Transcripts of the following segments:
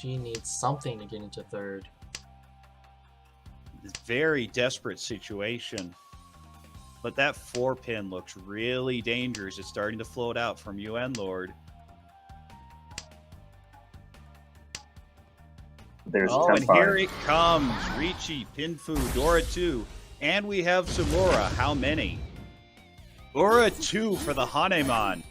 She needs something to get into third. Very desperate situation. But that 4-pin looks really dangerous. It's starting to float out from UN Lord. There's and here it comes. Riichi, Pinfu, Dora 2. And we have Samura. How many? Ura 2 for the Hanemon.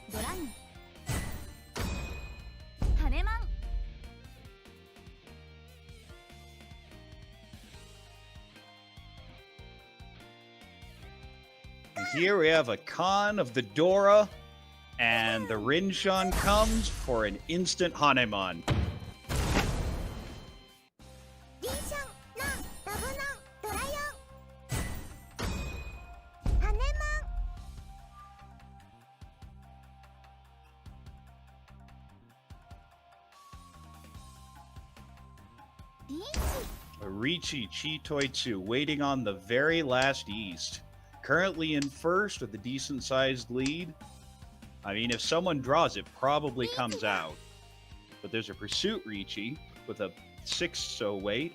And here we have a Khan of the Dora. And the Rinshan comes for an instant Hanemon. Riichi Chitoitsu waiting on the very last East. Currently in first with a decent-sized lead. I mean, if someone draws, it probably comes out. But there's a Pursuit Riichi with a 6-so weight.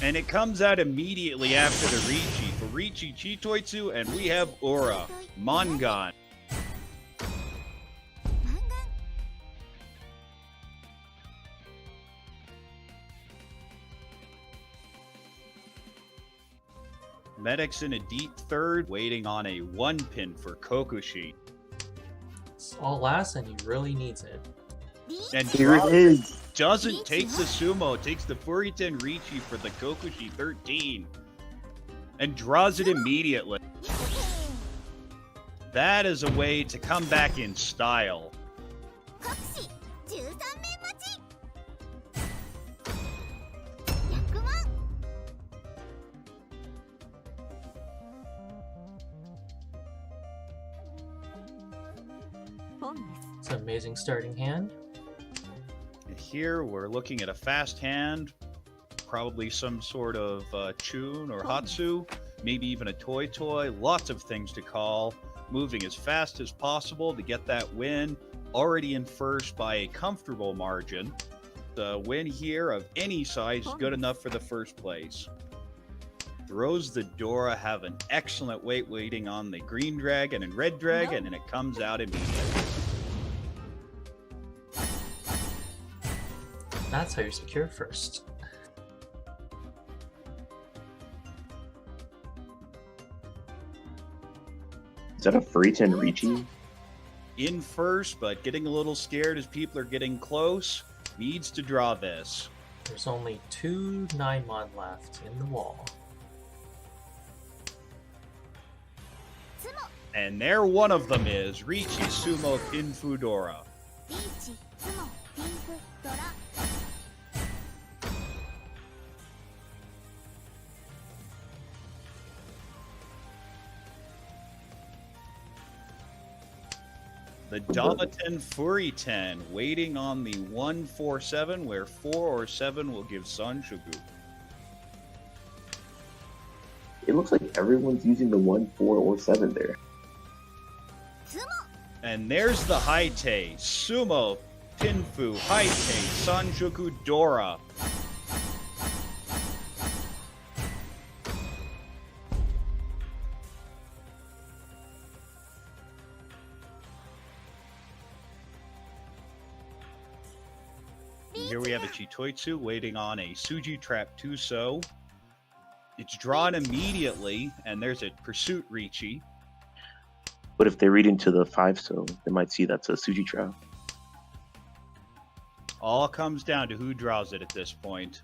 And it comes out immediately after the Riichi for Riichi Chitoitsu, and we have Ura, Mangan. Medics in a deep third, waiting on a 1-pin for Kokushi. It's all last, and he really needs it. And here it is. Doesn't take the Sumo, takes the Furiten Riichi for the Kokushi 13. And draws it immediately. That is a way to come back in style. It's an amazing starting hand. Here we're looking at a fast hand, probably some sort of Chun or Hatsu, maybe even a Toy. Lots of things to call. Moving as fast as possible to get that win. Already in first by a comfortable margin. The win here of any size is good enough for the first place. Throws the Dora, have an excellent weight waiting on the green dragon and red dragon, and it comes out immediately. That's how you secure first. Is that a Furiten Riichi? In first, but getting a little scared as people are getting close. Needs to draw this. There's only 2 9-mon left in the wall. And there one of them is Riichi Sumo Pinfu Dora. The Damaten Furiten waiting on the 147, where 4 or 7 will give Sanshoku. It looks like everyone's using the 1, 4, or 7 there. And there's the Haite, Sumo, Pinfu, Haite, Sanshoku, Dora. Here we have a Chitoitsu waiting on a Suji Trap 2-so. It's drawn immediately, and there's a Pursuit Riichi. But if they read into the 5-so, they might see that's a Suji Trap. All comes down to who draws it at this point.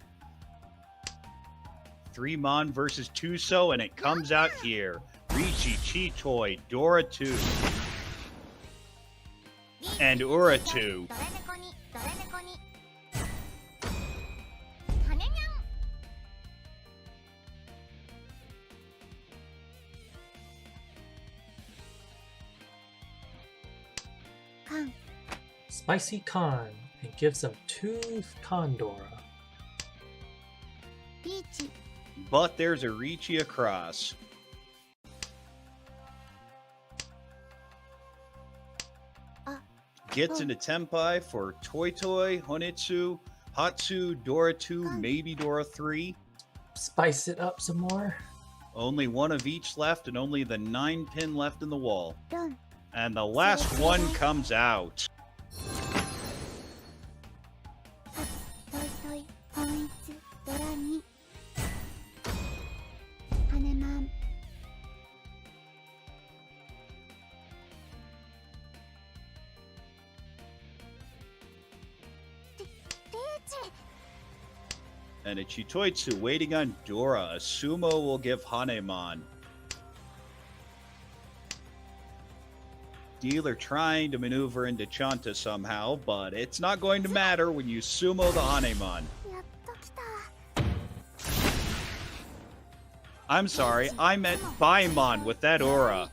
3-mon versus 2-so, and it comes out here. Riichi, Chitoi, Dora 2. And Ura 2. Spicy Khan, and gives them 2 Condora. But there's a Riichi across. gets into Tenpai for Toy Toy, Honitsu, Hatsu, Dora 2, maybe Dora 3. Spice it up some more. Only one of each left and only the 9-pin left in the wall. And the last one comes out. And a Chitoitsu waiting on Dora. A sumo will give Hanemon. Dealer trying to maneuver into Chanta somehow, but it's not going to matter when you sumo the Hanemon. I'm sorry, I meant Baimon with that aura.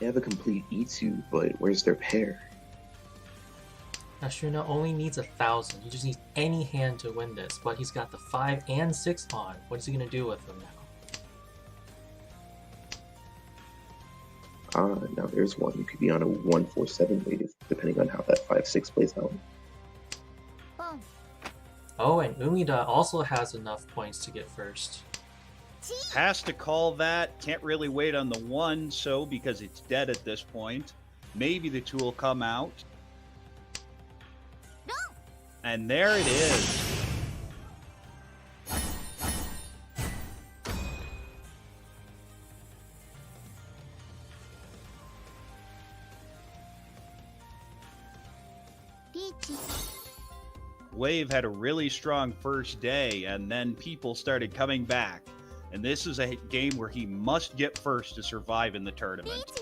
They have a complete Itsu, but where's their pair? Ashuna only needs 1,000. He just needs any hand to win this, but he's got the 5 and 6 on. What is he going to do with them now? Now there's one. You could be on a 1-4-7 wave, depending on how that 5-6 plays out. Oh, and Umida also has enough points to get first. Has to call that. Can't really wait on the 1, so because it's dead at this point. Maybe the 2 will come out. And there it is. Wave had a really strong first day, and then people started coming back. And this is a game where he must get first to survive in the tournament.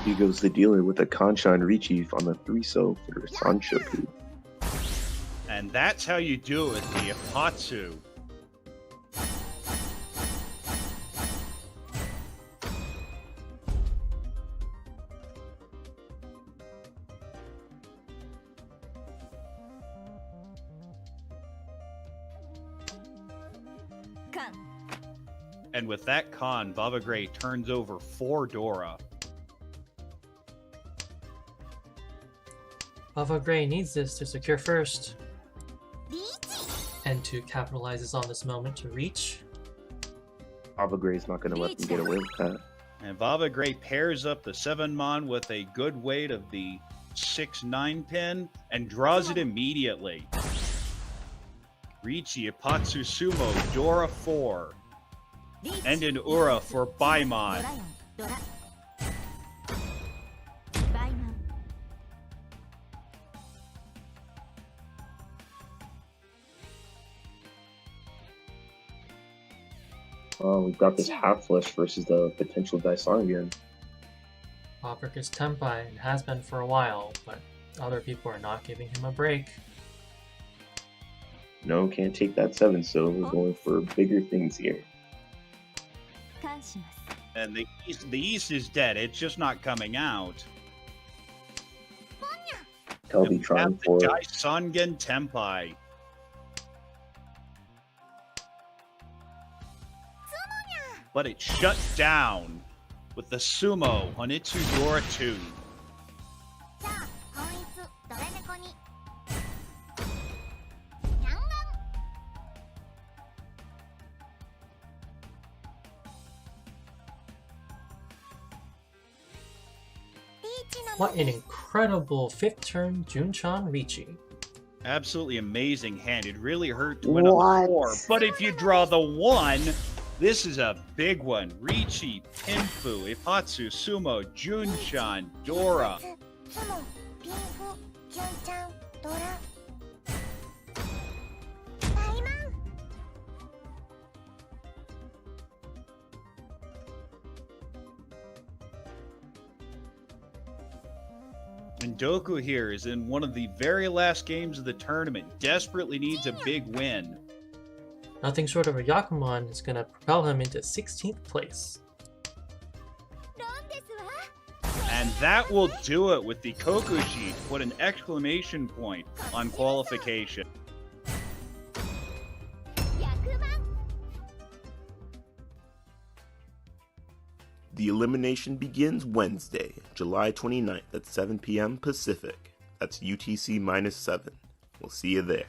Here goes the dealer with a Kanshan Riichi on the 3-so for Sanshoku. And that's how you do it with the Ipatsu. And with that con, Baba Gray turns over 4 Dora. Baba Gray needs this to secure first. N2 capitalizes on this moment to reach. Baba Gray's not going to let them get away with that. And Baba Gray pairs up the 7-mon with a good weight of the 6-9 pin and draws it immediately. Riichi Ipatsu Sumo Dora 4. And an Ura for Baimon. Oh, we've got this half flush versus the potential Daisang again. Bobrik is Tenpai and has been for a while, but other people are not giving him a break. No, can't take that 7, so we're going for bigger things here. And the East is dead. It's just not coming out. Kelby trying for it. Sangen Tenpai. But it shut down with the Sumo Honitsu Dora 2. What an incredible 5th turn Junchan Riichi. Absolutely amazing hand. It really hurt to win on the 4. But if you draw the 1, this is a big one. Riichi, Pinfu, Ipatsu, Sumo, Junchan, Dora. And Doku here is in one of the very last games of the tournament. Desperately needs a big win. Nothing short of a Yakuman is going to propel him into 16th place. And And that will do it with the Kokushi. Put an exclamation point on qualification. The elimination begins Wednesday, July 29th at 7 p.m. Pacific. That's UTC -7. We'll see you there.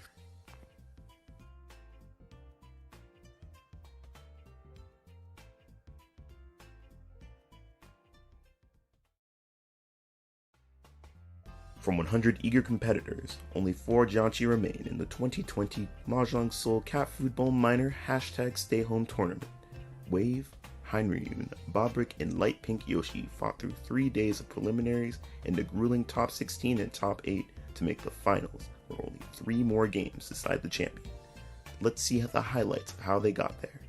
From 100 eager competitors, only 4 Janchi remain in the 2020 Mahjong Soul Catfood Bowl Minor #StayHome Tournament. Wave, Heinryun, Bobrick, and Light Pink Yoshi fought through 3 days of preliminaries and a grueling top 16 and top 8 to make the finals, where only 3 more games decide the champion. Let's see the highlights of how they got there.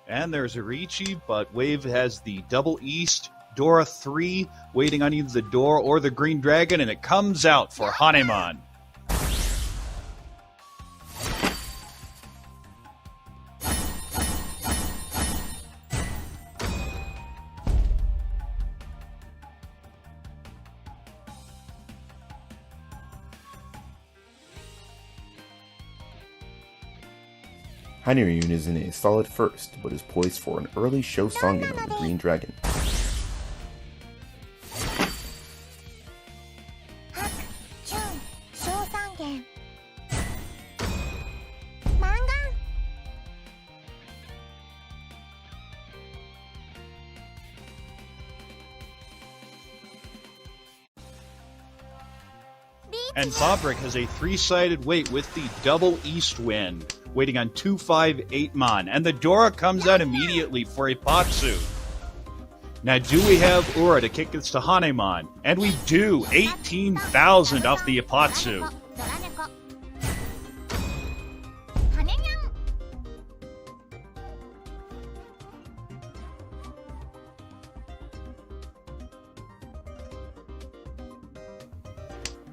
And there's a Riichi, but Wave has the double east, Dora 3, waiting on either the door or the green dragon, and it comes out for Hanemon. Heinryun is in a solid first, but is poised for an early show songen on the Green Dragon. And Bobrick has a 3-sided wait with the double east wind, waiting on 258mon. And the Dora comes out immediately for a Patsu. Now, do we have Ura to kick this to Hanemon? And we do! 18,000 off the Ipatsu.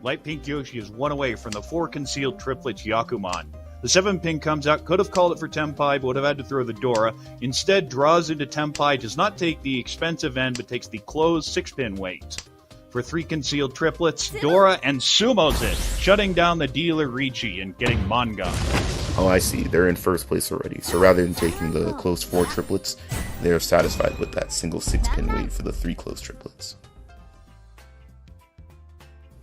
Light Pink Yoshi is 1 away from the 4 concealed triplets Yakuman. The 7 pin comes out, could have called it for Tenpai, but would have had to throw the Dora. Instead, draws into Tenpai, does not take the expensive end, but takes the closed 6-pin weight. For 3 concealed triplets, Dora and sumos it, shutting down the dealer Riichi and getting manga. Oh, I see. They're in first place already. So rather than taking the closed 4 triplets, they are satisfied with that single 6-pin weight for the 3 closed triplets.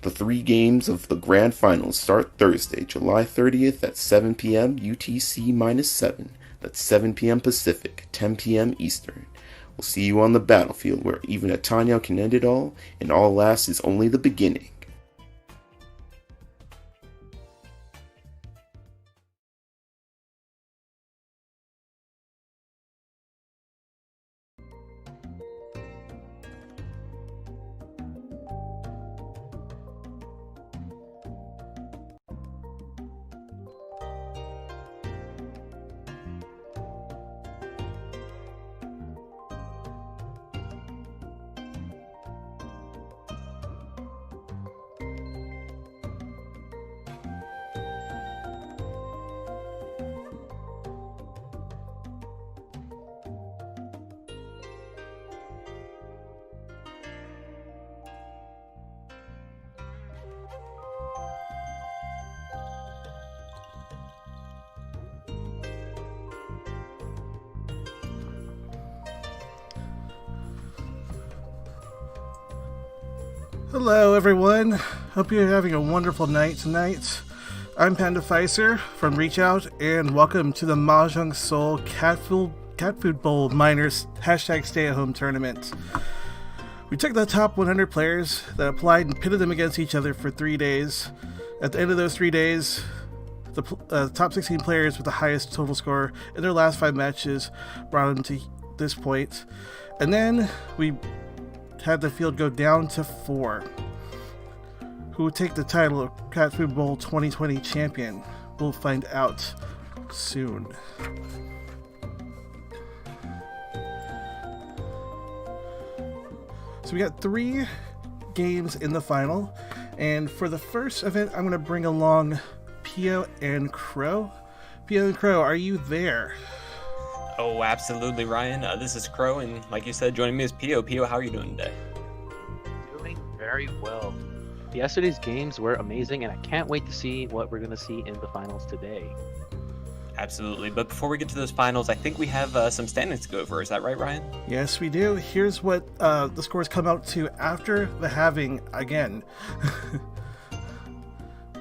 The 3 games of the Grand Finals start Thursday, July 30th at 7 p.m. UTC -7. That's 7 p.m. Pacific, 10 p.m. Eastern. We'll see you on the battlefield where even a Tanya can end it all, and all last is only the beginning. Hello everyone, hope you're having a wonderful night tonight. I'm Panda Pfizer from RiichiOut, and welcome to the Mahjong Soul Catfood Bowl Minors #StayAtHome Tournament. We took the top 100 players that applied and pitted them against each other for 3 days. At the end of those 3 days, the top 16 players with the highest total score in their last 5 matches brought them to this point. And then we had the field go down to 4. Who will take the title of Catfood Bowl 2020 champion? We'll find out soon. So we got 3 games in the final, and for the first event I'm going to bring along Pio and Crow. Pio and Crow, are you there? Oh, absolutely, Ryan. This is Crow, and like you said, joining me is Pio. Pio, how are you doing today? Doing very well. Yesterday's games were amazing, and I can't wait to see what we're going to see in the finals today. Absolutely. But before we get to those finals, I think we have some standings to go over. Is that right, Ryan? Yes, we do. Here's what the scores come out to after the halving again.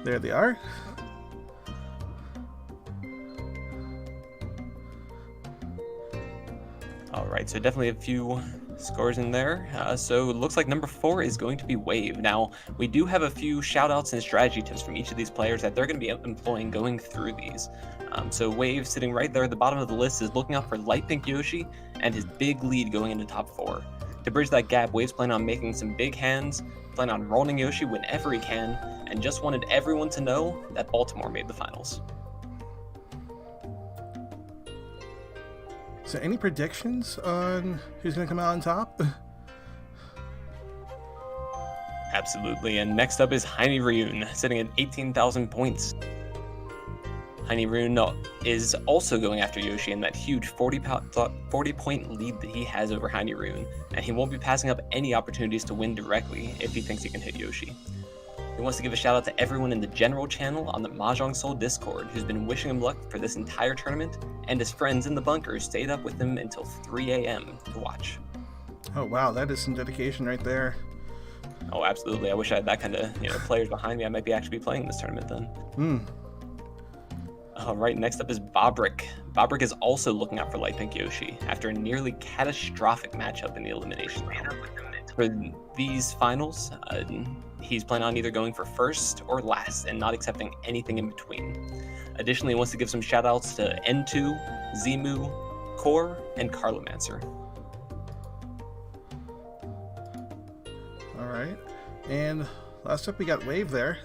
There they are. All right, so definitely a few scores in there. So it looks like number 4 is going to be Wave. Now, we do have a few shout-outs and strategy tips from each of these players that they're going to be employing going through these. So Wave, sitting right there at the bottom of the list, is looking out for Light Pink Yoshi and his big lead going into top 4. To bridge that gap, Wave's planning on making some big hands, planning on rolling Yoshi whenever he can, and just wanted everyone to know that Baltimore made the finals. So any predictions on who's going to come out on top? Absolutely, and next up is Heine Ryun, sitting at 18,000 points. Heine Ryun is also going after Yoshi in that huge 40-point lead that he has over Heine Ryun, and he won't be passing up any opportunities to win directly if he thinks he can hit Yoshi. He wants to give a shout out to everyone in the general channel on the Mahjong Soul Discord who's been wishing him luck for this entire tournament, and his friends in the bunker who stayed up with him until 3 a.m. to watch. Oh wow, that is some dedication right there. Oh, absolutely. I wish I had that kind of players behind me. I might be actually playing this tournament then. All right, next up is Bobrick. Bobrick is also looking out for Light Pink Yoshi after a nearly catastrophic matchup in the elimination round. For these finals, he's planning on either going for first or last and not accepting anything in between. Additionally, he wants to give some shoutouts to N2, Zimu, Core, and Carlomancer. All right, and last up we got Wave there.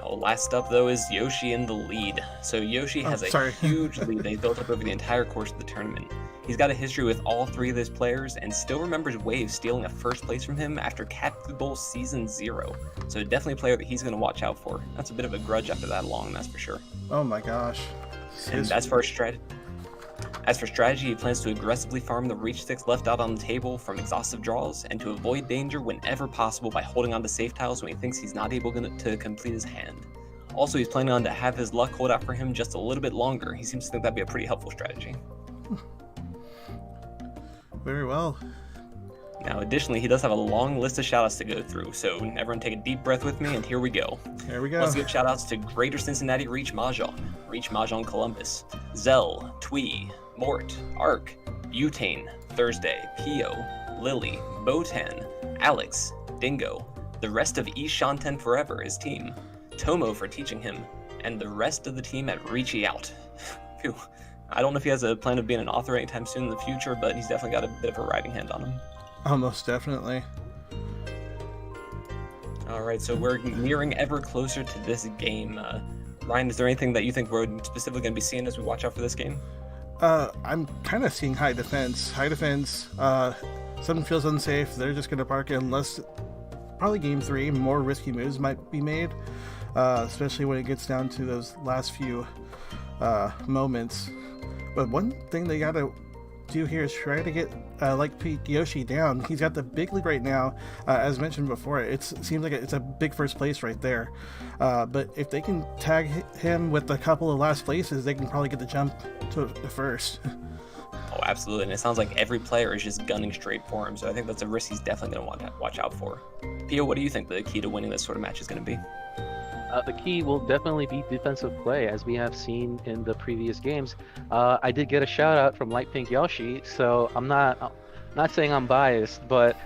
Oh, last up, though, is Yoshi in the lead. So Yoshi has a huge lead they built up over the entire course of the tournament. He's got a history with all 3 of those players and still remembers Wave stealing a first place from him after Catfood Bowl Season 0. So definitely a player that he's going to watch out for. That's a bit of a grudge after that long, that's for sure. Oh my gosh. And as for strategy, he plans to aggressively farm the reach sticks left out on the table from exhaustive draws and to avoid danger whenever possible by holding on to safe tiles when he thinks he's not able to complete his hand. Also, he's planning on to have his luck hold out for him just a little bit longer. He seems to think that'd be a pretty helpful strategy. Very well. Now, additionally, he does have a long list of shoutouts to go through, so everyone take a deep breath with me, and here we go. Here we go. Let's give shoutouts to Greater Cincinnati Reach Mahjong, Reach Mahjong Columbus, Zell, Twee, Mort, Ark, Butane, Thursday, Pio, Lily, Botan, Alex, Dingo, the rest of East Shanten Forever, his team, Tomo for teaching him, and the rest of the team at RiichiOut. Phew. I don't know if he has a plan of being an author anytime soon in the future, but he's definitely got a bit of a writing hand on him. Almost definitely. All right, so we're nearing ever closer to this game. Ryan, is there anything that you think we're specifically going to be seeing as we watch out for this game? I'm kind of seeing high defense. High defense, something feels unsafe. They're just going to park it unless, probably game 3, more risky moves might be made, especially when it gets down to those last few moments. But one thing they got to do here is try to get Light Pink Yoshi down. He's got the big lead right now. As mentioned before, it seems like it's a big first place right there. But if they can tag him with a couple of last places, they can probably get the jump to the first. Oh, absolutely. And it sounds like every player is just gunning straight for him. So I think that's a risk he's definitely going to watch out for. Pio, what do you think the key to winning this sort of match is going to be? The key will definitely be defensive play, as we have seen in the previous games. I did get a shout out from Light Pink Yoshi, so I'm not saying I'm biased, but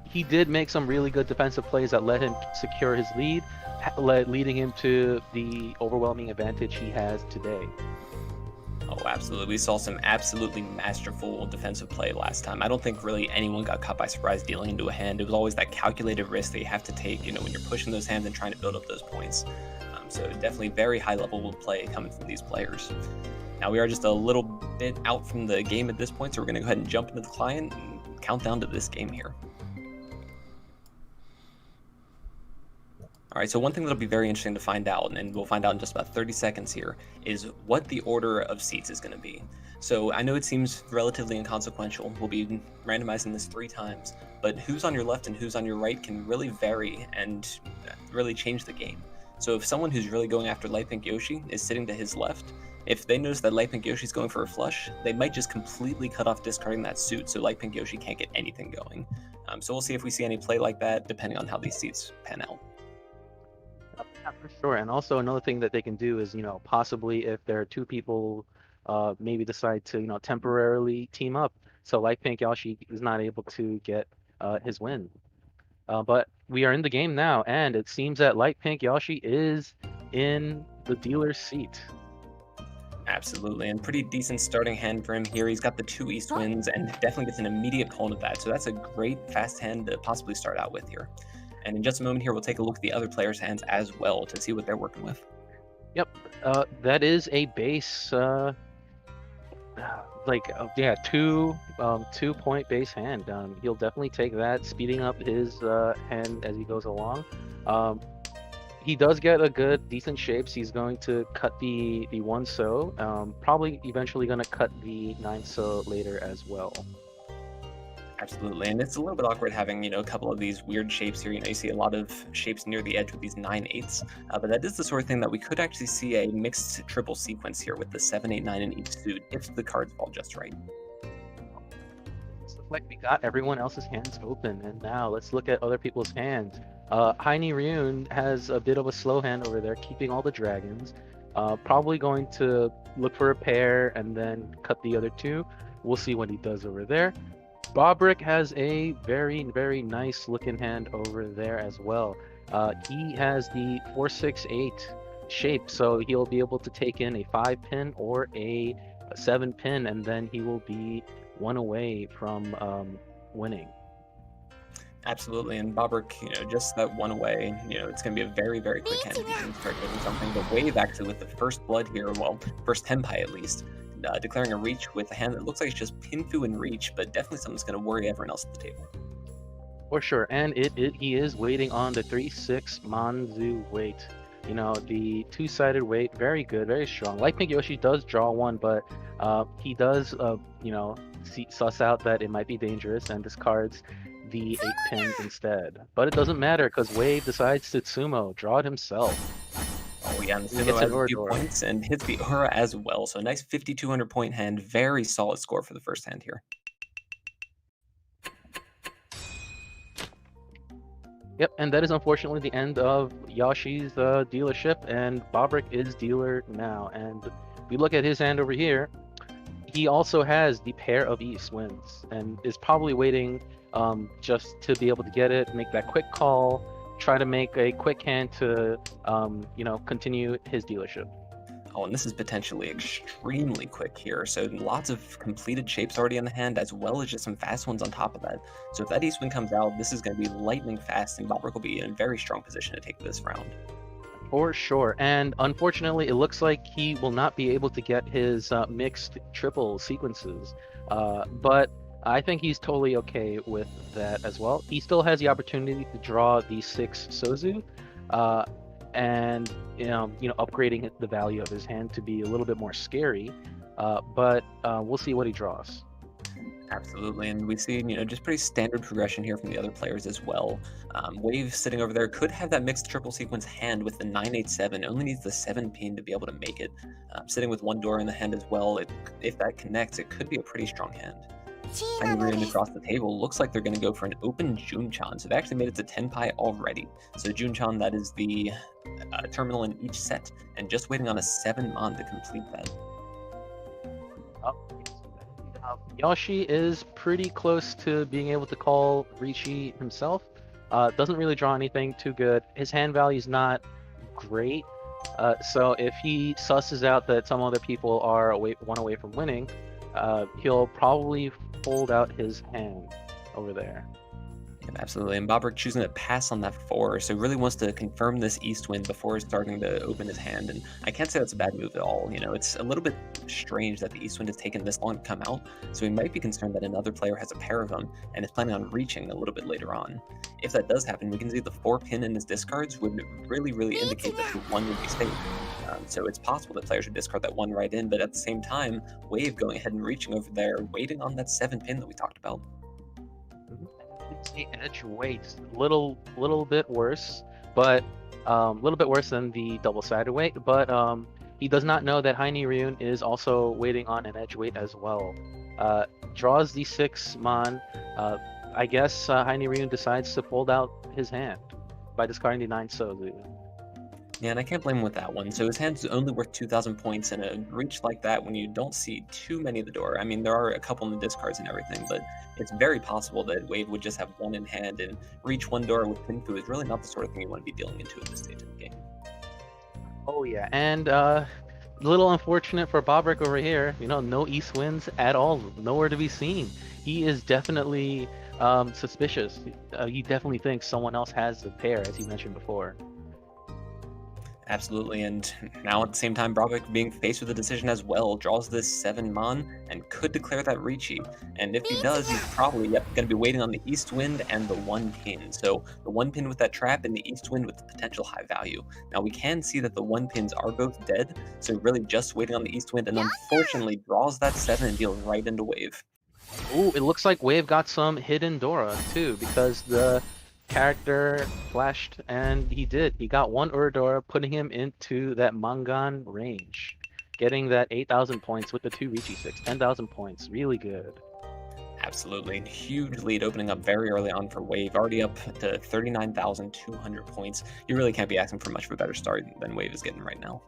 he did make some really good defensive plays that let him secure his lead, leading him to the overwhelming advantage he has today. Oh, absolutely. We saw some absolutely masterful defensive play last time. I don't think really anyone got caught by surprise dealing into a hand. It was always that calculated risk that you have to take, when you're pushing those hands and trying to build up those points. So definitely very high level of play coming from these players. Now we are just a little bit out from the game at this point, so we're going to go ahead and jump into the client and count down to this game here. All right, so one thing that'll be very interesting to find out, and we'll find out in just about 30 seconds here, is what the order of seats is going to be. So I know it seems relatively inconsequential. We'll be randomizing this 3 times, but who's on your left and who's on your right can really vary and really change the game. So if someone who's really going after Light Pink Yoshi is sitting to his left, if they notice that Light Pink Yoshi's going for a flush, they might just completely cut off discarding that suit, so Light Pink Yoshi can't get anything going. So we'll see if we see any play like that, depending on how these seats pan out. Yeah, for sure. And also another thing that they can do is, possibly if there are 2 people, maybe decide to, temporarily team up. So Light Pink Yoshi is not able to get his win. But we are in the game now, and it seems that Light Pink Yoshi is in the dealer's seat. Absolutely, and pretty decent starting hand for him here. He's got the 2 East Winds and definitely gets an immediate pull of that. So that's a great fast hand to possibly start out with here. And in just a moment here, we'll take a look at the other players' hands as well to see what they're working with. Yep, that is a base, 2-point base hand. He'll definitely take that, speeding up his hand as he goes along. He does get a good, decent shapes. He's going to cut the 1 so, probably eventually going to cut the 9 so later as well. Absolutely, and it's a little bit awkward having, a couple of these weird shapes here. You see a lot of shapes near the edge with these 9/8s, but that is the sort of thing that we could actually see a mixed triple sequence here with the 7, 8, 9 in each suit if the cards fall just right. Looks like we got everyone else's hands open, and now let's look at other people's hands. Heine Ryun has a bit of a slow hand over there, keeping all the dragons. Probably going to look for a pair and then cut the other 2. We'll see what he does over there. Bobrick has a very, very nice looking hand over there as well. He has the 4-6-8 shape, so he'll be able to take in a 5-pin or a 7-pin, and then he will be 1 away from winning. Absolutely, and Bobrick, just that 1 away, it's going to be a very, very quick hand if you can start getting something. But Wave actually with the first blood here, well, first Tenpai at least, declaring a reach with a hand that looks like it's just Pinfu and reach, but definitely something that's going to worry everyone else at the table. For sure, and he is waiting on the 3-6 Manzu weight. The 2-sided weight, very good, very strong. Light Pink Yoshi does draw 1, but he does, suss out that it might be dangerous and discards the 8-pin instead. But it doesn't matter because Wave decides to sumo, draw it himself. Oh yeah, and the Sumo has a few points and hits the Aura as well. So a nice 5,200 point hand, very solid score for the first hand here. Yep, and that is unfortunately the end of Yoshi's dealership, and Bobrick is dealer now. And we look at his hand over here. He also has the pair of East Winds and is probably waiting just to be able to get it, make that quick call, try to make a quick hand to, continue his dealership. Oh, and this is potentially extremely quick here. So lots of completed shapes already in the hand, as well as just some fast ones on top of that. So if that East Wind comes out, this is going to be lightning fast, and Bobrick will be in a very strong position to take this round. For sure, and unfortunately, it looks like he will not be able to get his mixed triple sequences, but I think he's totally okay with that as well. He still has the opportunity to draw the 6 Sozu, and upgrading the value of his hand to be a little bit more scary. But we'll see what he draws. Absolutely, and we see just pretty standard progression here from the other players as well. Wave sitting over there could have that mixed triple sequence hand with the 9-8-7. Only needs the 7-pin to be able to make it. Sitting with 1 door in the hand as well. If that connects, it could be a pretty strong hand. And reading across the table, looks like they're going to go for an open Junchan. So they actually made it to Tenpai already. So Junchan, that is the terminal in each set, and just waiting on a 7-mon to complete that. Yoshi is pretty close to being able to call Riichi himself. Doesn't really draw anything too good. His hand value is not great. So if he susses out that some other people are 1 away from winning, he'll probably fold out his hand over there. Absolutely, and Bobrick choosing to pass on that 4, so really wants to confirm this east wind before starting to open his hand, and I can't say that's a bad move at all. It's a little bit strange that the east wind has taken this long to come out, so he might be concerned that another player has a pair of them and is planning on reaching a little bit later on. If that does happen, we can see the 4 pin in his discards would really indicate that the 1 would be safe. So it's possible that players should discard that 1 right in, but at the same time, Wave going ahead and reaching over there, waiting on that 7 pin that we talked about. The edge weight little bit worse, but a little bit worse than the double-sided weight, but he does not know that Heine Rune is also waiting on an edge weight as well. Draws the 6 mon. I guess Heine Rune decides to fold out his hand by discarding the 9 Sozu. Yeah, and I can't blame him with that one. So his hand's only worth 2,000 points in a reach like that when you don't see too many at the door. I mean, there are a couple in the discards and everything, but it's very possible that Wave would just have 1 in hand, and reach 1 door with Pinfu is really not the sort of thing you want to be dealing into at this stage of the game. Oh yeah, and a little unfortunate for Bobrick over here. No east winds at all, nowhere to be seen. He is definitely suspicious. He definitely thinks someone else has the pair, as you mentioned before. Absolutely, and now at the same time, Bobrick being faced with a decision as well, draws this 7 mon and could declare that Ricci. And if he does, he's probably going to be waiting on the east wind and the 1 pin. So the 1 pin with that trap and the east wind with the potential high value. Now we can see that the 1 pins are both dead, so really just waiting on the east wind, and unfortunately draws that 7 and deals right into Wave. Ooh, it looks like Wave got some hidden Dora too, because the character flashed, and he got 1 Uradora, putting him into that Mangan range, getting that 8,000 points with the 2 Ricci 6, 10,000 points, really good. Absolutely, huge lead opening up very early on for Wave, already up to 39,200 points. You really can't be asking for much of a better start than Wave is getting right now.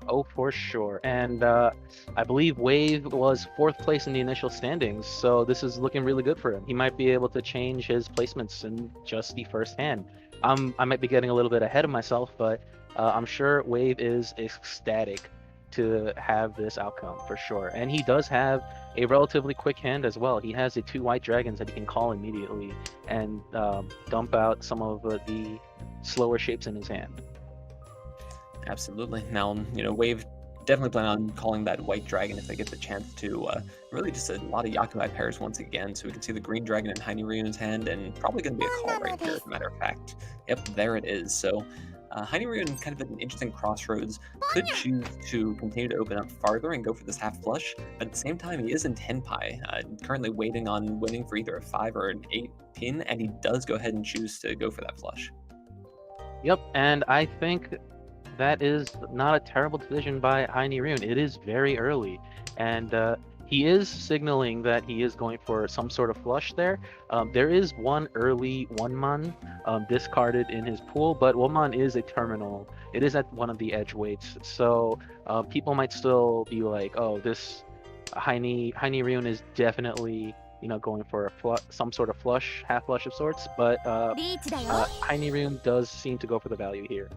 Oh, for sure. And I believe Wave was 4th place in the initial standings, so this is looking really good for him. He might be able to change his placements in just the first hand. I might be getting a little bit ahead of myself, but I'm sure Wave is ecstatic to have this outcome for sure. And he does have a relatively quick hand as well. He has the 2 white dragons that he can call immediately and dump out some of the slower shapes in his hand. Absolutely. Now, Wave definitely plan on calling that white dragon if they get the chance to. Really just a lot of Yakuai pairs once again, so we can see the green dragon in Heine Ryun's hand, and probably going to be a call right here, as a matter of fact. Yep, there it is. So Heine Ryun, kind of at an interesting crossroads, could choose to continue to open up farther and go for this half flush, but at the same time, he is in Tenpai, currently waiting on winning for either a 5 or an 8 pin, and he does go ahead and choose to go for that flush. Yep, and I think that is not a terrible decision by Heine Ryun. It is very early, and he is signaling that he is going for some sort of flush there. There is 1 early 1-mon discarded in his pool, but 1-mon is a terminal. It is at one of the edge weights, so people might still be like, oh, this Heine Ryun is definitely going for some sort of flush, half flush of sorts, but Heine Ryun does seem to go for the value here.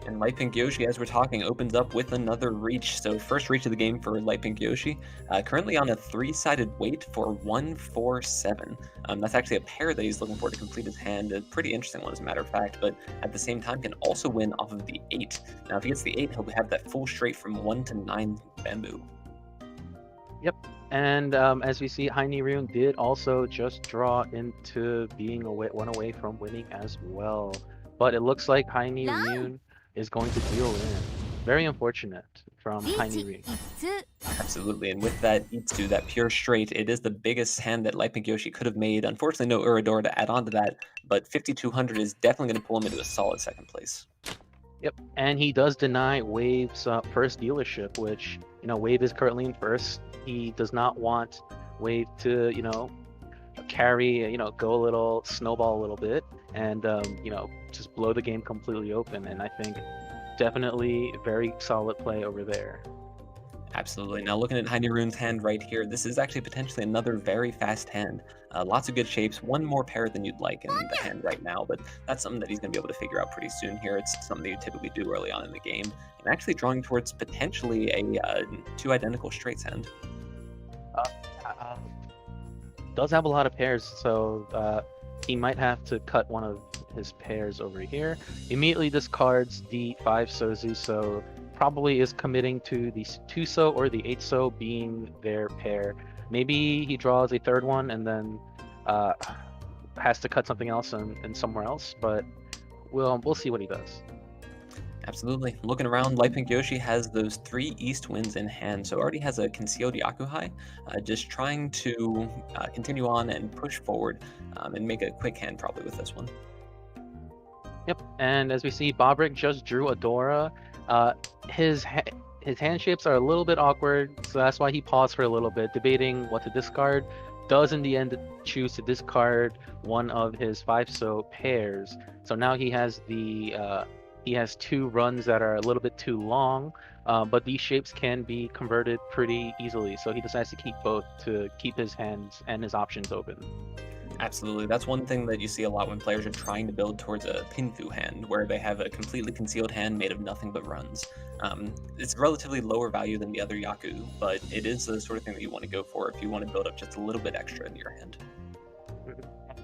And Light Pink Yoshi, as we're talking, opens up with another reach. So first reach of the game for Light Pink Yoshi. Currently on a 3-sided weight for 147. That's actually a pair that he's looking for to complete his hand. A pretty interesting one, as a matter of fact. But at the same time, can also win off of the 8. Now, if he gets the 8, he'll have that full straight from 1 to 9 bamboo. Yep. And as we see, Heine Ryun did also just draw into being 1 away from winning as well. But it looks like Heine Ryun is going to deal in. Very unfortunate from Heine Ryun. Absolutely, and with that Itsu, that pure straight, it is the biggest hand that Light Pink Yoshi could have made. Unfortunately, no Uradora to add on to that, but 5,200 is definitely going to pull him into a solid 2nd place. Yep, and he does deny Wave's first dealership, which, Wave is currently in 1st. He does not want Wave to, carry, go a little, snowball a little bit, and, just blow the game completely open. And I think definitely very solid play over there. Absolutely. Now looking at Heine Ryun's hand right here, this is actually potentially another very fast hand. Lots of good shapes, 1 more pair than you'd like in the hand right now, but that's something that he's going to be able to figure out pretty soon here. It's something that you typically do early on in the game, and actually drawing towards potentially a 2 identical straights hand. Does have a lot of pairs, so he might have to cut one of his pairs over here. Immediately discards the 5 Sozu, so probably is committing to the 2 So or the 8 So being their pair. Maybe he draws a third one and then has to cut something else and somewhere else, but we'll see what he does. Absolutely. Looking around, Light Pink Yoshi has those 3 East Winds in hand, so already has a concealed Yakuhai, just trying to continue on and push forward and make a quick hand probably with this one. Yep, and as we see, Bobrick just drew a Dora. His hand shapes are a little bit awkward, so that's why he paused for a little bit, debating what to discard. Does in the end choose to discard one of his 5 So pairs. So now he has he has 2 runs that are a little bit too long, but these shapes can be converted pretty easily. So he decides to keep both to keep his hands and his options open. Absolutely. That's one thing that you see a lot when players are trying to build towards a Pinfu hand, where they have a completely concealed hand made of nothing but runs. It's relatively lower value than the other Yaku, but it is the sort of thing that you want to go for if you want to build up just a little bit extra in your hand.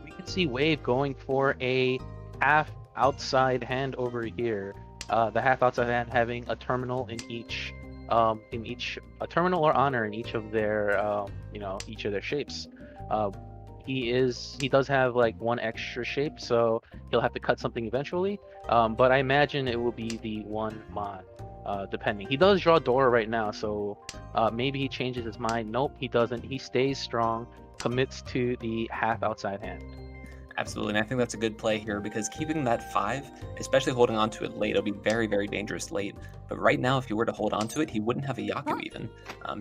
We can see Wave going for a half outside hand over here. The half outside hand having a terminal in each, a terminal or honor in each of their, each of their shapes. He does have like 1 extra shape, so he'll have to cut something eventually. But I imagine it will be the 1 mod, depending. He does draw Dora right now, so maybe he changes his mind. Nope, he doesn't. He stays strong, commits to the half outside hand. Absolutely, and I think that's a good play here because keeping that 5, especially holding on to it late, it'll be very, very dangerous late. But right now, if you were to hold on to it, he wouldn't have a Yaku even.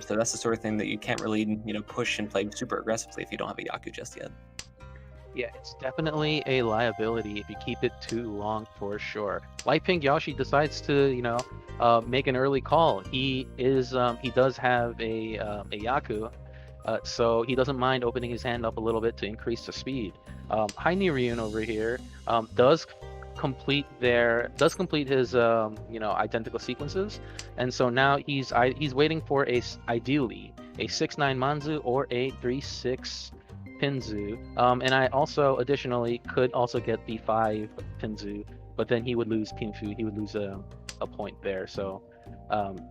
So that's the sort of thing that you can't really, push and play super aggressively if you don't have a Yaku just yet. Yeah, it's definitely a liability if you keep it too long for sure. Light Pink Yoshi decides to, make an early call. He does have a Yaku. So he doesn't mind opening his hand up a little bit to increase the speed. Ryun over here does complete his identical sequences, and so now he's waiting for ideally a 6-9 Manzu or a 3-6 Pinzu. And I also additionally could also get the 5 Pinzu, but then he would lose Pinfu. He would lose a point there. So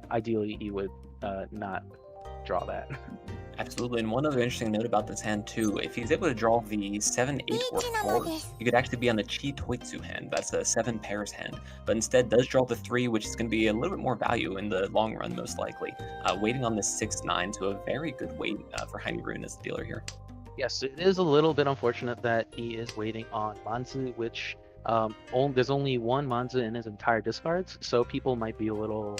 ideally he would not draw that. Absolutely, and one other interesting note about this hand too, if he's able to draw the 7, 8, or 4, you could actually be on the Chi Toitsu hand, that's a 7 pairs hand, but instead does draw the 3, which is going to be a little bit more value in the long run most likely. Waiting on the 6-9, so a very good wait for Ryun as the dealer here. Yes, it is a little bit unfortunate that he is waiting on Manzu, which there's only 1 Manzu in his entire discards, so people might be a little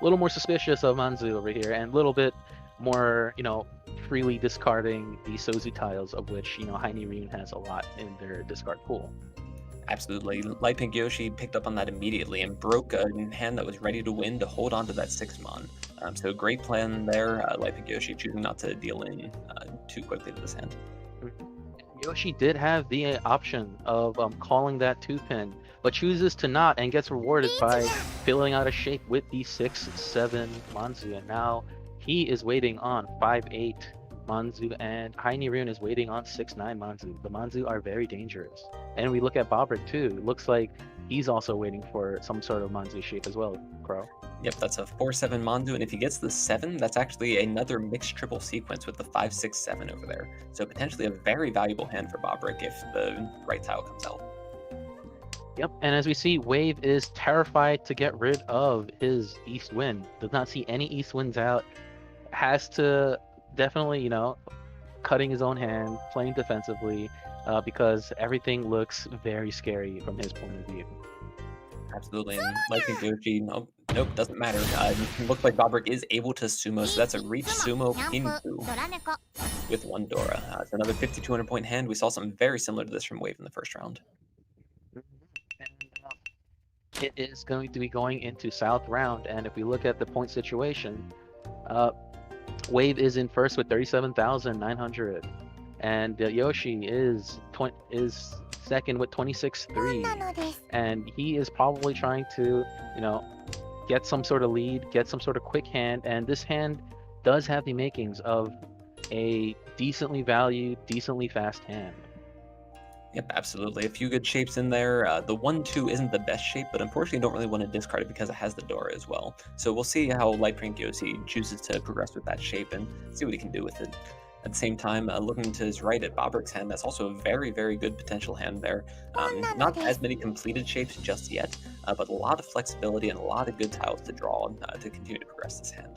more suspicious of Manzu over here, and a little bit more, freely discarding the Sozu tiles, of which, Ryun has a lot in their discard pool. Absolutely. Light Pink Yoshi picked up on that immediately and broke a hand that was ready to win to hold on to that 6 mon. So great plan there. Light Pink Yoshi choosing not to deal in too quickly to this hand. Yoshi did have the option of calling that 2-pin, but chooses to not and gets rewarded by filling out a shape with the 6-7 Manzu, and now he is waiting on 5-8 Manzu, and Ryun is waiting on 6-9 Manzu. The Manzu are very dangerous. And we look at Bobrick too. It looks like he's also waiting for some sort of Manzu shape as well, Crow. Yep, that's a 4-7 Manzu, and if he gets the 7, that's actually another mixed triple sequence with the 5-6-7 over there. So potentially a very valuable hand for Bobrick if the right tile comes out. Yep, and as we see, Wave is terrified to get rid of his East Wind. Does not see any East Winds out. Has to definitely, cutting his own hand, playing defensively, because everything looks very scary from his point of view. Absolutely, and Light Pink Yoshi, nope, doesn't matter. It looks like Bobrick is able to sumo, so that's a Reach Sumo Pinfu with 1 Dora. It's another 5,200 point hand. We saw something very similar to this from Wave in the first round. And it is going to be going into South round, and if we look at the point situation, Wave is in first with 37,900, and Yoshi is second with 26,300, and he is probably trying to, get some sort of lead, get some sort of quick hand, and this hand does have the makings of a decently valued, decently fast hand. Yep, absolutely. A few good shapes in there. The 1-2 isn't the best shape, but unfortunately don't really want to discard it because it has the Dora as well. So we'll see how Light Pink Yossi chooses to progress with that shape and see what he can do with it. At the same time, looking to his right at Bobrick's hand, that's also a very, very good potential hand there. Not as many completed shapes just yet, but a lot of flexibility and a lot of good tiles to draw to continue to progress this hand.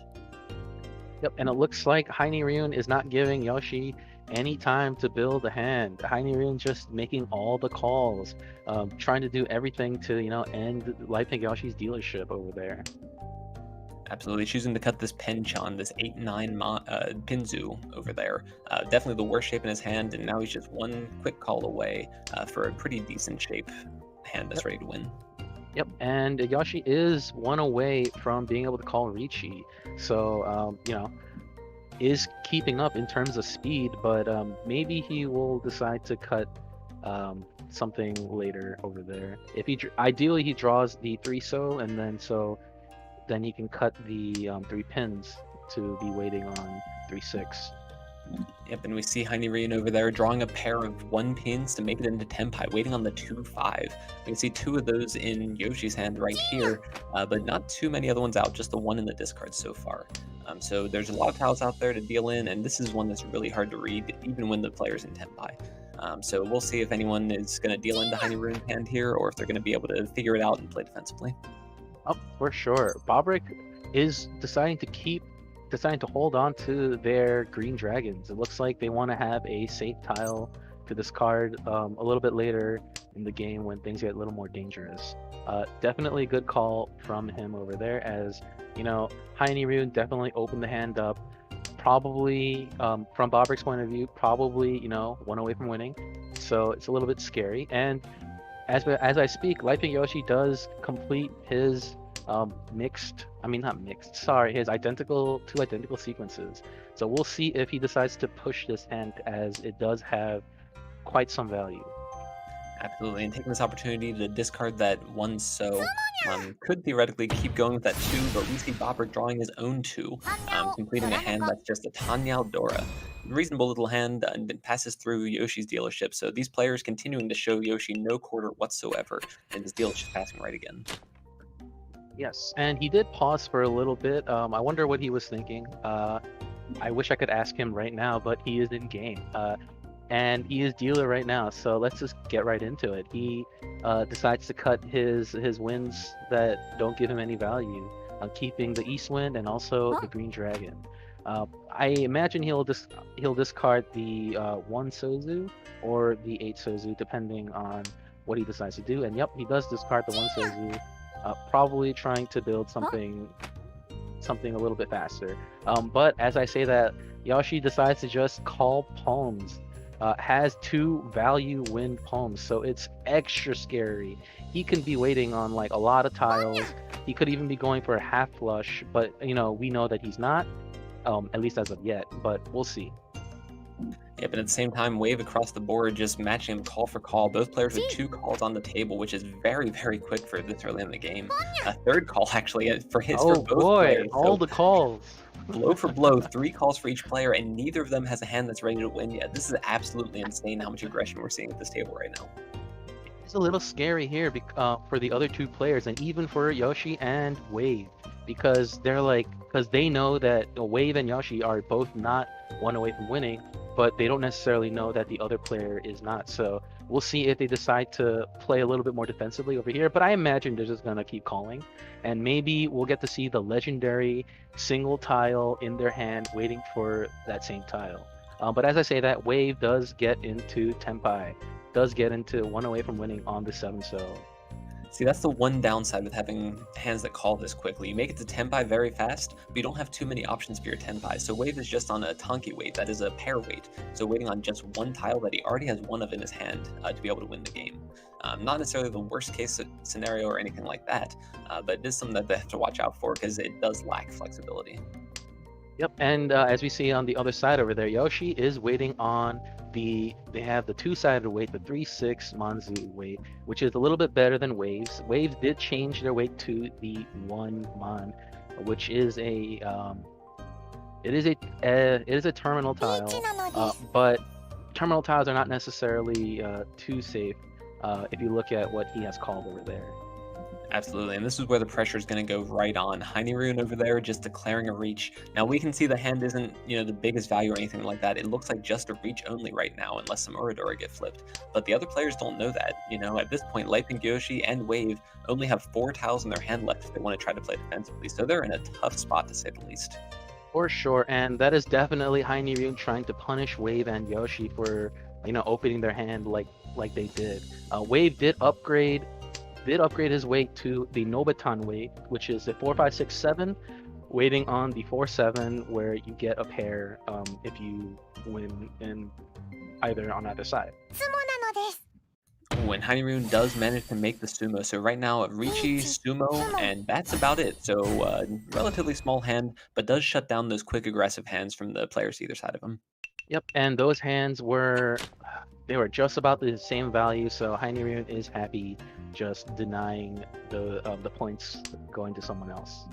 Yep, and it looks like Ryun is not giving Yoshi any time to build a hand. Ryun just making all the calls, trying to do everything to, end Light Pink Yoshi's dealership over there. Absolutely, choosing to cut this Penchan, this 8-9 Pinzu over there. Definitely the worst shape in his hand, and now he's just one quick call away for a pretty decent shape hand that's ready to win. Yep, and Yoshi is one away from being able to call Riichi, so is keeping up in terms of speed, but maybe he will decide to cut something later over there. If ideally he draws the 3-so, and then he can cut the 3 pins to be waiting on 3-6. Yep, and we see Ryun over there drawing a pair of 1 pins to make it into Tenpai, waiting on the 2-5. We can see 2 of those in Yoshi's hand right here, but not too many other ones out, just the 1 in the discard so far. So there's a lot of tiles out there to deal in, and this is one that's really hard to read, even when the player's in Tenpai. So we'll see if anyone is going to deal into Ryun's hand here, or if they're going to be able to figure it out and play defensively. Oh, for sure. Bobrick is deciding to hold on to their green dragons. It looks like they want to have a safe tile to discard a little bit later in the game when things get a little more dangerous. Definitely a good call from him over there, as Ryun definitely opened the hand up. Probably, from Bobrick's point of view, probably, one away from winning. So it's a little bit scary. And as I speak, Light Pink Yoshi does complete his his two identical sequences. So we'll see if he decides to push this hand, as it does have quite some value. Absolutely, and taking this opportunity to discard that 1-so could theoretically keep going with that 2, but we see Bobrick drawing his own 2, completing a hand that's just a Tanyao Dora. Reasonable little hand, and passes through Yoshi's dealership, so these players continuing to show Yoshi no quarter whatsoever, and his dealership passing right again. Yes, and he did pause for a little bit. I wonder what he was thinking. I wish I could ask him right now, but he is in game. And he is dealer right now, so let's just get right into it. He decides to cut his wins that don't give him any value, keeping the East Wind and also the Green Dragon. I imagine he'll discard the 1 Sozu or the 8 Sozu, depending on what he decides to do. And yep, he does discard the 1 Sozu, probably trying to build something a little bit faster. But as I say that, Yoshi decides to just call Poems. Has 2 value wind Poems, so it's extra scary. He can be waiting on like a lot of tiles. He could even be going for a half flush, but we know that he's not, at least as of yet, but we'll see. Yeah, but at the same time, Wave across the board just matching him call for call. Both players with 2 calls on the table, which is very, very quick for this early in the game. A 3rd call actually for both players. All the calls. Blow for blow, 3 calls for each player, and neither of them has a hand that's ready to win yet. This is absolutely insane how much aggression we're seeing at this table right now. It's a little scary here for the other 2 players, and even for Yoshi and Wave, because they know that Wave and Yoshi are both not 1 away from winning, but they don't necessarily know that the other player is not. So we'll see if they decide to play a little bit more defensively over here, but I imagine they're just gonna keep calling, and maybe we'll get to see the legendary single tile in their hand waiting for that same tile. But as I say that, Wave does get into Tenpai, does get into 1 away from winning on the 7-so. See, that's the one downside with having hands that call this quickly. You make it to Tenpai very fast, but you don't have too many options for your Tenpai. So Wave is just on a Tonki wait, that is a pair wait. So waiting on just 1 tile that he already has 1 of in his hand to be able to win the game. Not necessarily the worst case scenario or anything like that, but it is something that they have to watch out for because it does lack flexibility. Yep, and as we see on the other side over there, Yoshi is waiting on they have the 2-sided weight, the 3-6 Manzu weight, which is a little bit better than Waves. Waves did change their weight to the 1 Man, which is it is a terminal tile, but terminal tiles are not necessarily too safe if you look at what he has called over there. Absolutely, and this is where the pressure is going to go right on. Rune over there just declaring a reach. Now we can see the hand isn't, the biggest value or anything like that. It looks like just a reach only right now, unless some Uridora get flipped. But the other players don't know that. At this point, Lightning Yoshi and Wave only have 4 tiles in their hand left if they want to try to play defensively. So they're in a tough spot, to say the least. For sure, and that is definitely Rune trying to punish Wave and Yoshi for, opening their hand like they did. Wave did upgrade his weight to the Nobitan weight, which is a 4, 5, 6, 7, waiting on the 4, 7, where you get a pair if you win in either on either side. When Rune does manage to make the sumo, so right now Riichi, sumo, and that's about it. So relatively small hand, but does shut down those quick aggressive hands from the players either side of him. Yep, and those hands were just about the same value, so Rune is happy just denying the points going to someone else.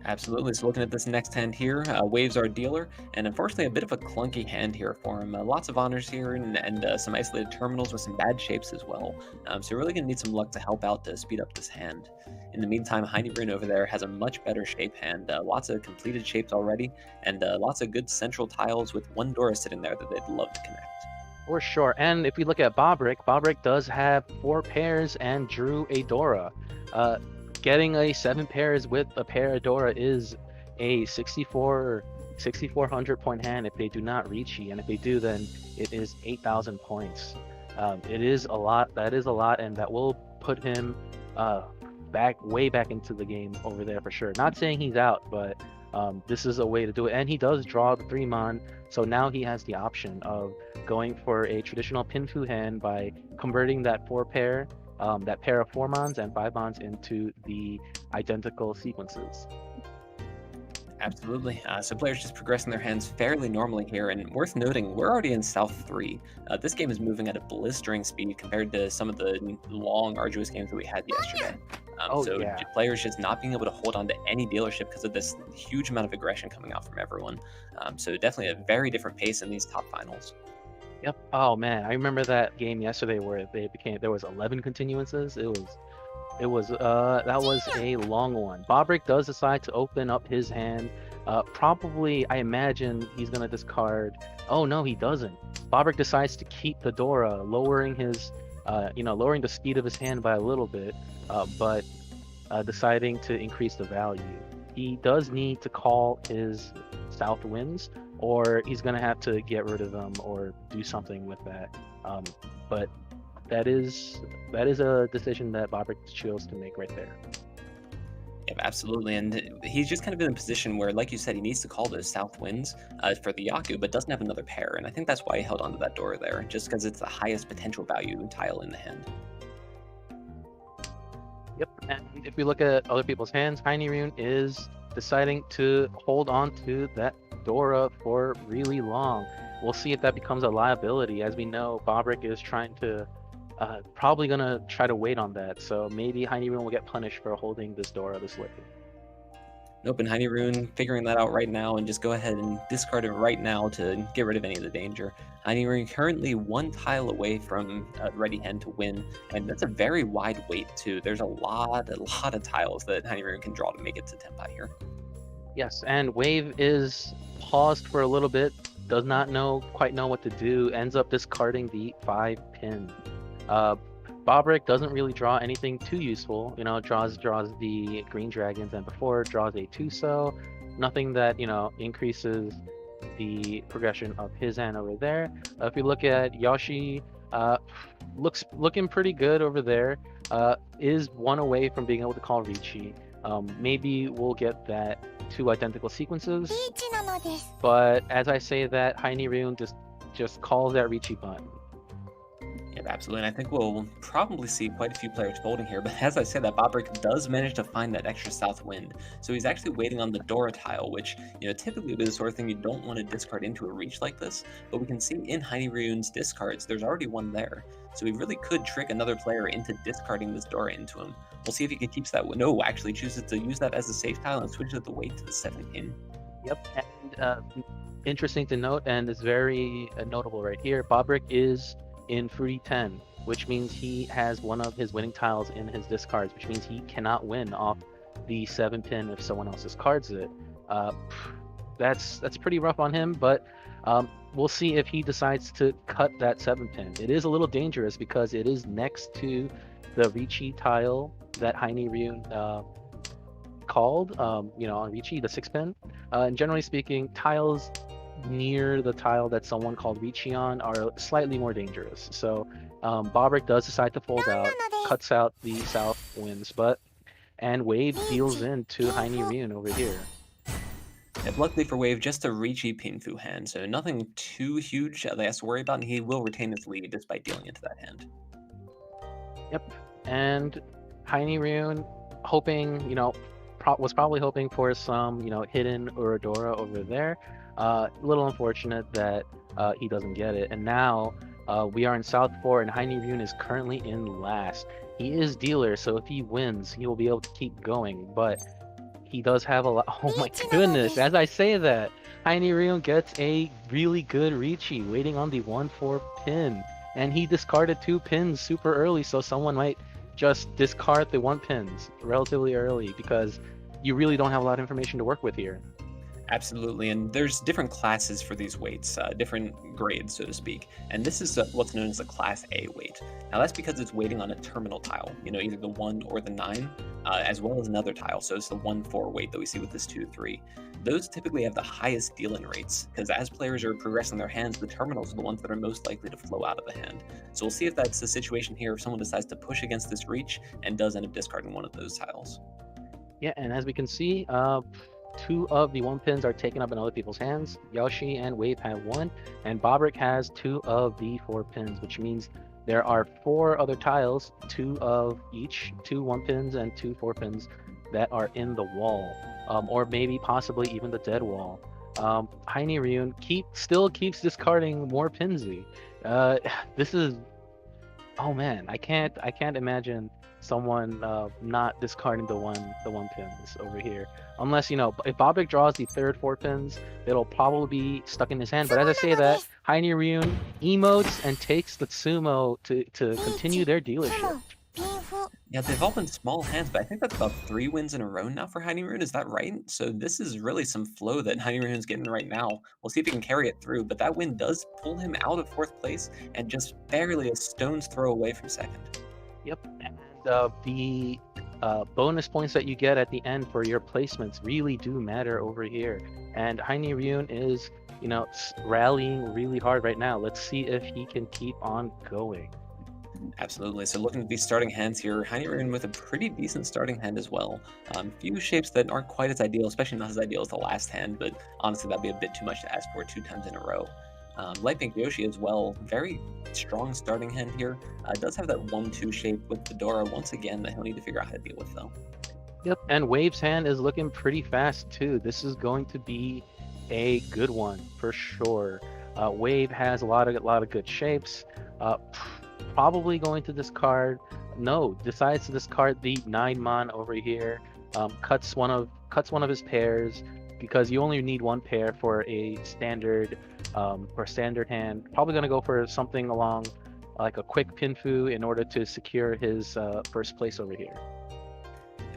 Absolutely. So looking at this next hand here, Waves our dealer, and unfortunately a bit of a clunky hand here for him. Lots of honors here and some isolated terminals with some bad shapes as well. So you're really going to need some luck to help out to speed up this hand. In the meantime, Rune over there has a much better shape hand. Lots of completed shapes already, and lots of good central tiles with 1 Dora sitting there that they'd love to connect. For sure, and if we look at Bobrick does have 4 pairs and drew a Dora. Getting a 7 pairs with a pair of Dora is a 6,400 point hand if they do not Riichi, and if they do, then it is 8,000 points. It is a lot. That is a lot, and that will put him way back into the game over there for sure. Not saying he's out, but this is a way to do it, and he does draw the 3-mon, so now he has the option of going for a traditional Pinfu hand by converting that 4 pair. That pair of 4-mons and 5-mons into the identical sequences. Absolutely. So players just progressing their hands fairly normally here, and worth noting, we're already in South 3. This game is moving at a blistering speed compared to some of the long, arduous games that we had yesterday. Players just not being able to hold on to any dealership because of this huge amount of aggression coming out from everyone. So definitely a very different pace in these top finals. Yep. Oh man, I remember that game yesterday where there was 11 continuances. That was a long one. Bobrick does decide to open up his hand. Probably, I imagine he's gonna discard. Oh no, he doesn't. Bobrick decides to keep the Dora, lowering the speed of his hand by a little bit, but deciding to increase the value. He does need to call his South Winds, or he's gonna have to get rid of them or do something with that. But that is a decision that Bobrick chose to make right there. Yeah, absolutely, and he's just kind of in a position where, like you said, he needs to call those South Winds for the Yaku, but doesn't have another pair, and I think that's why he held onto that Dora there, just because it's the highest potential value tile in the hand. Yep, and if we look at other people's hands, Rune is deciding to hold on to that Dora for really long. We'll see if that becomes a liability. As we know, Bobrick is trying to probably gonna try to wait on that, so maybe Rune will get punished for holding this Dora this late. Nope, and Rune figuring that out right now and just go ahead and discard it right now to get rid of any of the danger. Rune currently 1 tile away from a ready hand to win, and that's a very wide wait too. There's a lot of tiles that Rune can draw to make it to Tenpai here. Yes, and Wave is paused for a little bit, does not quite know what to do, ends up discarding the 5 pin. Bobrick doesn't really draw anything too useful, draws the green dragons, and before draws a Tuso, nothing that, increases the progression of his hand over there. If you look at Yoshi, looking pretty good over there, is 1 away from being able to call Riichi. Maybe we'll get that 2 identical sequences, but as I say that, Rune just calls that Riichi button. Yeah, absolutely, and I think we'll probably see quite a few players folding here, but as I said, that Bobrick does manage to find that extra South Wind, so he's actually waiting on the Dora tile, which, typically would be the sort of thing you don't want to discard into a reach like this, but we can see in Rune's discards, there's already 1 there, so he really could trick another player into discarding this Dora into him. We'll see if he can keep that. No, actually chooses to use that as a safe tile and switches the weight to the 7 pin. Yep, and interesting to note, and it's very notable right here, Bobrick is in Fruity 10, which means he has one of his winning tiles in his discards, which means he cannot win off the 7-pin if someone else discards it. That's pretty rough on him, but we'll see if he decides to cut that 7-pin. It is a little dangerous because it is next to the Riichi tile that Heine Ryun called, on Riichi, the 6-pin. And generally speaking, tiles near the tile that someone called Riichi on are slightly more dangerous. So Bobrick does decide to fold out, cuts out the south winds, and Wave deals in to Heine Ryun over here. And luckily for Wave, just a Riichi Pinfu hand, so nothing too huge that he has to worry about, and he will retain his lead despite dealing into that hand. Yep, and Heine Ryun hoping, was probably hoping for some, hidden Uradora over there. A little unfortunate that he doesn't get it. And now we are in South 4, and Heine Ryun is currently in last. He is dealer, so if he wins, he will be able to keep going. But he does have a lot. Oh my goodness! As I say that, Heine Ryun gets a really good Riichi waiting on the 1-4 pin, and he discarded 2 pins super early, so someone might just discard the 1 pins relatively early because you really don't have a lot of information to work with here. Absolutely, and there's different classes for these weights, different grades, so to speak. And this is what's known as a Class A weight. Now that's because it's weighting on a terminal tile, either the 1 or the 9, as well as another tile. So it's the 1-4 weight that we see with this 2-3. Those typically have the highest deal-in rates, because as players are progressing their hands, the terminals are the ones that are most likely to flow out of the hand. So we'll see if that's the situation here, if someone decides to push against this reach and does end up discarding one of those tiles. Yeah, and as we can see, 2 of the 1 pins are taken up in other people's hands. Yoshi and Wave have 1, and Bobrick has 2 of the 4 pins, which means there are 4 other tiles, 2 of each, 2 1 pins and 2 4 pins that are in the wall, or maybe possibly even the dead wall. Heine Ryun still keeps discarding more pinsy. This is, oh man, I can't imagine someone not discarding the one pins over here, unless if Bobrick draws the 3rd 4 pins, it'll probably be stuck in his hand. But as I say that, Heine Ryun emotes and takes the sumo to continue their dealership. Yeah, they've all been small hands, but I think that's about 3 wins in a row now for Heine Ryun. Is that right? So this is really some flow that Heine Ryun's getting right now. We'll see if he can carry it through, but that win does pull him out of 4th place and just barely a stone's throw away from 2nd. Yep, and the bonus points that you get at the end for your placements really do matter over here. And Heine Ryun is, rallying really hard right now. Let's see if he can keep on going. Absolutely. So looking at these starting hands here, Heine Ryun with a pretty decent starting hand as well. Few shapes that aren't quite as ideal, especially not as ideal as the last hand, but honestly that'd be a bit too much to ask for 2 times in a row. Light Pink Yoshi as well, very strong starting hand here. Does have that 1-2 shape with Fedora once again that he'll need to figure out how to deal with though. Yep, and Wave's hand is looking pretty fast too. This is going to be a good one for sure. Wave has a lot of good shapes. Probably going to discard. No, decides to discard the 9-mon over here. Cuts one of his pairs because you only need 1 pair for a standard hand. Probably going to go for something along like a quick pinfu in order to secure his 1st place over here.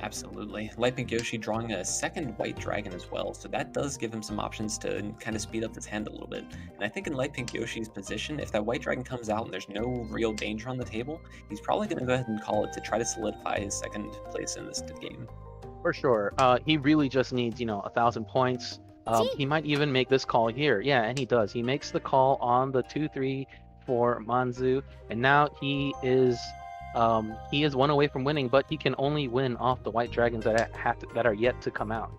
Absolutely. Light Pink Yoshi drawing a 2nd white dragon as well, so that does give him some options to kind of speed up his hand a little bit. And I think in Light Pink Yoshi's position, if that white dragon comes out and there's no real danger on the table, he's probably going to go ahead and call it to try to solidify his 2nd place in this game. For sure. He really just needs, 1,000 points. He might even make this call here. Yeah, and he does. He makes the call on the 2-3 for Manzu, and now he is 1 away from winning, but he can only win off the white dragons that are yet to come out.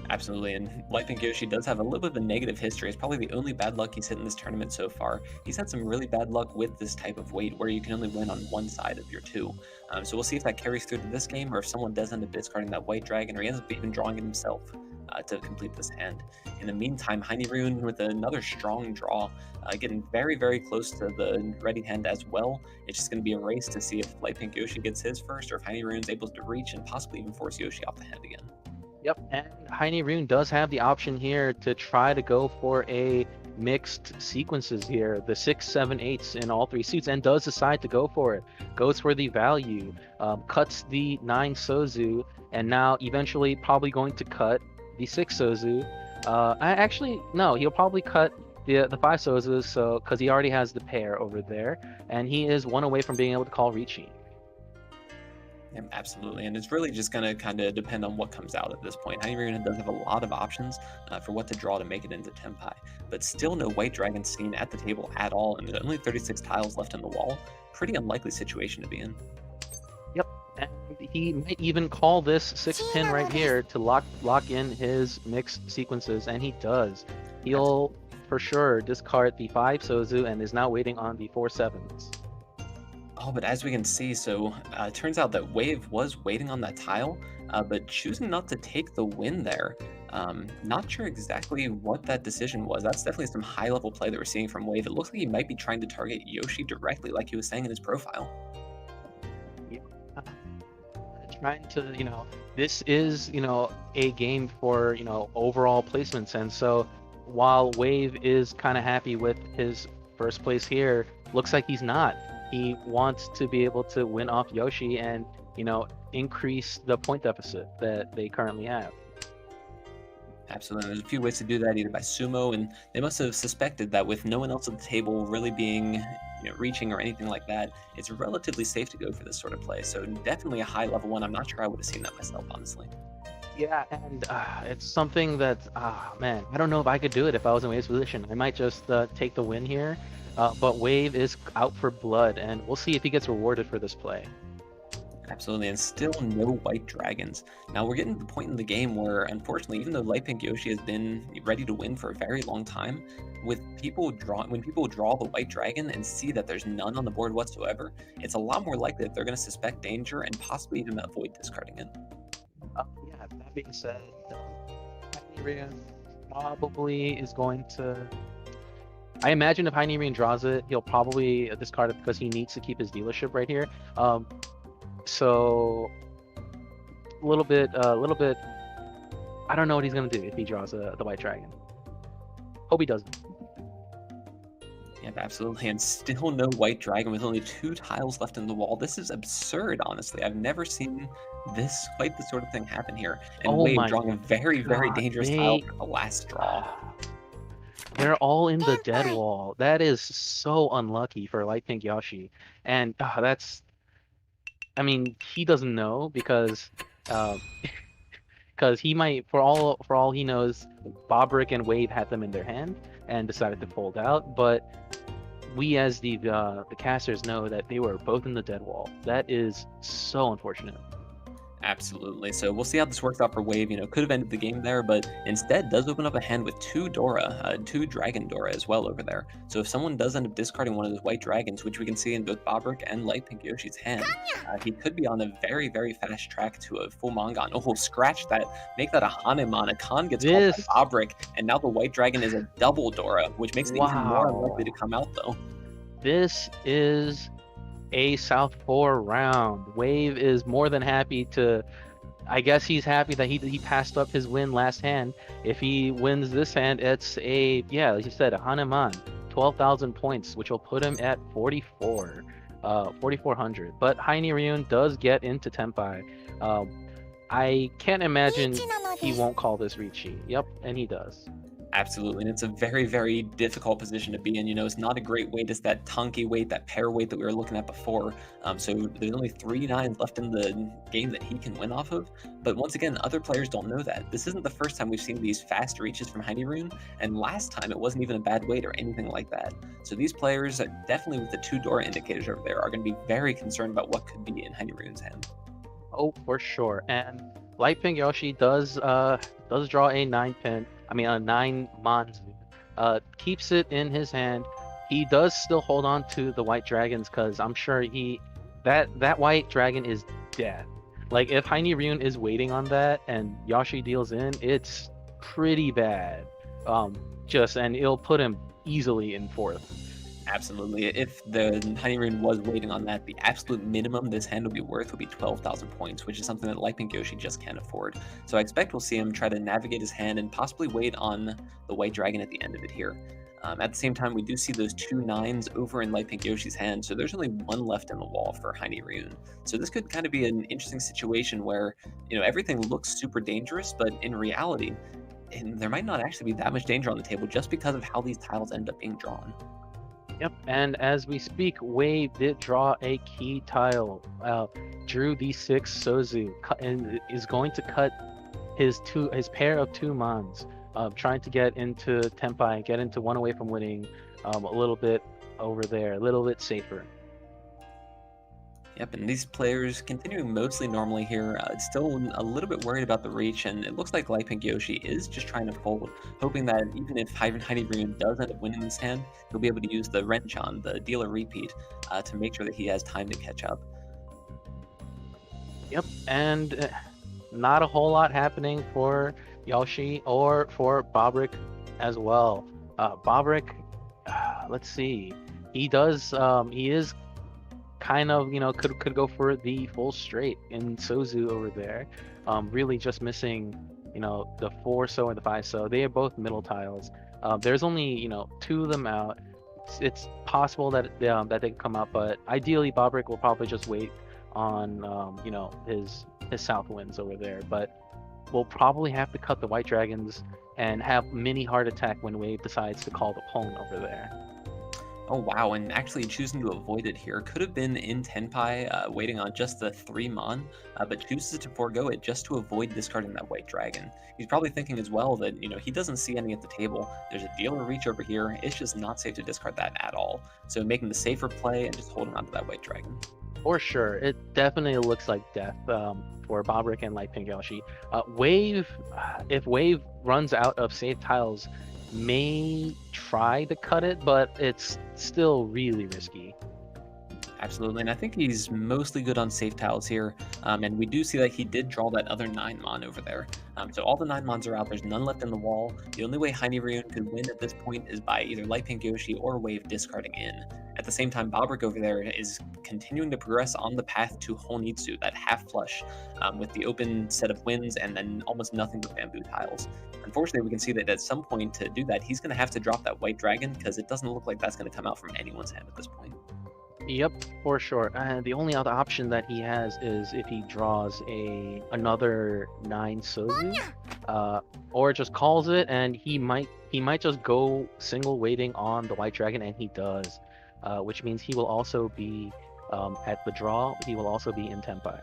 Absolutely, and Light Pink Yoshi does have a little bit of a negative history. It's probably the only bad luck he's hit in this tournament so far. He's had some really bad luck with this type of weight where you can only win on one side of your 2. So we'll see if that carries through to this game, or if someone does end up discarding that white dragon, or he ends up even drawing it himself to complete this hand. In the meantime, Heine Ryun with another strong draw, getting very, very close to the ready hand as well. It's just going to be a race to see if Light Pink Yoshi gets his first, or if Heine Ryun's able to reach and possibly even force Yoshi off the hand again. Yep, and Heine Rune does have the option here to try to go for a mixed sequences here, the 6, 7, 8s in all three suits, and does decide to go for it. Goes for the value, cuts the 9 Sozu, and now eventually probably going to cut the 6 Sozu. No, he'll probably cut the 5 Sozus, so because he already has the pair over there, and he is one away from being able to call Ricci. Yeah, absolutely, and it's really just going to kind of depend on what comes out at this point. Narration does have a lot of options for what to draw to make it into Tenpai, but still no white dragon seen at the table at all, and there's only 36 tiles left in the wall. Pretty unlikely situation to be in. Yep, and he might even call this 6-pin right here to lock in his mixed sequences, and he does. He'll for sure discard the 5 Sozu and is now waiting on the 4 7s. Oh, but as we can see, so it turns out that Wave was waiting on that tile, but choosing not to take the win there. Not sure exactly what that decision was. That's definitely some high-level play that we're seeing from Wave. It looks like he might be trying to target Yoshi directly, like he was saying in his profile. Yeah. Trying to, this is, a game for, overall placements. And so while Wave is kind of happy with his first place here, looks like he's not. He wants to be able to win off Yoshi and, increase the point deficit that they currently have. Absolutely. There's a few ways to do that, either by sumo, and they must have suspected that with no one else at the table really being, reaching or anything like that, it's relatively safe to go for this sort of play. So definitely a high level one. I'm not sure I would have seen that myself, honestly. Yeah, and it's something that, man, I don't know if I could do it if I was in Wave's position. I might just take the win here, but Wave is out for blood, and we'll see if he gets rewarded for this play. Absolutely, and still no white dragons. Now we're getting to the point in the game where, unfortunately, even though Light Pink Yoshi has been ready to win for a very long time, when people draw the white dragon and see that there's none on the board whatsoever, it's a lot more likely that they're going to suspect danger and possibly even avoid discarding it. Yeah, that being said, Narration probably is going to... I imagine if Narration draws it, he'll probably discard it because he needs to keep his dealership right here. So a little bit. I don't know what he's gonna do if he draws the white dragon. Hope he doesn't. Yeah, absolutely, and still no white dragon with only 2 tiles left in the wall. This is absurd, honestly. I've never seen quite this sort of thing happen here. And Wave drawing a very, very dangerous tile for the last draw. They're all in the dead wall. That is so unlucky for Light Pink Yoshi, and that's. I mean, he doesn't know because he might, for all he knows, Bobrick and Wave had them in their hand and decided to fold out. But we, as the casters, know that they were both in the dead wall. That is so unfortunate. Absolutely. So we'll see how this works out for Wave. Could have ended the game there, but instead does open up a hand with 2 Dora, 2 Dragon Dora as well over there. So if someone does end up discarding one of those white dragons, which we can see in both Bobrick and Light Pink Yoshi's hand, he could be on a very, very fast track to a full Mangan. Oh, scratch that. Make that a Hanemon. A Khan gets called by Bobrick, and now the white dragon is a double Dora, which makes it even more unlikely to come out, though. This is a South 4 round. Wave is more than happy to... I guess he's happy that he passed up his win last hand. If he wins this hand, it's like you said, a Hanuman. 12,000 points, which will put him at 4,400. But Narration does get into Tenpai. I can't imagine he won't call this Ricci. Yep, and he does. Absolutely, and it's a very, very difficult position to be in. It's not a great weight. It's that Tonki weight, that pair weight that we were looking at before. So there's only 3 9s left in the game that he can win off of. But once again, other players don't know that. This isn't the first time we've seen these fast reaches from Narration, and last time it wasn't even a bad weight or anything like that. So these players, definitely with the 2 Dora indicators over there, are going to be very concerned about what could be in Narration's hand. Oh, for sure. And Light Pink Yoshi does draw a 9-pin. A 9 Manzu. Keeps it in his hand. He does still hold on to the white dragons because I'm sure that white dragon is dead. Like if Narration is waiting on that and Yoshi deals in, it's pretty bad. And it'll put him easily in 4th. Absolutely. If the Honey Rune was waiting on that, the absolute minimum this hand would be worth would be 12,000 points, which is something that Light Pink Yoshi just can't afford. So I expect we'll see him try to navigate his hand and possibly wait on the White Dragon at the end of it here. At the same time, we do see those 2 9s over in Light Pink Yoshi's hand, so there's only 1 left in the wall for Honey Rune. So this could kind of be an interesting situation where, everything looks super dangerous, but in reality, there might not actually be that much danger on the table just because of how these tiles end up being drawn. Yep, and as we speak, Wave did draw a key tile. Drew D6 Sozu and is going to cut his pair of 2 mons, trying to get into Tenpai, get into 1 away from winning, a little bit over there, a little bit safer. Yep, and these players continuing mostly normally here, still a little bit worried about the reach, and it looks like Light Pink Yoshi is just trying to fold, hoping that even if Honey Rune does end up winning this hand, he'll be able to use the wrench on the dealer repeat to make sure that he has time to catch up. Yep, and not a whole lot happening for Yoshi or for Bobrick as well. Bobrick, let's see, he is kind of, could go for the full straight in Sozu over there. Really just missing, the 4 so and the 5 so. They are both middle tiles. There's only, 2 of them out. It's possible that they can come out, but ideally Bobrick will probably just wait on, his south winds over there. But we'll probably have to cut the White Dragons and have mini heart attack when Wave decides to call the Pwn over there. Oh wow, and actually choosing to avoid it here could have been in Tenpai, waiting on just the 3 mon, but chooses to forego it just to avoid discarding that White Dragon. He's probably thinking as well that, he doesn't see any at the table. There's a dealer reach over here. It's just not safe to discard that at all. So making the safer play and just holding on to that White Dragon. For sure, it definitely looks like death for Bobrick and Light Pink Yoshi. Wave, if Wave runs out of safe tiles, may try to cut it, but it's still really risky. Absolutely, and I think he's mostly good on safe tiles here, and we do see that he did draw that other 9 mon over there. So all the 9 mons are out, there's none left in the wall. The only way Honey Rune could win at this point is by either Light Pink Yoshi or Wave discarding in. At the same time, Bobrick over there is continuing to progress on the path to Honitsu, that half flush, with the open set of wins and then almost nothing but bamboo tiles. Unfortunately, we can see that at some point to do that, he's going to have to drop that White Dragon because it doesn't look like that's going to come out from anyone's hand at this point. Yep, for sure. The only other option that he has is if he draws another 9 Sozu, or just calls it, and he might just go single waiting on the White Dragon, and he does, which means he will also be at the draw. He will also be in Tenpai.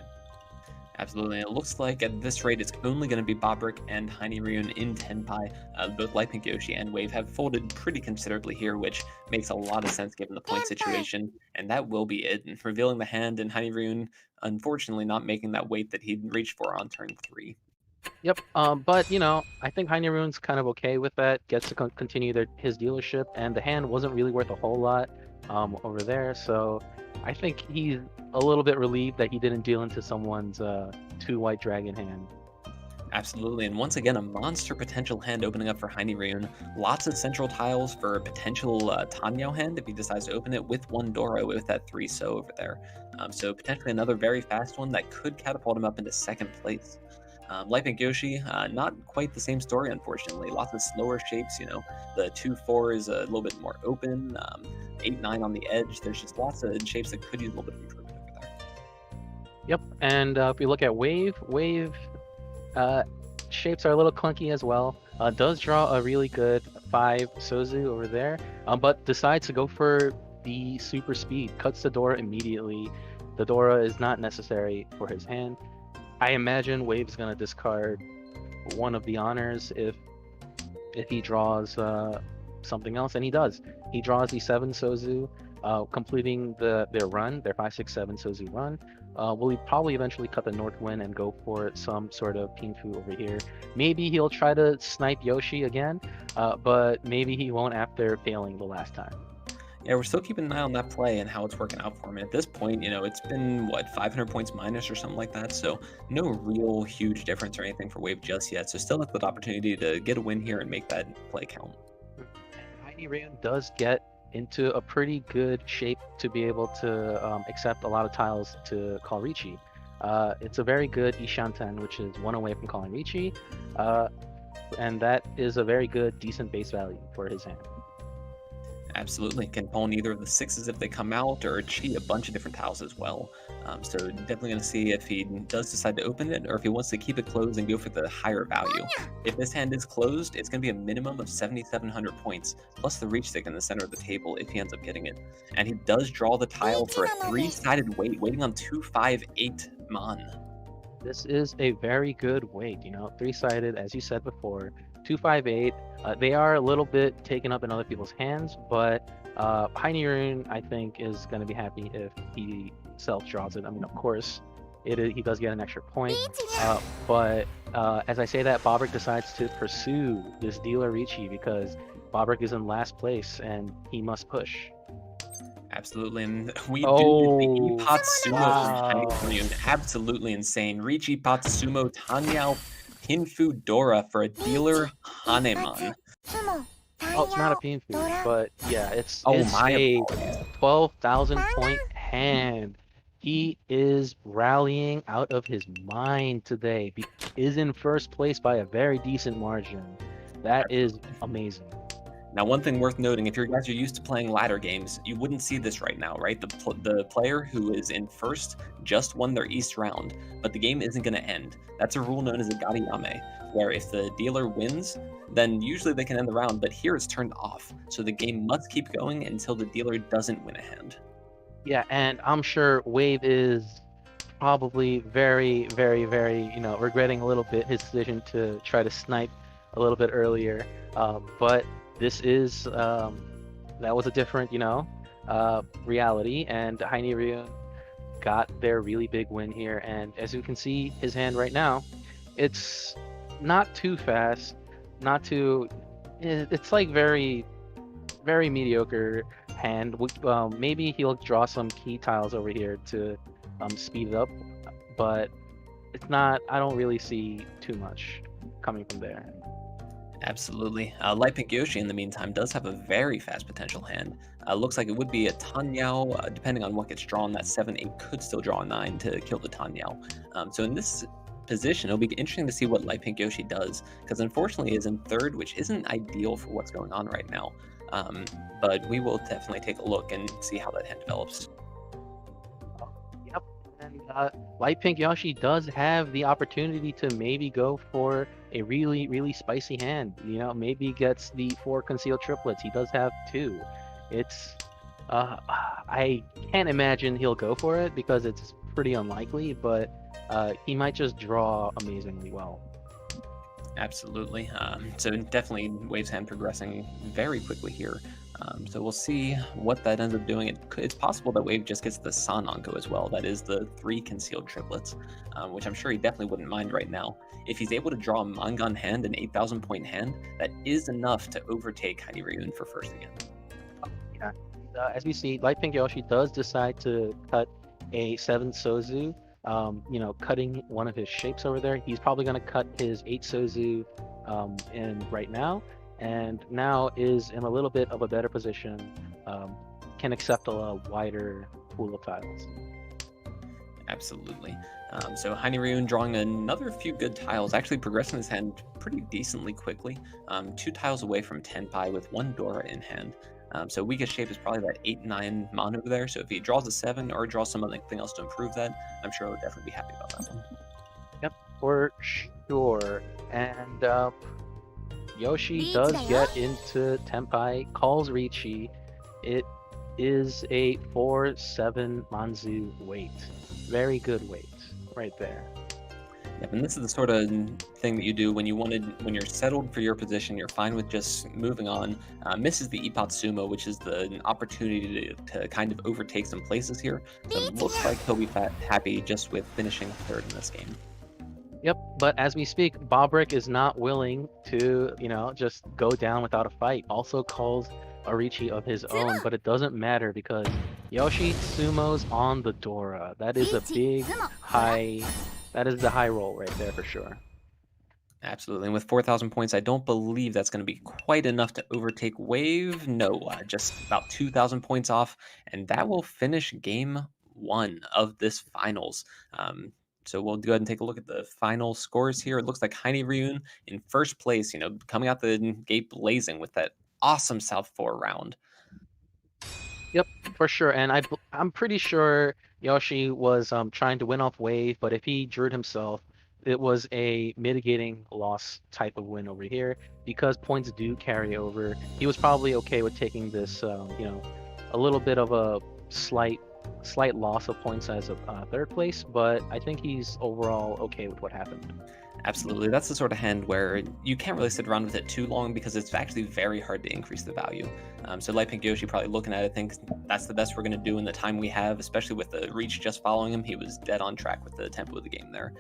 Absolutely, and it looks like at this rate it's only going to be Bobrick and Honey Rune in Tenpai. Both Light Pink Yoshi and Wave have folded pretty considerably here, which makes a lot of sense given the point situation, and that will be it. And revealing the hand, and Honey Rune unfortunately not making that weight that he'd reached for on turn 3. Yep, but I think Honey Rune's kind of okay with that, gets to continue his dealership, and the hand wasn't really worth a whole lot over there, so I think he's a little bit relieved that he didn't deal into someone's 2 White Dragon hand. Absolutely, and once again, a monster potential hand opening up for Honey Rune. Lots of central tiles for a potential Tanyo hand if he decides to open it with 1 Doro with that 3 so over there. So potentially another very fast one that could catapult him up into 2nd place. Light Pink Yoshi, not quite the same story, unfortunately. Lots of slower shapes, the 2-4 is a little bit more open, 8-9 on the edge. There's just lots of shapes that could use a little bit of improvement over there. Yep, and if we look at Wave, shapes are a little clunky as well. Does draw a really good 5 Sozu over there, but decides to go for the super speed, cuts the Dora immediately. The Dora is not necessary for his hand. I imagine Wave's gonna discard one of the honors if he draws something else, and he does. He draws the 7 Sozu, completing their 5-6-7 Sozu run. Will probably eventually cut the North Wind and go for some sort of Pinfu over here. Maybe he'll try to snipe Yoshi again, but maybe he won't after failing the last time. Yeah, we're still keeping an eye on that play and how it's working out for him. And at this point, it's been, 500 points minus or something like that. So no real huge difference or anything for Wave just yet. So still a good opportunity to get a win here and make that play count. Honey Rune does get into a pretty good shape to be able to accept a lot of tiles to call Ricci. It's a very good Ishanten, which is one away from calling Ricci, and that is a very good, decent base value for his hand. Absolutely. Can pawn either of the sixes if they come out, or cheat a bunch of different tiles as well. So definitely going to see if he does decide to open it, or if he wants to keep it closed and go for the higher value. If this hand is closed, it's going to be a minimum of 7,700 points, plus the reach stick in the center of the table if he ends up getting it. And he does draw the tile for a 3-sided weight, waiting on 258 Mon. This is a very good weight, 3-sided, as you said before, 258. They are a little bit taken up in other people's hands, but Heine Rune, I think, is going to be happy if he self-draws it. I mean, of course, he does get an extra point, but as I say that, Bobrick decides to pursue this dealer Ricci because Bobrick is in last place and he must push. Absolutely, and we do the Ippat Sumo from Heine Rune. Absolutely insane. Ricci Patsumo Tanyao Pinfu Dora for a dealer Hanemon. Oh, it's not a Pinfu, but yeah, it's my a apologies. 12,000 point hand. He is rallying out of his mind today. He is in first place by a very decent margin. That is amazing. Now, one thing worth noting, if you guys are used to playing ladder games, you wouldn't see this right now, right? The player who is in first just won their East round, but the game isn't going to end. That's a rule known as a Gariyame, where if the dealer wins, then usually they can end the round, but here it's turned off. So the game must keep going until the dealer doesn't win a hand. Yeah, and I'm sure Wave is probably very, very, very, regretting a little bit his decision to try to snipe a little bit earlier. But this is, that was a different, reality, and Heine Rune got their really big win here. And as you can see, his hand right now, it's not too fast, it's like very, very mediocre hand. Maybe he'll draw some key tiles over here to speed it up, but it's not, I don't really see too much coming from there. Absolutely. Light Pink Yoshi, in the meantime, does have a very fast potential hand. Looks like it would be a Tanyao, depending on what gets drawn. That 7-8 could still draw a 9 to kill the Tanyao. So in this position, it'll be interesting to see what Light Pink Yoshi does, because unfortunately he is in third, which isn't ideal for what's going on right now. But we will definitely take a look and see how that hand develops. Yep, and Light Pink Yoshi does have the opportunity to maybe go for a really, really spicy hand. Maybe gets the 4 concealed triplets. He does have 2. It's, I can't imagine he'll go for it because it's pretty unlikely, but he might just draw amazingly well. Absolutely. So definitely Wave's hand progressing very quickly here. So we'll see what that ends up doing. It's possible that Wave just gets the Sananko as well. That is the 3 concealed triplets, which I'm sure he definitely wouldn't mind right now. If he's able to draw a Mangan hand, an 8,000 point hand, that is enough to overtake Heine Rune for first again. Yeah. As we see, Light Pink Yoshi does decide to cut a 7 Sozu, cutting one of his shapes over there. He's probably going to cut his 8 Sozu in right now, and now is in a little bit of a better position, can accept a wider pool of tiles. Absolutely. So Heine Rune drawing another few good tiles, actually progressing his hand pretty decently quickly. 2 tiles away from Tenpai with 1 Dora in hand. So weakest shape is probably that 8-9 Mon over there. So if he draws a 7 or draws something else to improve that, I'm sure I would definitely be happy about that one. Yep, for sure. And Yoshi does get into Tenpai, calls Ricci. It is a 4-7 Manzu weight. Very good weight right there. Yep, and this is the sort of thing that you do when you're settled for your position, you're fine with just moving on. Misses the Ippat Sumo, which is an opportunity to kind of overtake some places here. So it looks like he'll be happy just with finishing third in this game. Yep, but as we speak, Bobrick is not willing to, just go down without a fight. Also calls a Ricci of his own, but it doesn't matter because Yoshi sumos on the Dora. That is a big high. That is the high roll right there for sure. Absolutely. And with 4,000 points, I don't believe that's going to be quite enough to overtake Wave. No, just about 2,000 points off. And that will finish game one of this finals. So we'll go ahead and take a look at the final scores here. It looks like Heine Ryun in first place, coming out the gate blazing with that awesome South 4 round. Yep, for sure. And I'm pretty sure Yoshi was trying to win off Wave, but if he drew it himself, it was a mitigating loss type of win over here because points do carry over. He was probably okay with taking this, a little bit of a slight loss of points as a third place, but I think he's overall okay with what happened. Absolutely. That's the sort of hand where you can't really sit around with it too long because it's actually very hard to increase the value. So Light Pink Yoshi probably looking at it, thinks that's the best we're going to do in the time we have, especially with the Reach just following him. He was dead on track with the tempo of the game there.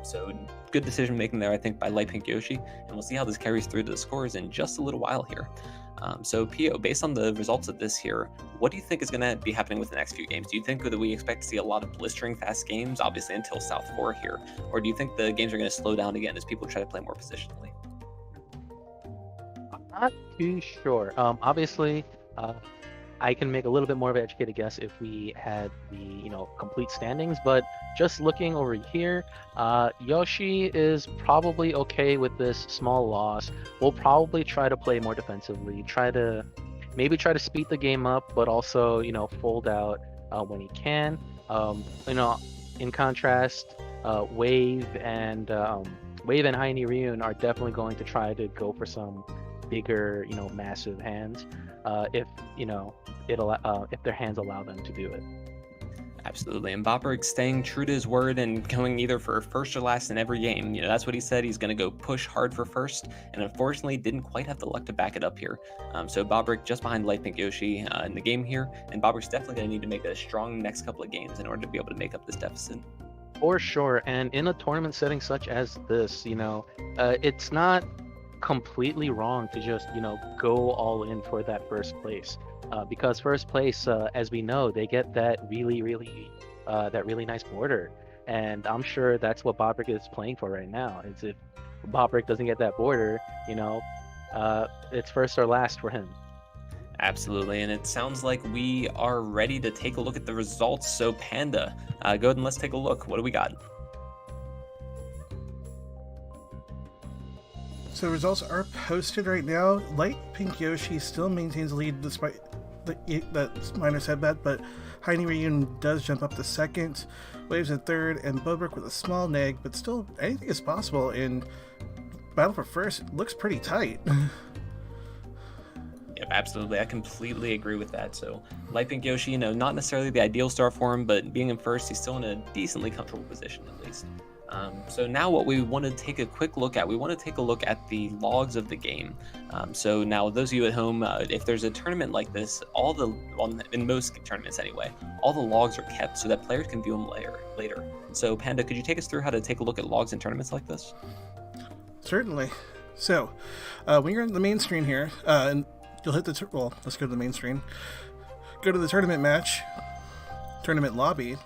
So good decision making there, I think, by Light Pink Yoshi. And we'll see how this carries through to the scores in just a little while here. So Pio, based on the results of this here, what do you think is going to be happening with the next few games? Do you think that we expect to see a lot of blistering fast games, obviously until South 4 here? Or do you think the games are going to slow down again as people try to play more positionally? I'm not too sure. Obviously, I can make a little bit more of an educated guess if we had the complete standings, but just looking over here, Yoshi is probably okay with this small loss. We'll probably try to play more defensively, try to speed the game up, but also fold out when he can. In contrast, Wave and Heine Ryun are definitely going to try to go for some bigger, massive hands, if their hands allow them to do it. Absolutely. And Bobrick staying true to his word and going either for first or last in every game. That's what he said. He's going to go push hard for first, and unfortunately didn't quite have the luck to back it up here. So Bobrick just behind Light Pink Yoshi in the game here, and Bobrick's definitely going to need to make a strong next couple of games in order to be able to make up this deficit. For sure. And in a tournament setting such as this, it's not completely wrong to just go all in for that first place, because first place, as we know, they get that really nice border, and I'm sure that's what Bobrick is playing for right now. It's if Bobrick doesn't get that border, it's first or last for him. Absolutely, and it sounds like we are ready to take a look at the results. So Panda, go ahead and let's take a look. What do we got? So the results are posted right now. Light Pink Yoshi still maintains the lead despite that minor setback, but Heine Ryun does jump up to second, Waves in third, and Bobrick with a small neg, but still anything is possible. In battle for first, it looks pretty tight. Yep, absolutely. I completely agree with that. So Light Pink Yoshi, not necessarily the ideal start for him, but being in first, he's still in a decently comfortable position at least. So now what we want to take a quick look at, we want to take a look at the logs of the game. So now those of you at home, if there's a tournament like this, in most tournaments anyway, all the logs are kept so that players can view them later. So Panda, could you take us through how to take a look at logs in tournaments like this? Certainly. So when you're in the main screen here, and you'll hit let's go to the main screen. Go to the tournament match, tournament lobby.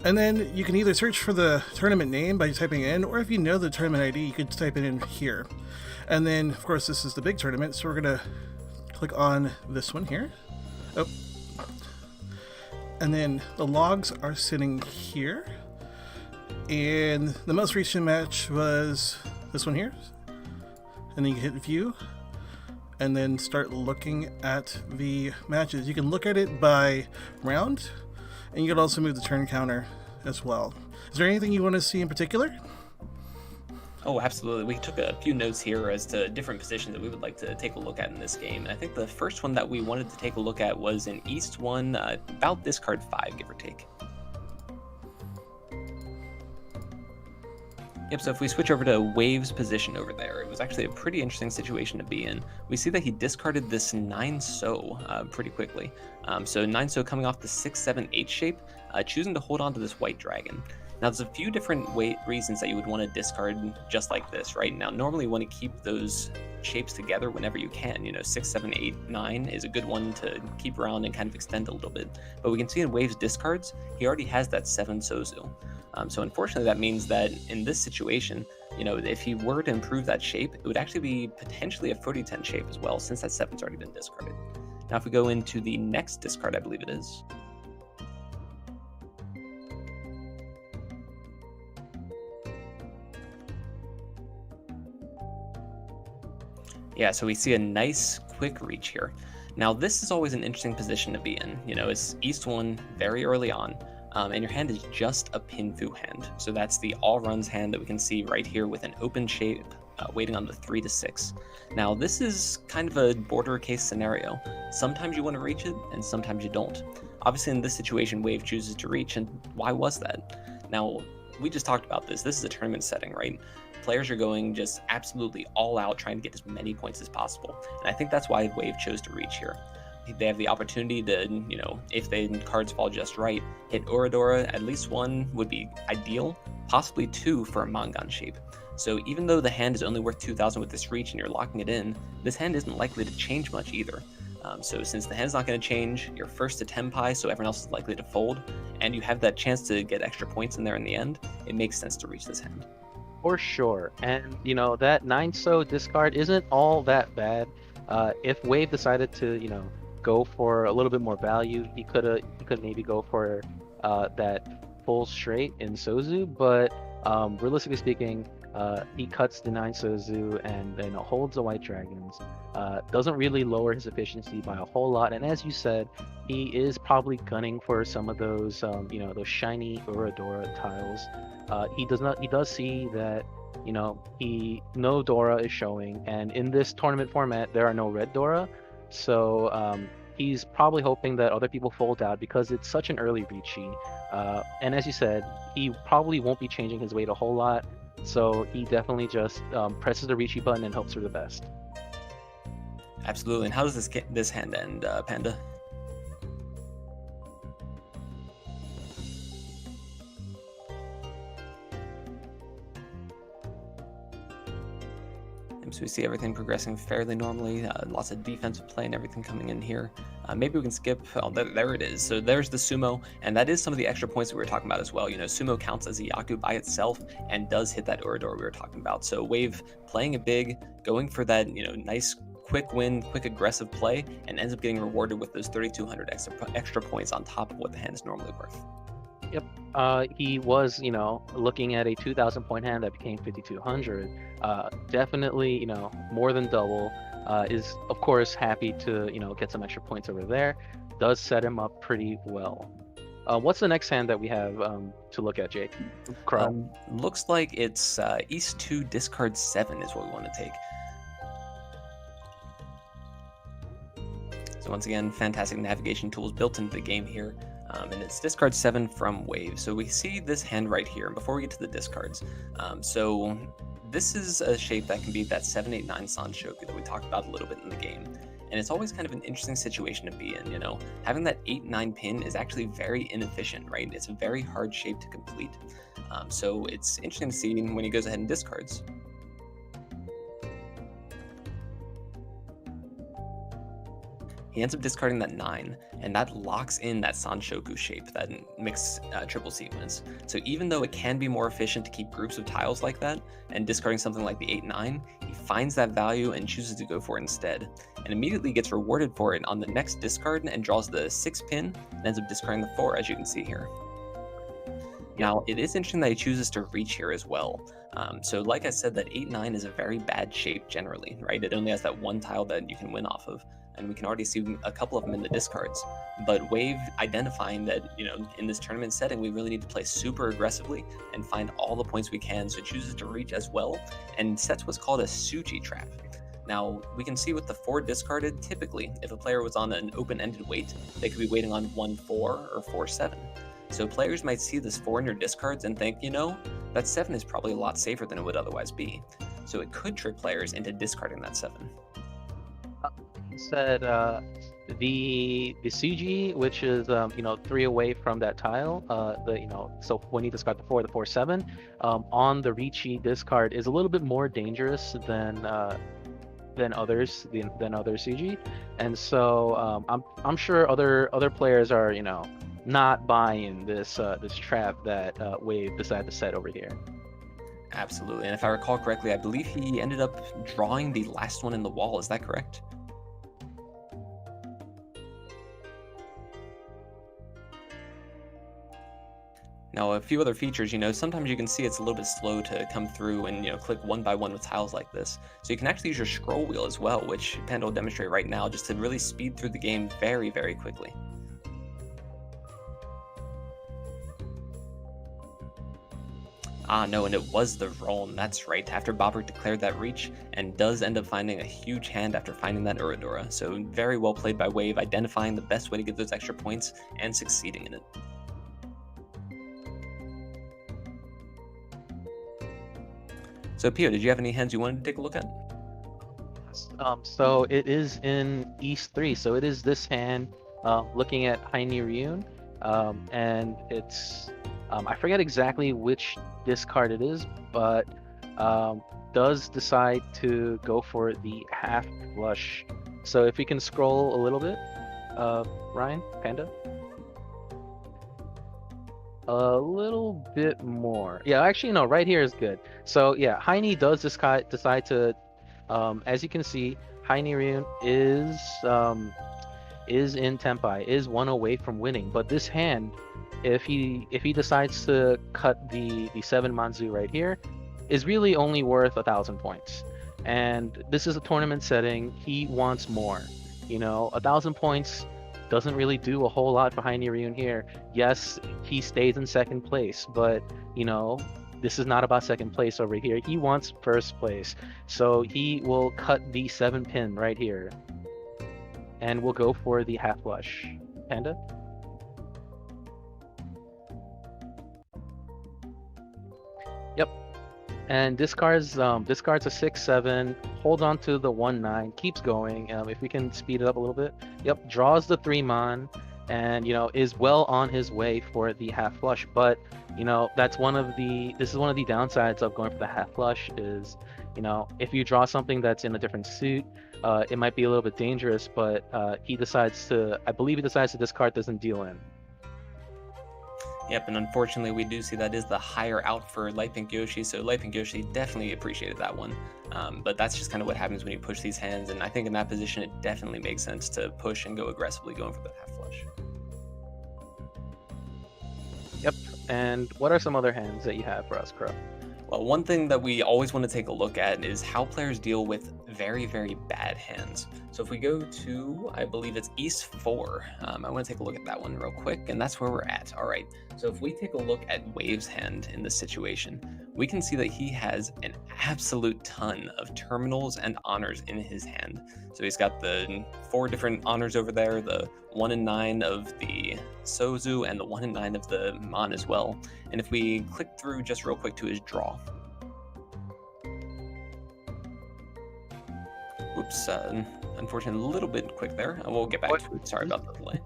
And then you can either search for the tournament name by typing it in, or if you know the tournament ID, you could type it in here. And then, of course, this is the big tournament, so we're going to click on this one here. Oh. And then the logs are sitting here. And the most recent match was this one here. And then you can hit view, and then start looking at the matches. You can look at it by round, and you can also move the turn counter as well. Is there anything you want to see in particular? Oh, absolutely. We took a few notes here as to different positions that we would like to take a look at in this game. And I think the first one that we wanted to take a look at was in East 1, about this card 5, give or take. Yep, so if we switch over to Wave's position over there, it was actually a pretty interesting situation to be in. We see that he discarded this 9-so pretty quickly. So 9-so coming off the 6-7-8 shape, choosing to hold on to this white dragon. Now, there's a few different reasons that you would want to discard just like this, right? Now, normally you want to keep those shapes together whenever you can. 6, 7, 8, 9 is a good one to keep around and kind of extend a little bit. But we can see in Wave's discards, he already has that 7 Sozu. So unfortunately, that means that in this situation, if he were to improve that shape, it would actually be potentially a 40-10 shape as well, since that 7's already been discarded. Now, if we go into the next discard, I believe it is. Yeah, so we see a nice quick reach here. Now, this is always an interesting position to be in. It's East 1 very early on, and your hand is just a Pinfu hand. So that's the all runs hand that we can see right here with an open shape, waiting on the 3 to 6. Now, this is kind of a border case scenario. Sometimes you want to reach it, and sometimes you don't. Obviously, in this situation, Wave chooses to reach, and why was that? Now, we just talked about this. This is a tournament setting, right? Players are going just absolutely all out trying to get as many points as possible. And I think that's why Wave chose to reach here. They have the opportunity to, if the cards fall just right, hit Oradora. At least 1 would be ideal, possibly 2 for a Mangan shape. So even though the hand is only worth 2,000 with this reach and you're locking it in, this hand isn't likely to change much either. So since the hand's not going to change, you're first to Tenpai, so everyone else is likely to fold, and you have that chance to get extra points in there in the end, it makes sense to reach this hand. For sure. And, that 9 So discard isn't all that bad. If Wave decided to, go for a little bit more value, he could maybe go for that full straight in Sozu, but realistically speaking, he cuts the 9 Sozu and then holds the White Dragons. Doesn't really lower his efficiency by a whole lot, and as you said, he is probably gunning for some of those, those shiny Uradora tiles. He does see that, no Dora is showing, and in this tournament format, there are no red Dora, so he's probably hoping that other people fold out because it's such an early Ricci. And as you said, he probably won't be changing his weight a whole lot, so he definitely just presses the Ricci button and hopes for the best. Absolutely. And how does this hand end, Panda? So we see everything progressing fairly normally, lots of defensive play and everything coming in here. Maybe we can skip, oh, there it is. So there's the Sumo, and that is some of the extra points that we were talking about as well. Sumo counts as a Yaku by itself and does hit that Urador we were talking about. So Wave playing it big, going for that, nice quick win, quick aggressive play, and ends up getting rewarded with those 3,200 extra points on top of what the hand is normally worth. Yep. He was, looking at a 2,000 point hand that became 5,200. Definitely, more than double. Is of course happy to, get some extra points over there. Does set him up pretty well. What's the next hand that we have to look at, Jake? Looks like it's East 2 discard 7 is what we want to take. So once again, fantastic navigation tools built into the game here. And it's discard 7 from Wave. So we see this hand right here. Before we get to the discards, so this is a shape that can be that 7, 8, 9 Sanshoku that we talked about a little bit in the game. And it's always kind of an interesting situation to be in, Having that 8, 9 pin is actually very inefficient, right? It's a very hard shape to complete. So it's interesting to see when he goes ahead and discards. He ends up discarding that 9, and that locks in that Sanshoku shape, that mixed triple sequence. So even though it can be more efficient to keep groups of tiles like that, and discarding something like the 8-9, he finds that value and chooses to go for it instead, and immediately gets rewarded for it on the next discard and draws the 6 pin, and ends up discarding the 4, as you can see here. Now, it is interesting that he chooses to reach here as well. So like I said, that 8-9 is a very bad shape generally, right? It only has that one tile that you can win off of, and we can already see a couple of them in the discards. But Wave identifying that, in this tournament setting, we really need to play super aggressively and find all the points we can, so chooses to reach as well, and sets what's called a Tsuchi trap. Now, we can see with the 4 discarded, typically, if a player was on an open-ended wait, they could be waiting on 1-4 or 4-7. So players might see this 4 in your discards and think, that 7 is probably a lot safer than it would otherwise be. So it could trick players into discarding that 7. Said The CG, which is 3 away from that tile, so when you discard the 4, the 4/7, on the Ricci discard is a little bit more dangerous than others than other CG, and so I'm sure other players are not buying this trap that Wave decided to set over here. Absolutely. And if I recall correctly, I believe he ended up drawing the last one in the wall. Is that correct? Now, a few other features, sometimes you can see it's a little bit slow to come through and, click one by one with tiles like this. So you can actually use your scroll wheel as well, which Panda will demonstrate right now, just to really speed through the game very, very quickly. Ah, no, and it was the Roll, that's right, after Bobrick declared that reach, and does end up finding a huge hand after finding that Uradora. So very well played by Wave, identifying the best way to get those extra points and succeeding in it. So Pio, did you have any hands you wanted to take a look at? So it is in East 3, so it is this hand, looking at Heini Ryun, and it's, I forget exactly which discard it is, but does decide to go for the half flush. So if we can scroll a little bit, Ryan, Panda? A little bit more. Yeah, actually, no, right here is good. So yeah, Heini does decide to, as you can see, Heini Ryun is in Tempai, is 1 away from winning. But this hand, if he decides to cut the 7 Manzu right here, is really only worth 1,000 points. And this is a tournament setting. He wants more. 1,000 points doesn't really do a whole lot for Heini Ryun here. Yes, he stays in second place, but this is not about second place over here. He wants first place, so he will cut the 7 pin right here, and we'll go for the half flush. Panda. Yep. And discards a 6/7, holds on to the 1/9, keeps going. If we can speed it up a little bit. Yep, draws the 3 mon, and is well on his way for the half flush. But this is one of the downsides of going for the half flush is, if you draw something that's in a different suit, it might be a little bit dangerous. But I believe he decides to discard doesn't deal in. Yep, and unfortunately we do see that is the higher out for Light Pink Yoshi, so Light Pink Yoshi definitely appreciated that one. But that's just kind of what happens when you push these hands, and I think in that position it definitely makes sense to push and go aggressively going for the half flush. Yep, and what are some other hands that you have for us, Crow? Well, one thing that we always want to take a look at is how players deal with very, very bad hands. So if we go to, I believe it's East 4, I want to take a look at that one real quick, and that's where we're at. All right, so if we take a look at Wave's hand in this situation, we can see that he has an absolute ton of terminals and honors in his hand. So he's got the 4 different honors over there, the 1 and 9 of the Sozu, and the 1 and 9 of the Mon as well. And if we click through just real quick to his draw. Oops, unfortunately, a little bit quick there. We'll get back to it. Sorry about the delay.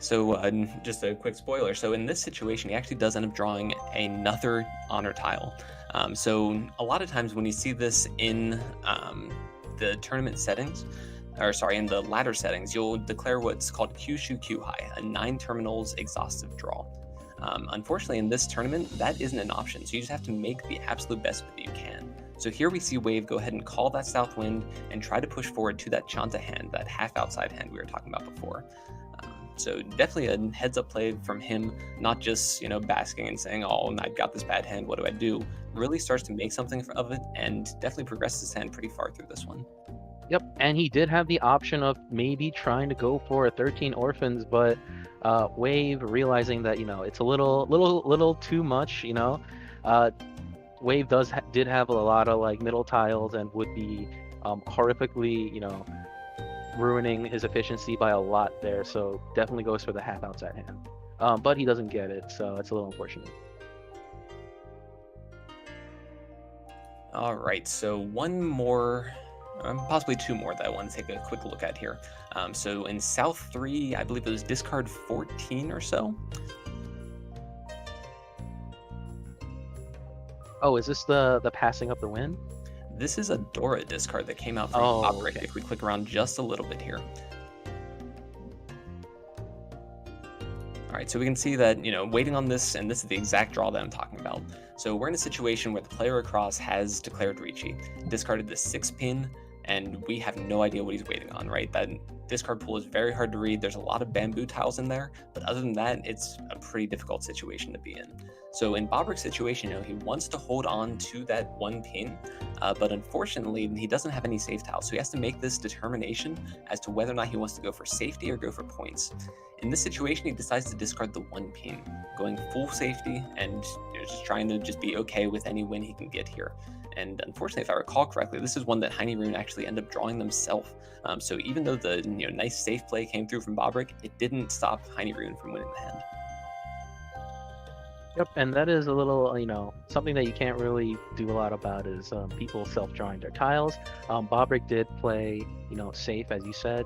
So just a quick spoiler. So in this situation, he actually does end up drawing another honor tile. So a lot of times when you see this in the tournament settings, in the ladder settings, you'll declare what's called Kyushu Q-High, a 9 terminals exhaustive draw. Unfortunately, in this tournament, that isn't an option, so you just have to make the absolute best that you can. So here we see Wave go ahead and call that South Wind and try to push forward to that Chanta hand, that half outside hand we were talking about before. So definitely a heads-up play from him, not just basking and saying, "Oh, I've got this bad hand. What do I do?" Really starts to make something of it, and definitely progresses his hand pretty far through this one. Yep, and he did have the option of maybe trying to go for a 13 Orphans, but Wave realizing that it's a little too much. Wave did have a lot of middle tiles and would be horrifically ruining his efficiency by a lot there. So definitely goes for the half outside hand, but he doesn't get it, so it's a little unfortunate. All right, so one more, possibly two more that I want to take a quick look at here. So in South 3, I believe it was discard 14 or so. Oh, is this the passing up the wind? This is a Dora discard that came out from Bobrick. Okay. If we click around just a little bit here. All right, so we can see that, waiting on this, and this is the exact draw that I'm talking about. So we're in a situation where the player across has declared Ricci, discarded the 6-pin, and we have no idea what he's waiting on, right? That discard pool is very hard to read. There's a lot of bamboo tiles in there, but other than that, it's a pretty difficult situation to be in. So in Bobrick's situation, he wants to hold on to that 1 pin, but unfortunately, he doesn't have any safe tiles, so he has to make this determination as to whether or not he wants to go for safety or go for points. In this situation, he decides to discard the 1 pin, going full safety and just trying to just be okay with any win he can get here. And unfortunately, if I recall correctly, this is one that Heine Rune actually ended up drawing themselves. So even though the nice safe play came through from Bobrick, it didn't stop Heine Rune from winning the hand. Yep, and that is a little, something that you can't really do a lot about is people self-drawing their tiles. Bobrick did play, safe, as you said,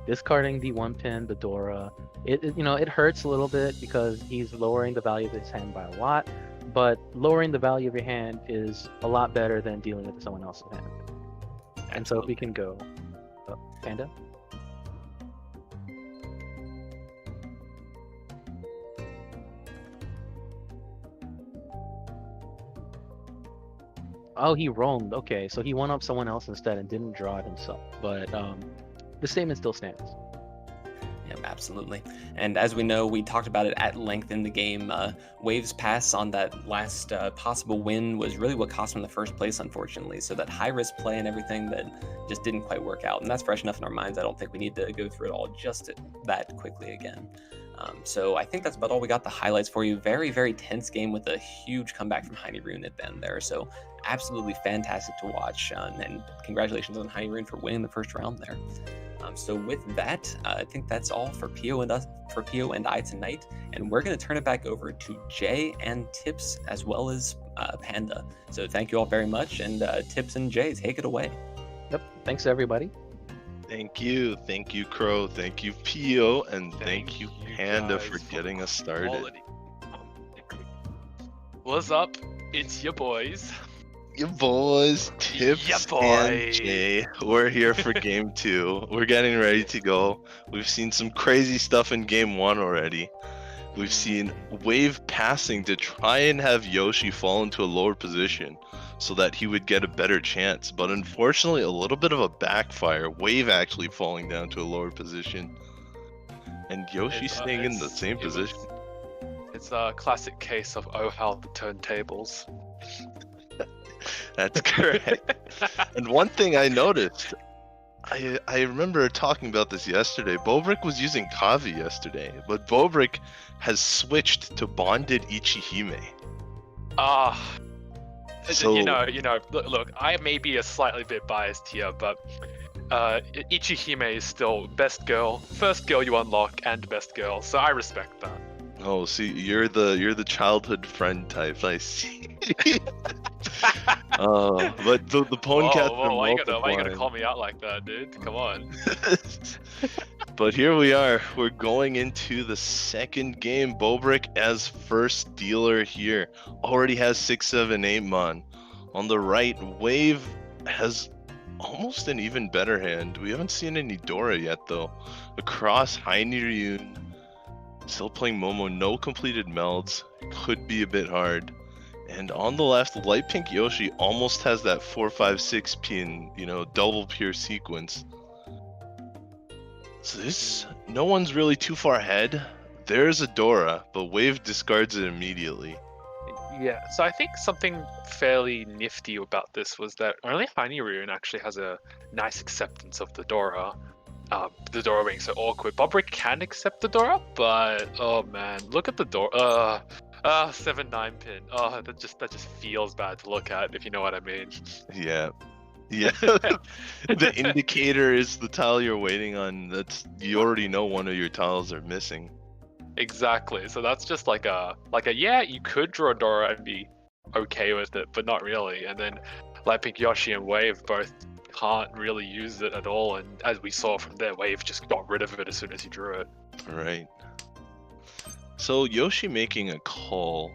discarding the 1 pin, the Dora. It hurts a little bit because he's lowering the value of his hand by a lot, but lowering the value of your hand is a lot better than dealing with someone else's hand. And so if we can go, Panda? Oh, he roamed. Okay, so he won up someone else instead and didn't draw it himself. But the statement still stands. Yep, absolutely. And as we know, we talked about it at length in the game. Wave's pass on that last possible win was really what cost him the first place, unfortunately. So that high-risk play and everything that just didn't quite work out. And that's fresh enough in our minds. I don't think we need to go through it all just that quickly again. So I think that's about all we got the highlights for you. Very, very tense game with a huge comeback from Heine Rune at the end there. So absolutely fantastic to watch. And congratulations on Heine Rune for winning the first round there. So with that, I think that's all for Pio and I tonight. And we're going to turn it back over to Jay and Tips as well as Panda. So thank you all very much. And Tips and Jay, take it away. Yep, thanks everybody. Thank you, Crow, thank you, Pio, and thank you, Panda, for getting us started. Quality. What's up? It's your boys. Your boys, Tips and Jay. We're here for game 2. We're getting ready to go. We've seen some crazy stuff in game 1 already. We've seen Wave passing to try and have Yoshi fall into a lower position so that he would get a better chance. But unfortunately, a little bit of a backfire. Wave actually falling down to a lower position. And Yoshi staying in the same position. It's a classic case of oh how the turntables. That's correct. And one thing I noticed, I remember talking about this yesterday. Bobrick was using Kavi yesterday, but Bobrick has switched to bonded Ichihime. So, look, I may be a slightly bit biased here, but Ichihime is still best girl, first girl you unlock, and best girl, so I respect that. Oh, see, you're the childhood friend type. I see. But the Pwnecats are why you gonna call me out like that, dude? Come on. But here we are. We're going into the second game. Bobrick as first dealer here. Already has 6, 7, 8 mon. On the right, Wave has almost an even better hand. We haven't seen any Dora yet, though. Across, Heine Rune. Still playing Momo. No completed melds. Could be a bit hard. And on the left, Light Pink Yoshi almost has that 4, 5, 6 pin, double pure sequence. So this, no one's really too far ahead. There's a Dora, but Wave discards it immediately. Yeah, so I think something fairly nifty about this was that only Heine Rune actually has a nice acceptance of the Dora. The Dora being so awkward. Bobrick can accept the Dora, but oh man, look at the Dora. 7-9 pin. Oh, that just feels bad to look at, if you know what I mean. Yeah. The indicator is the tile you're waiting on. You already know one of your tiles are missing. Exactly. So that's just like a yeah, you could draw Dora and be okay with it, but not really. And then Light Pink Yoshi and Wave both can't really use it at all, and as we saw from there, Wave just got rid of it as soon as he drew it. Right. So Yoshi making a call,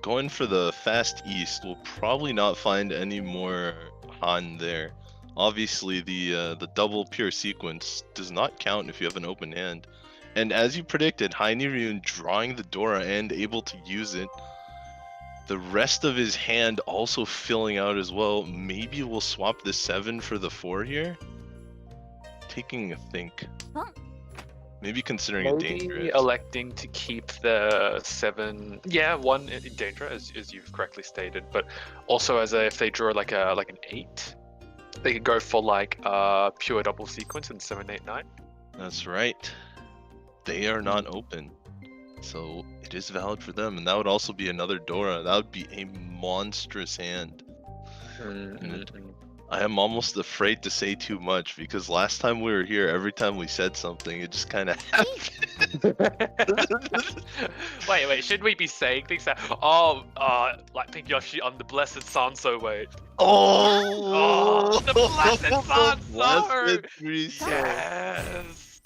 going for the fast east. Will probably not find any more Han there. Obviously, the double pure sequence does not count if you have an open hand. And as you predicted, Ryun drawing the Dora and able to use it. The rest of his hand also filling out as well. Maybe we'll swap the 7 for the 4 here. Taking a think. Maybe considering it Maybe dangerous. electing to keep the 7. Yeah, 1 in danger, as you've correctly stated. But also if they draw like an 8, they could go for like pure double sequence in 7, 8, 9. That's right. They are not open. So it is valid for them. And that would also be another Dora. That would be a monstrous hand. And I am almost afraid to say too much because last time we were here, every time we said something, it just kind of happened. Wait, should we be saying things that, like Pink Yoshi on the Blessed Sanso way? Oh, The Blessed Sanso! Blessed Riso. Yes!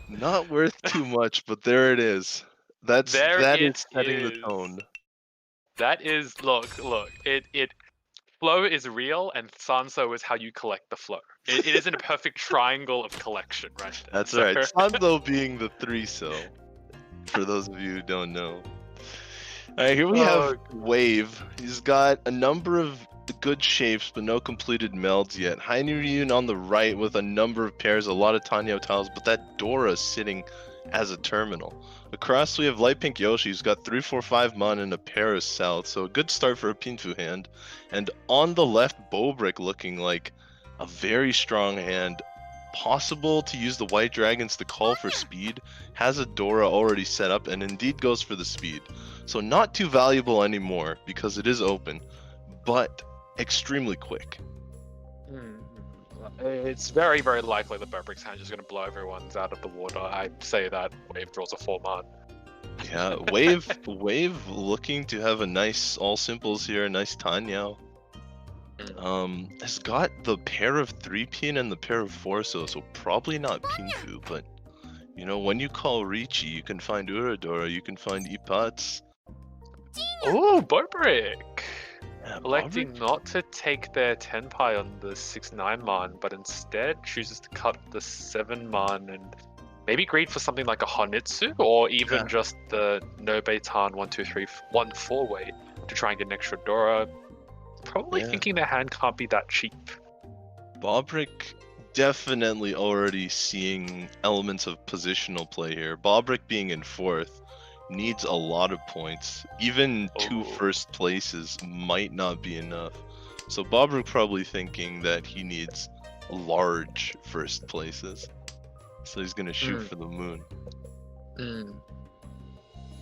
Not worth too much, but there it is. That is setting the tone. That is, look, it flow is real, and Sanso is how you collect the flow. It isn't a perfect triangle of collection, right? That's right. Sanso being the 3-so, for those of you who don't know. Alright, here we have Wave. He's got a number of good shapes, but no completed melds yet. Ryun on the right with a number of pairs, a lot of Tanyo tiles, but that Dora sitting as a terminal. Across we have Light Pink Yoshi, who's got 3, 4, 5 mon and a pair of south, so a good start for a Pinfu hand. And on the left, Bobrick looking like a very strong hand. Possible to use the White Dragons to call for speed, has a Dora already set up, and indeed goes for the speed. So not too valuable anymore, because it is open, but extremely quick. It's very, very likely that Bobrick's hand is just going to blow everyone's out of the water. I say that Wave draws a 4-mon. Yeah, Wave looking to have a nice all simples here, a nice Tanyao. Has got the pair of 3-pin and the pair of 4-so, so probably not Pinfu, but you know, when you call Riichi, you can find Uradora, you can find Ipats. Oh, Bobrick! Yeah, Electing Bobrick? not to take their Tenpai on the 6-9 mon, but instead chooses to cut the 7-mon and maybe greed for something like a Honitsu, or even just the Nobeitan 1, 2, 3, 1, 4 way to try and get an extra Dora. Probably thinking their hand can't be that cheap. Bobrick definitely already seeing elements of positional play here. Bobrick being in 4th needs a lot of points. Even 2 first places might not be enough. So Bobrick probably thinking that he needs large first places. So he's gonna shoot for the moon.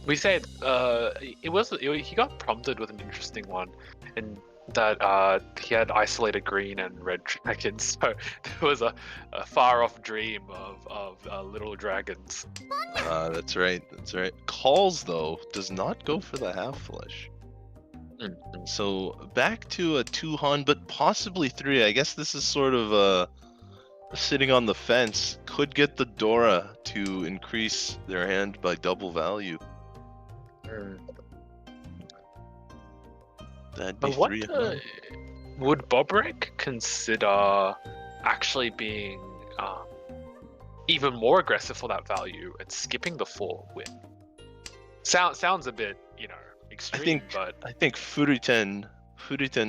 We said he got prompted with an interesting one, and that he had isolated green and red dragons. So there was a far off dream of little dragons. That's right. Calls though does not go for the half flush. So back to a 2-han, but possibly 3. I guess this is sort of sitting on the fence. Could get the Dora to increase their hand by double value. That'd be 3. Would Bobrick consider actually being even more aggressive for that value and skipping the 4 win? Sounds a bit, extreme, I think Furiten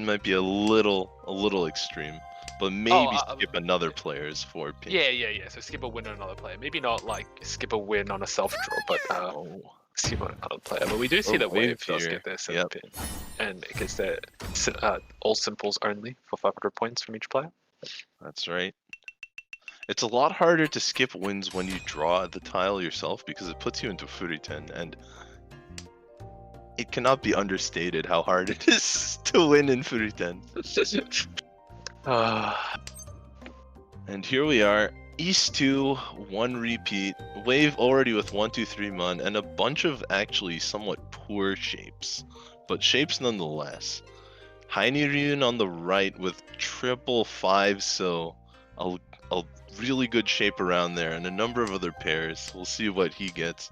might be a little extreme, but maybe skip another player's 4 pin. Yeah. So skip a win on another player. Maybe not like skip a win on a self draw, but skip on another player. But we do see that Wave does get their 7 pin, and it gets their all simples only for 500 points from each player. That's right. It's a lot harder to skip wins when you draw the tile yourself because it puts you into Furiten, and it cannot be understated how hard it is to win in Furiten. And here we are, East 2, 1 repeat, Wave already with 1, 2, 3 mon, and a bunch of actually somewhat poor shapes, but shapes nonetheless. Ryun on the right with triple 5, so a really good shape around there, and a number of other pairs. We'll see what he gets.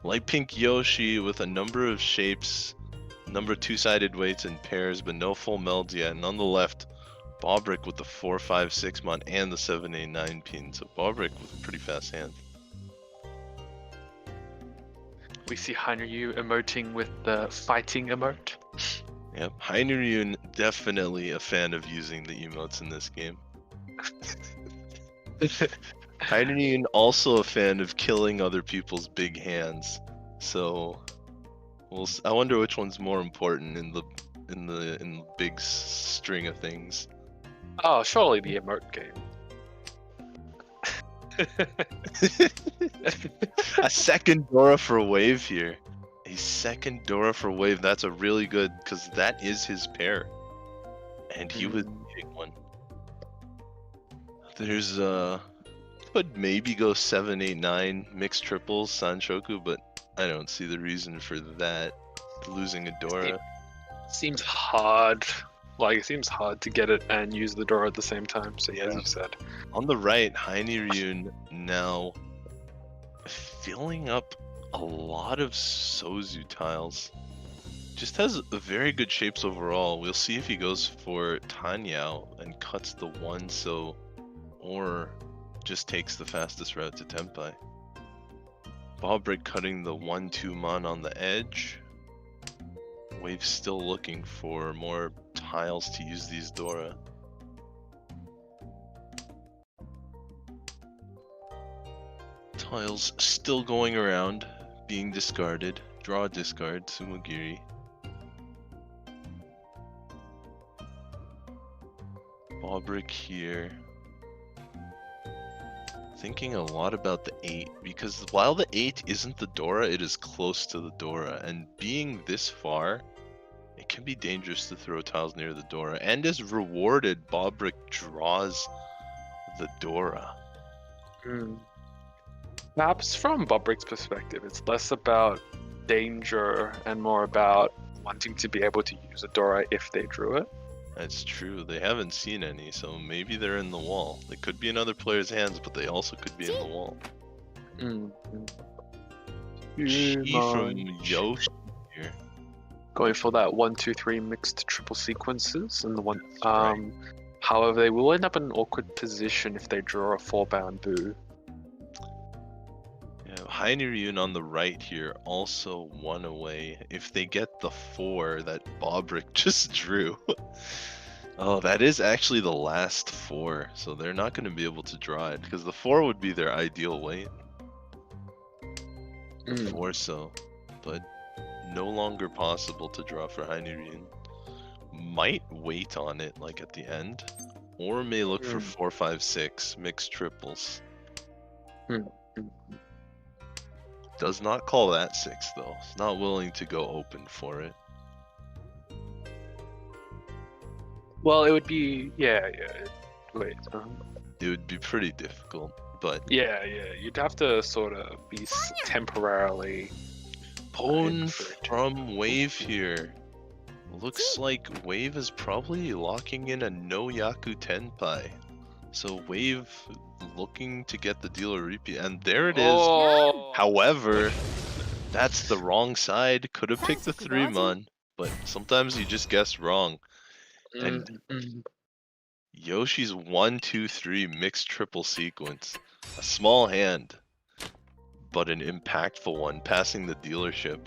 Light pink Yoshi with a number of shapes, number of two-sided weights and pairs, but no full melds yet. And on the left, Bobrick with the 4, 5, 6 mon and the 7, 8, 9 pin. So Bobrick with a pretty fast hand. We see Heinryu emoting with the fighting emote. Yep, Ryun definitely a fan of using the emotes in this game. Ryun also a fan of killing other people's big hands. So, I wonder which one's more important in the big string of things. Oh, surely the emote game. A second Dora for Wave here. A second Dora for Wave. That's a really good, because that is his pair. And he was eating one. There's could maybe go 7, 8, 9 mixed triples Sanshoku, but I don't see the reason for that. Losing a Dora. Seems hard. Like, it seems hard to get it and use the Dora at the same time. So yeah, as you said. On the right, Ryun now filling up a lot of Sozu tiles. Just has very good shapes overall. We'll see if he goes for Tanyao and cuts the 1 so, or just takes the fastest route to Tenpai. Bobrick cutting the 1, 2 mon on the edge. Wave's still looking for more tiles to use these Dora. Tiles still going around, being discarded. Draw, discard, Sumogiri. Bobrick here. Thinking a lot about the 8, because while the 8 isn't the Dora, it is close to the Dora, and being this far, it can be dangerous to throw tiles near the Dora, and as rewarded, Bobrick draws the Dora. Perhaps from Bobrick's perspective, it's less about danger and more about wanting to be able to use a Dora if they drew it. That's true. They haven't seen any, so maybe they're in the wall. They could be in other players' hands, but they also could be in the wall. She from Yoshi here. Going for that 1, 2, 3 mixed triple sequences, and the one. Right. However, they will end up in an awkward position if they draw a 4 bamboo. Yeah, Ryun on the right here, also 1 away. If they get the 4 that Bobrick just drew. Oh, that is actually the last 4, so they're not going to be able to draw it, because the 4 would be their ideal weight. 4 so, but no longer possible to draw for Ryun. Might wait on it, like at the end, or may look for 4, 5, 6 mixed triples. Does not call that 6 though. It's not willing to go open for it. Well, it would be wait. It would be pretty difficult, but Yeah, you'd have to sort of be temporarily. Pwn from Wave here. Looks like Wave is probably locking in a no Yaku Tenpai. So Wave looking to get the dealer repeat, and there it is. Oh. However, that's the wrong side. Could have picked the 3 mon, but sometimes you just guess wrong. And Yoshi's 1, 2, 3 mixed triple sequence. A small hand, but an impactful one, passing the dealership.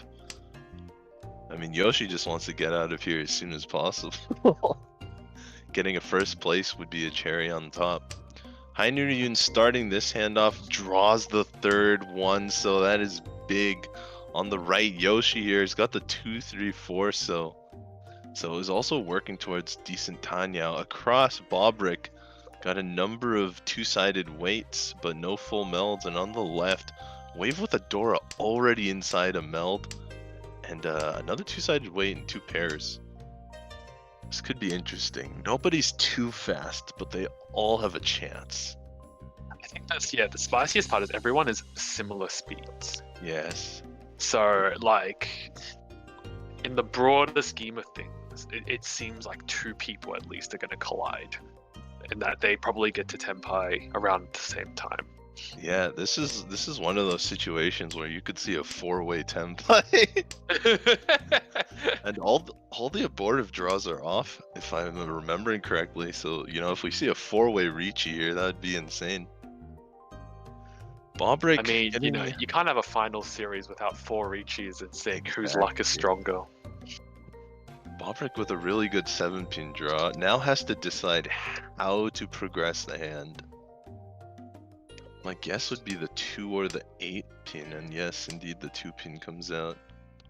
I mean, Yoshi just wants to get out of here as soon as possible. Getting a first place would be a cherry on top. Ryun starting this handoff, draws the 3rd one, so that is big. On the right, Yoshi here has got the 2, 3, 4, so is also working towards decent Tanyao. Across, Bobrick got a number of 2-sided weights, but no full melds. And on the left, Wave with a Dora already inside a meld, and another 2-sided weight and 2 pairs. This could be interesting. Nobody's too fast, but they all have a chance. I think that's the spiciest part is everyone is similar speeds. Yes. So like, in the broader scheme of things, it seems like two people at least are going to collide, and that they probably get to Tenpai around the same time. Yeah, this is one of those situations where you could see a four-way Tenpai. And all the abortive draws are off, if I'm remembering correctly. So, if we see a four-way Riichi here, that would be insane. Bobrick, I mean, you can't have a final series without 4 Riichis and seeing whose luck is stronger. Bobrick with a really good 7-pin draw now has to decide how to progress the hand. My guess would be the 2 or the 8-pin, and yes, indeed, the 2-pin comes out.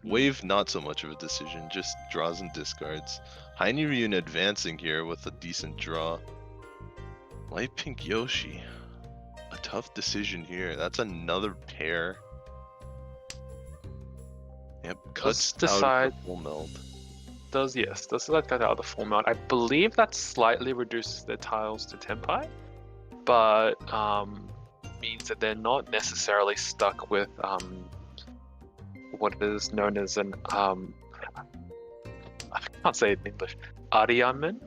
Wave, not so much of a decision, just draws and discards. Ryun advancing here with a decent draw. Light Pink Yoshi. A tough decision here. That's another pair. Yep, cuts out of the full meld. Does that cut out of the full mount? I believe that slightly reduces their tiles to Tenpai, but means that they're not necessarily stuck with what is known as an I can't say it in English, ariamen,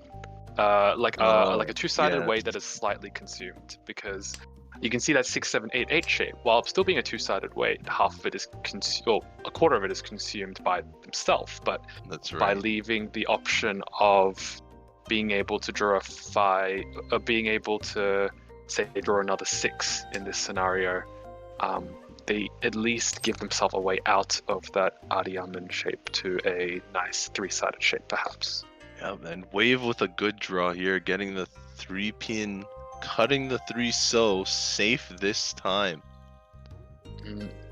like a two-sided way that is slightly consumed, because you can see that 6, 7, 8, 8 shape. While still being a two-sided weight, half of it is a quarter of it is consumed by themselves. But that's right. By leaving the option of being able to draw a 5, being able to say draw another 6 in this scenario, they at least give themselves a way out of that ariamen shape to a nice 3-sided shape, perhaps. Yeah, and Wave with a good draw here, getting the 3-pin. Cutting the 3 safe this time.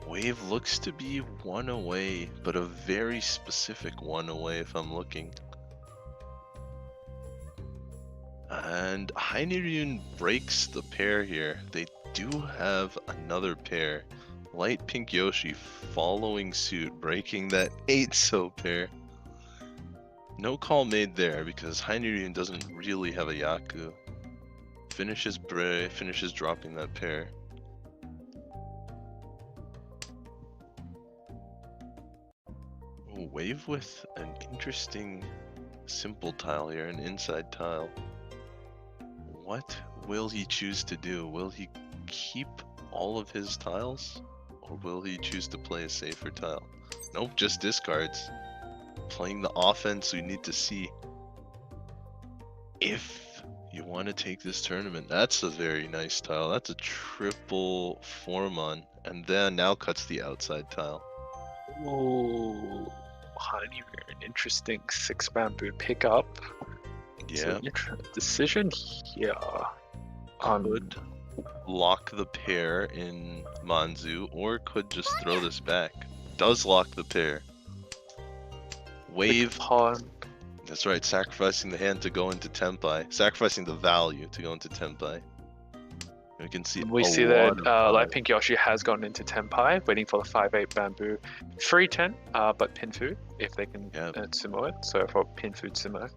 Wave looks to be 1 away, but a very specific 1 away if I'm looking. And Ryun breaks the pair here. They do have another pair. Light Pink Yoshi following suit, breaking that 8 pair. No call made there because Ryun doesn't really have a Yaku. Finishes Bray, finishes dropping that pair. Wave with an interesting simple tile here, an inside tile. What will he choose to do? Will he keep all of his tiles? Or will he choose to play a safer tile? Nope, just discards. Playing the offense we need to see. If you want to take this tournament, that's a very nice tile. That's a triple Formon, and then now cuts the outside tile. Ooh, an interesting 6 bamboo pickup. Yeah. Decision here. Could lock the pair in Manzu, or could just throw this back. Does lock the pair. Wave. That's right, sacrificing the hand to go into Tenpai. Sacrificing the value to go into Tenpai. We can see that Light Pink Yoshi has gone into Tenpai, waiting for the 5-8 bamboo. Free 10, but Pinfu, if they can sumo it. So for Pinfu sumo,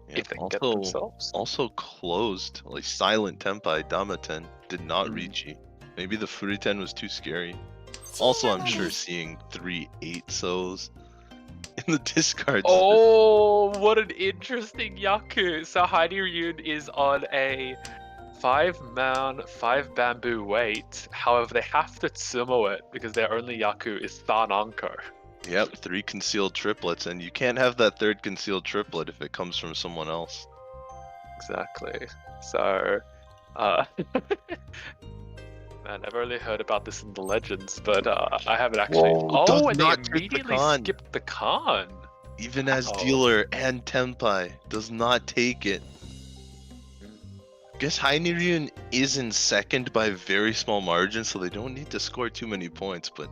if they can get themselves. Also closed, like silent Tenpai, Damaten, did not Riichi. Maybe the Free 10 was too scary. Also, I'm sure seeing 3 8-sos in the discards. Oh, what an interesting Yaku. So Ryun is on a 5 mount, 5 bamboo weight. However, they have to sumo it because their only Yaku is Thananko. Yep, 3 concealed triplets, and you can't have that 3rd concealed triplet if it comes from someone else. Exactly. So, man, I've only heard about this in the legends, but I haven't actually. Whoa, and they immediately skipped the Khan. Even as dealer and Tenpai does not take it. I guess Ryun is in second by a very small margin, so they don't need to score too many points, but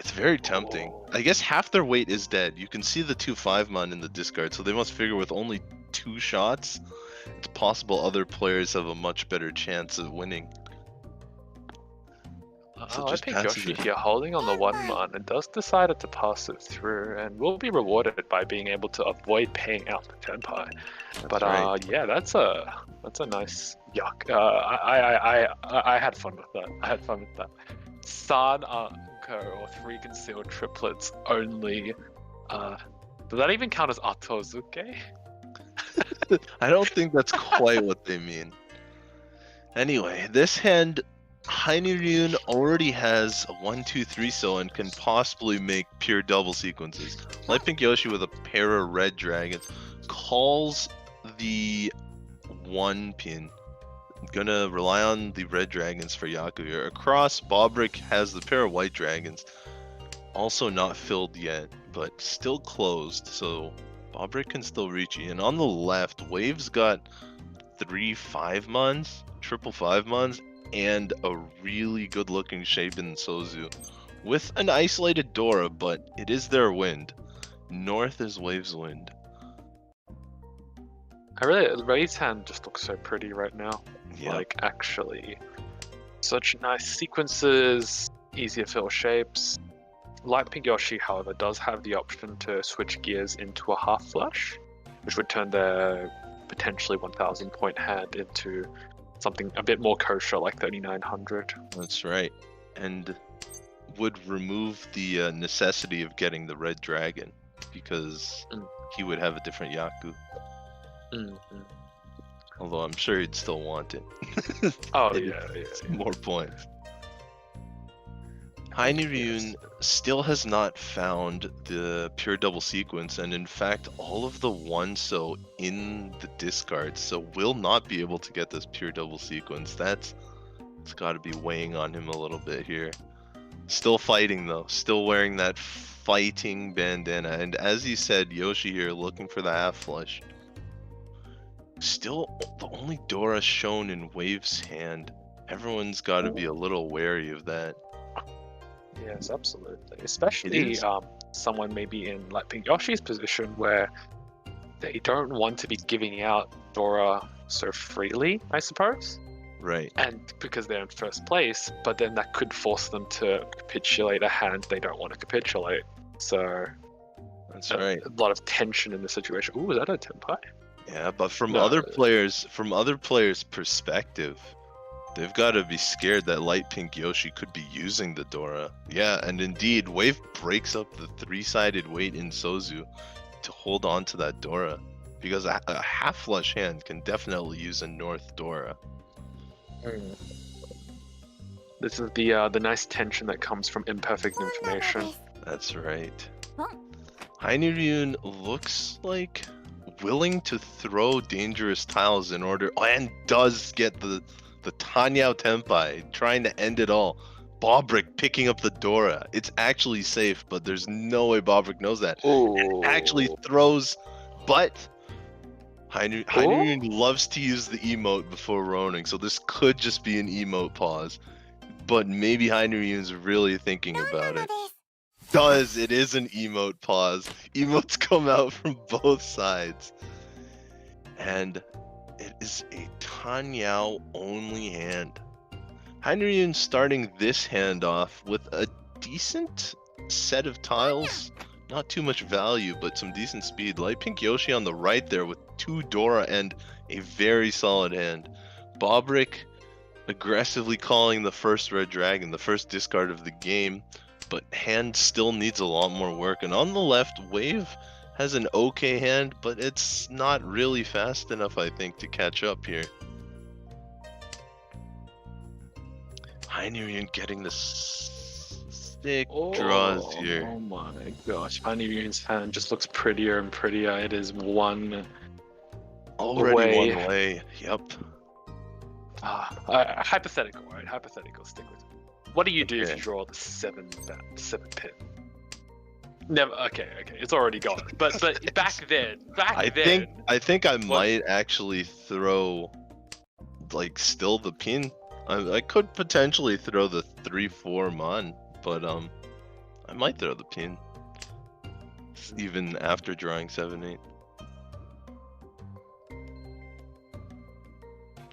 it's very tempting. I guess half their weight is dead. You can see the 2 5-man in the discard, so they must figure with only 2 shots, it's possible other players have a much better chance of winning. So I think Yoshi here holding on the 1-man and does decide to pass it through and will be rewarded by being able to avoid paying out the Tenpai. But right. Yeah, that's a nice yuck. I had fun with that. San Anko or 3 concealed triplets only Does that even count as Atozuke? I don't think that's quite what they mean. Anyway, this hand, Hainyryun already has a 1-2-3 so and can possibly make pure double sequences. Light Pink Yoshi with a pair of red dragons calls the 1 pin. I'm gonna rely on the red dragons for Yaku here. Across, Bobrick has the pair of white dragons. Also not filled yet, but still closed, so Bobrick can still reach it. And on the left, Wave's got 3 5-mons, triple 5-mons, and a really good looking shape in Sozu. With an isolated Dora, but it is their wind. North is Wave's wind. Ray's hand just looks so pretty right now. Yeah. Like, actually. Such nice sequences, easier fill shapes. Light Pink Yoshi, however, does have the option to switch gears into a half flush, which would turn their potentially 1,000 point hand into something a bit more kosher, like 3,900. That's right. And would remove the necessity of getting the red dragon, because he would have a different Yaku. Although I'm sure he'd still want it. Oh, yeah. More points. Hainyryun still has not found the pure double sequence, and in fact, all of the 1-so in the discard, so will not be able to get this pure double sequence. It's got to be weighing on him a little bit here. Still fighting though, still wearing that fighting bandana, and as he said, Yoshi here looking for the half flush. Still, the only Dora shown in Wave's hand. Everyone's got to be a little wary of that. Yes, absolutely. Especially someone maybe in Light Pink Yoshi's position where they don't want to be giving out Dora so freely, I suppose. Right. And because they're in first place, but then that could force them to capitulate a hand they don't want to capitulate. So that's right. A lot of tension in the situation. Ooh, is that a Tenpai? Yeah, but from other players' perspective, they've got to be scared that Light Pink Yoshi could be using the Dora. Yeah, and indeed, Wave breaks up the 3-sided weight in Sozu to hold on to that Dora, because a half flush hand can definitely use a North Dora. This is the nice tension that comes from imperfect information. That's right. Hainyryun looks like willing to throw dangerous tiles in order, and does get the Tanyao Tenpai, trying to end it all. Bobrick picking up the Dora. It's actually safe, but there's no way Bobrick knows that. It actually throws, but Hainyryun loves to use the emote before roning, so this could just be an emote pause. But maybe Hainyryun's really thinking about it. It is an emote pause. Emotes come out from both sides. And it is a Tanyao only hand. Hainyryun starting this hand off with a decent set of tiles. Not too much value, but some decent speed. Light Pink Yoshi on the right there with 2 Dora and a very solid hand. Bobrick aggressively calling the first red dragon, the first discard of the game, but hand still needs a lot more work. And on the left, Wave has an okay hand, but it's not really fast enough, I think, to catch up here. Hainyryun getting the thick draws here. Oh my gosh, Hainyryun's hand just looks prettier and prettier. It is one way. Yep. Hypothetical, right? Hypothetical. Stick with it. What do you do if you draw the 7 pin? Never. Okay. It's already gone. But back then. I think I might actually throw, like, still the pin. I could potentially throw the 3-4 mon, but I might throw the pin even after drawing 7-8.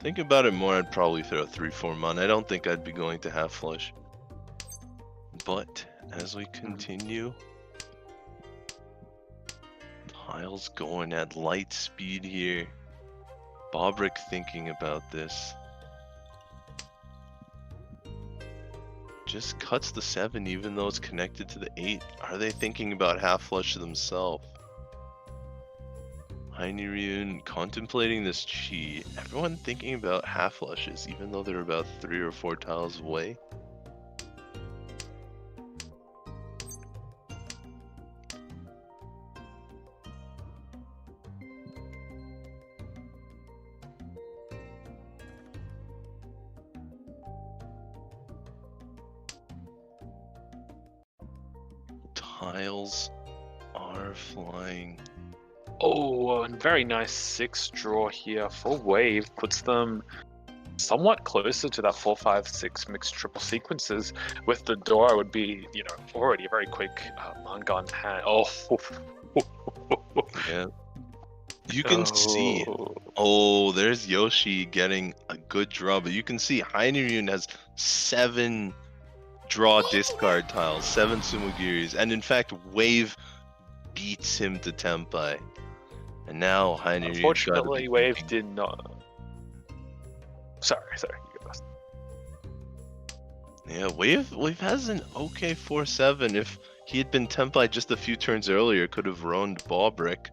Think about it more, I'd probably throw 3-4 mon. I don't think I'd be going to half flush. But as we continue, tiles going at light speed here. Bobrick thinking about this. Just cuts the 7 even though it's connected to the 8. Are they thinking about half flush themselves? Ryun contemplating this cheat. Everyone thinking about half flushes, even though they're about 3 or 4 tiles away. Tiles are flying. Oh, and very nice 6 draw here for Wave. Puts them somewhat closer to that 4, 5, 6 mixed triple sequences. With the Dora would be, already a very quick Mangan hand. Oh. Yeah. You can see. Oh, there's Yoshi getting a good draw, but you can see Ryun has 7 draw discard tiles, 7 Sumogiris, and in fact, Wave beats him to Tempai. And now Ryun. Unfortunately, Wave did not. Sorry. You go first. Yeah, Wave has an okay 4-7. If he had been Tempai just a few turns earlier, could have roamed Bobrick.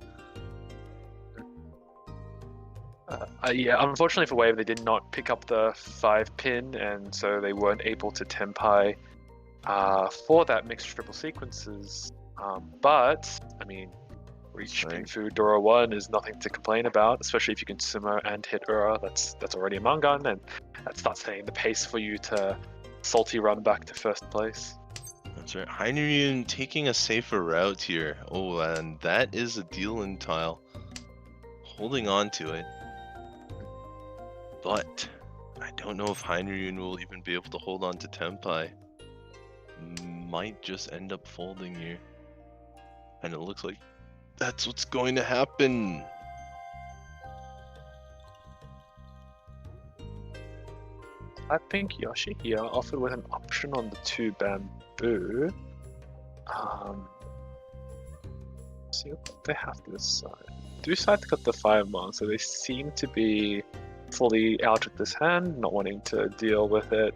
Yeah, unfortunately for Wave, they did not pick up the 5 pin, and so they weren't able to Tempai for that mixed triple sequences. But, I mean, Reach Pinfu Dora 1 is nothing to complain about, especially if you can sumo and hit Ura. That's already a Mangan, and that starts setting the pace for you to salty run back to first place. That's right. Ryun taking a safer route here. Oh, and that is a deal-in tile. Holding on to it. But I don't know if Ryun will even be able to hold on to Tempai. Might just end up folding here. And it looks like that's what's going to happen. I think Yoshi here offered with an option on the 2 bamboo. See what they have to this side. Two sides got the 5 mon, so they seem to be fully out of this hand, not wanting to deal with it.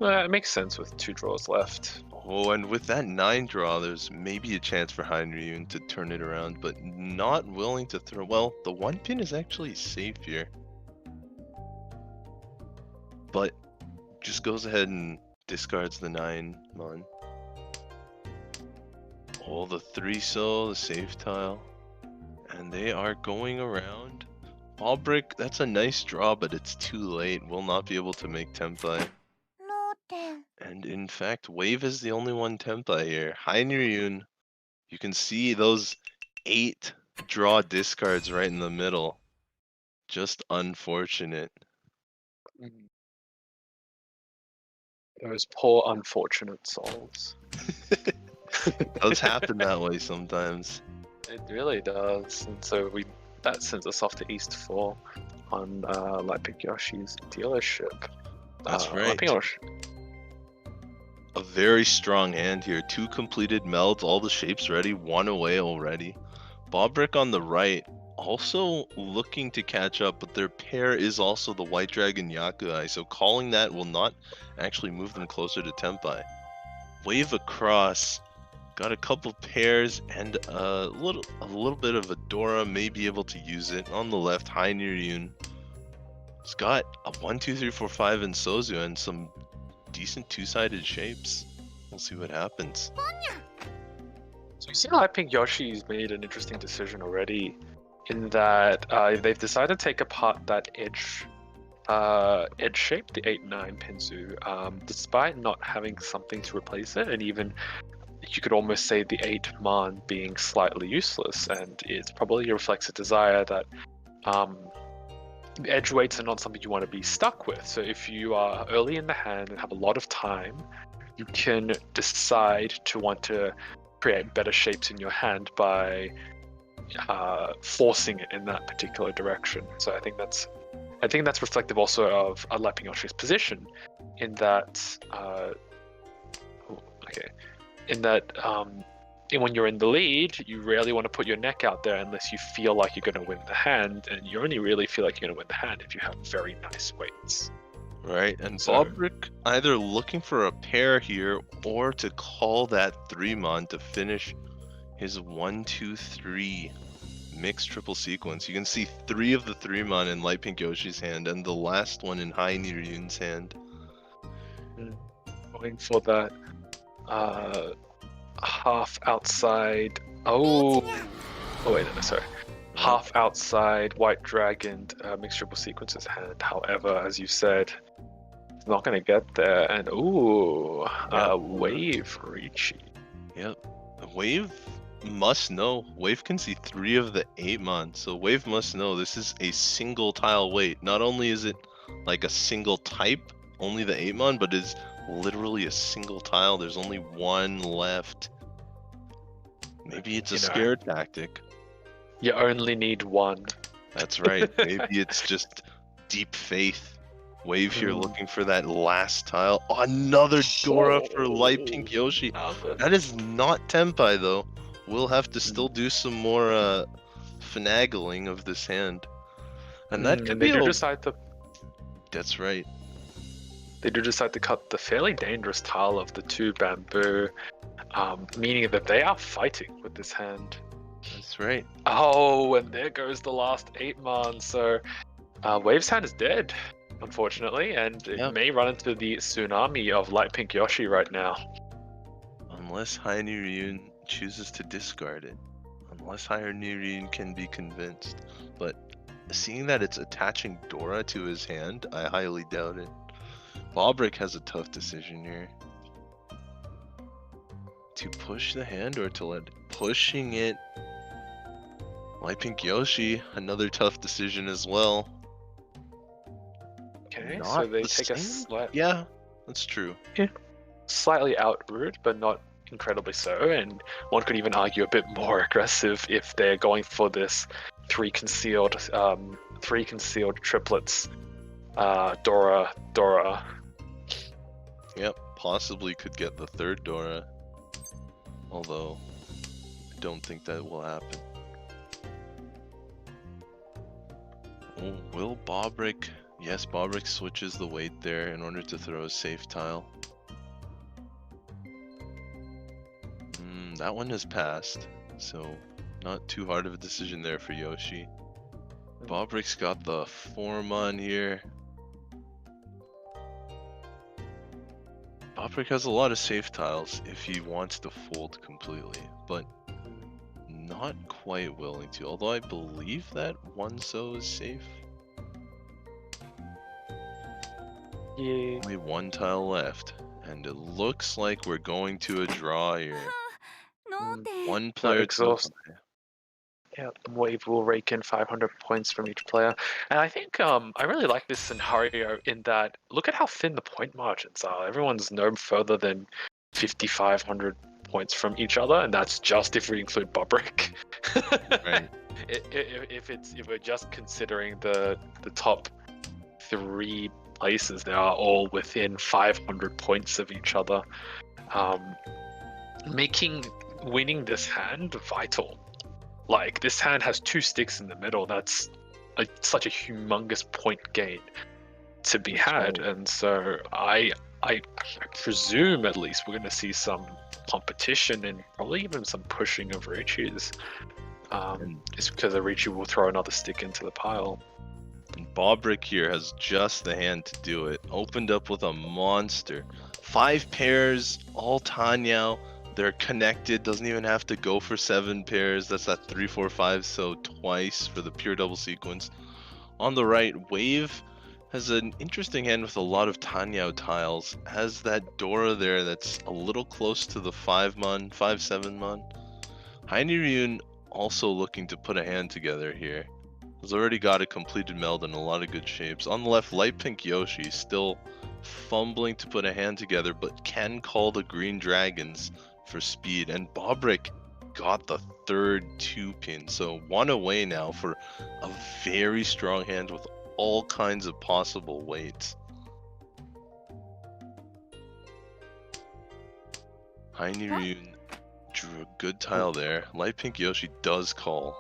It makes sense with 2 draws left. Oh, and with that 9 draw, there's maybe a chance for Ryun to turn it around, but not willing to throw. Well, the 1 pin is actually safe here. But just goes ahead and discards the 9 mon. Oh, the 3 so, the safe tile. And they are going around. Bobrick, that's a nice draw, but it's too late. Will not be able to make Tempai. And in fact, Wave is the only one Tempai here. Ryun, you can see those 8 draw discards right in the middle. Just unfortunate. Those poor unfortunate souls. It does happen that way sometimes. It really does, and so that sends us off to East 4 on Lightpick Yoshi's dealership. That's right. A very strong hand here. 2 completed melds, all the shapes ready, 1 away already. Bobrick on the right, also looking to catch up, but their pair is also the White Dragon Yakuai, so calling that will not actually move them closer to Tempai. Wave across. Got a couple pairs and a little bit of a Dora, may be able to use it. On the left, Ryun. He's got a 1, 2, 3, 4, 5 in Sozu and some decent 2-sided shapes. We'll see what happens. So you see how I think Yoshi's made an interesting decision already, in that they've decided to take apart that edge shape, the 8-9 Pinzu, despite not having something to replace it, and even you could almost say the 8 man being slightly useless, and it's probably reflects a desire that the edge weights are not something you want to be stuck with. So if you are early in the hand and have a lot of time, you can decide to want to create better shapes in your hand by forcing it in that particular direction. So I think that's reflective also of Lightpick Yoshi's position, in that when you're in the lead, you rarely want to put your neck out there unless you feel like you're going to win the hand, and you only really feel like you're going to win the hand if you have very nice weights. Right, and Bobrick either looking for a pair here or to call that 3 mon to finish his 1, 2, 3 mixed triple sequence. You can see 3 of the 3-mon in Light Pink Yoshi's hand, and the last one in High Niryun's hand. Going for that half outside. Oh wait, no, sorry. Half outside White Dragon mixed triple sequences hand. However, as you said, it's not going to get there. And Wave Riichi. Yep. Wave must know. Wave can see 3 of the 8-mon, so Wave must know this is a single tile weight. Not only is it like a single type, only the 8-mon, but it's literally a single tile. There's only 1 left. Maybe it's a scare tactic. You only need 1. That's right. Maybe it's just deep faith. Wave here looking for that last tile. Oh, another Dora for Light Pink Yoshi. That is not Tenpai though. We'll have to still do some more finagling of this hand. And that could be That's right. They do decide to cut the fairly dangerous tile of the 2 bamboo, meaning that they are fighting with this hand. That's right. Oh, and there goes the last 8-mon. So Wave's hand is dead, unfortunately, and it may run into the tsunami of Light Pink Yoshi right now. Unless High Niryun chooses to discard it. Unless High Niryun can be convinced. But seeing that it's attaching Dora to his hand, I highly doubt it. Bobrick has a tough decision here. To push the hand or to let pushing it. Light Pink Yoshi, another tough decision as well. Okay, so they take a slight... Yeah, that's true. Yeah. Slightly out-root, but not incredibly so, and one could even argue a bit more aggressive if they're going for this 3 concealed triplets. Dora. Yep, possibly could get the 3rd Dora. Although, I don't think that will happen. Oh, will Bobrick... Yes, Bobrick switches the weight there in order to throw a safe tile. That one has passed, so not too hard of a decision there for Yoshi. Bobrick's got the 4-mon here. Bobrick has a lot of safe tiles if he wants to fold completely, but not quite willing to, although I believe that 1 so is safe. Yeah. Only 1 tile left, and it looks like we're going to a draw here. 1 player exhaust. Yeah, Wave will rake in 500 points from each player. And I think I really like this scenario in that, look at how thin the point margins are. Everyone's no further than 5,500 points from each other, and that's just if we include Bobrick. Right. If we're just considering the top 3 places, they are all within 500 points of each other, making winning this hand vital. Like, this hand has 2 sticks in the middle. That's such a humongous point gain to be had, and so I presume at least we're going to see some competition and probably even some pushing of Riichi's. Just because Riichi will throw another stick into the pile. And Bobrick here has just the hand to do it. Opened up with a monster. 5 pairs, all Tanyao. They're connected, doesn't even have to go for 7 pairs. That's that 3, 4, 5, so twice for the pure double sequence. On the right, Wave has an interesting hand with a lot of Tanyao tiles. Has that Dora there that's a little close to the 5-mon, 5, 7-mon. High Niryun also looking to put a hand together here. Has already got a completed meld and a lot of good shapes. On the left, Light Pink Yoshi still fumbling to put a hand together, but can call the green dragons for speed. And Bobrick got the 3rd 2-pin, so 1 away now for a very strong hand with all kinds of possible weights. High Niryun drew a good tile there. Light Pink Yoshi does call.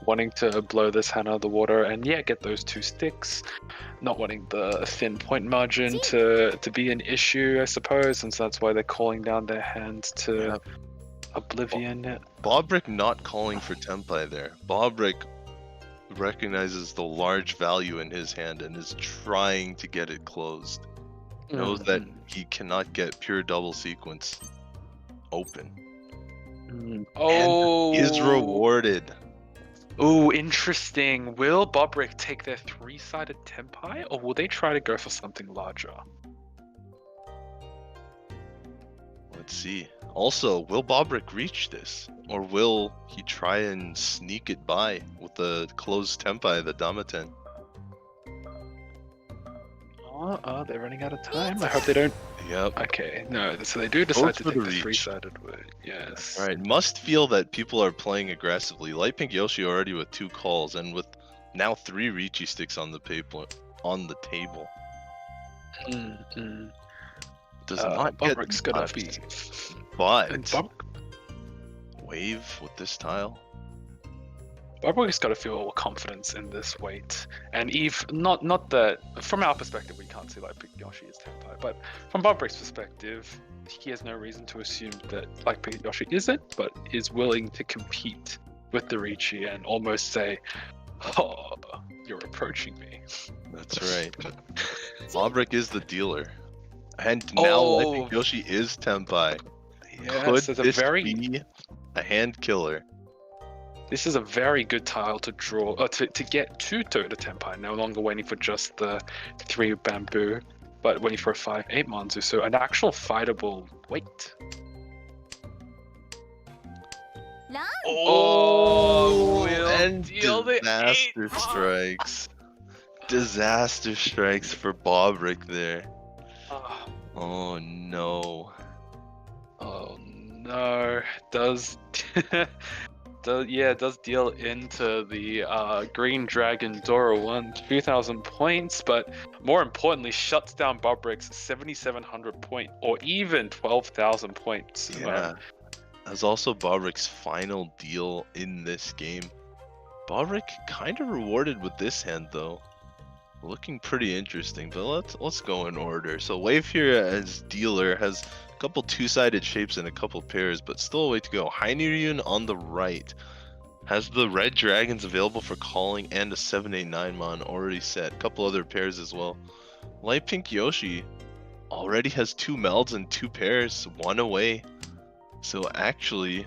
Wanting to blow this hand out of the water and get those 2 sticks. Not wanting the thin point margin to be an issue, I suppose, and so that's why they're calling down their hands to Oblivion. Bobrick not calling for Tempai there. Bobrick recognizes the large value in his hand and is trying to get it closed. Knows that he cannot get pure double sequence open. Oh, And is rewarded. Oh, interesting. Will Bobrick take their 3-sided Tempai, or will they try to go for something larger? Let's see. Also, will Bobrick reach this? Or will he try and sneak it by with the closed Tempai, the Damaten? Oh, they're running out of time. I hope they don't. Yep. Okay, no, so they do decide Both to for take the the reach. 3-sided way. Yes. Alright, must feel that people are playing aggressively. Light Pink Yoshi already with 2 calls, and with now 3 Riichi sticks on the table. Does not get Bobrick's gonna touched, be. but Bob- Wave with this tile. Bobrick's got to feel confidence in this weight, and Eve, not that from our perspective we can't see like Pink Yoshi is Tempai, but from Bobrick's perspective, he has no reason to assume that like Pink Yoshi isn't, but is willing to compete with the Riichi and almost say, "Oh, you're approaching me." That's right. Bobrick is the dealer. And now Light Pink Yoshi is Tempai. Yes, Could it's this a very be a hand killer? This is a very good tile to draw, to get 2 Toda Tempai, no longer waiting for just the 3 bamboo, but waiting for a 5/8 Manzu, so an actual fightable weight. Will and deal the disaster 8. strikes. Disaster strikes for Bobrick there. Oh no. Oh no, does deal into the Green Dragon Dora 1, 2,000 points, but more importantly shuts down Bobrick's 7,700 point or even 12,000 points. Yeah. That's also Bobrick's final deal in this game. Bobrick kind of rewarded with this hand though. Looking pretty interesting, but let's go in order. So Wave here as dealer has a couple 2-sided shapes and a couple pairs, but still a way to go. Ryun on the right has the red dragons available for calling and a 7/8/9 mon already set. A couple other pairs as well. Light Pink Yoshi already has 2 melds and 2 pairs, 1 away. So actually,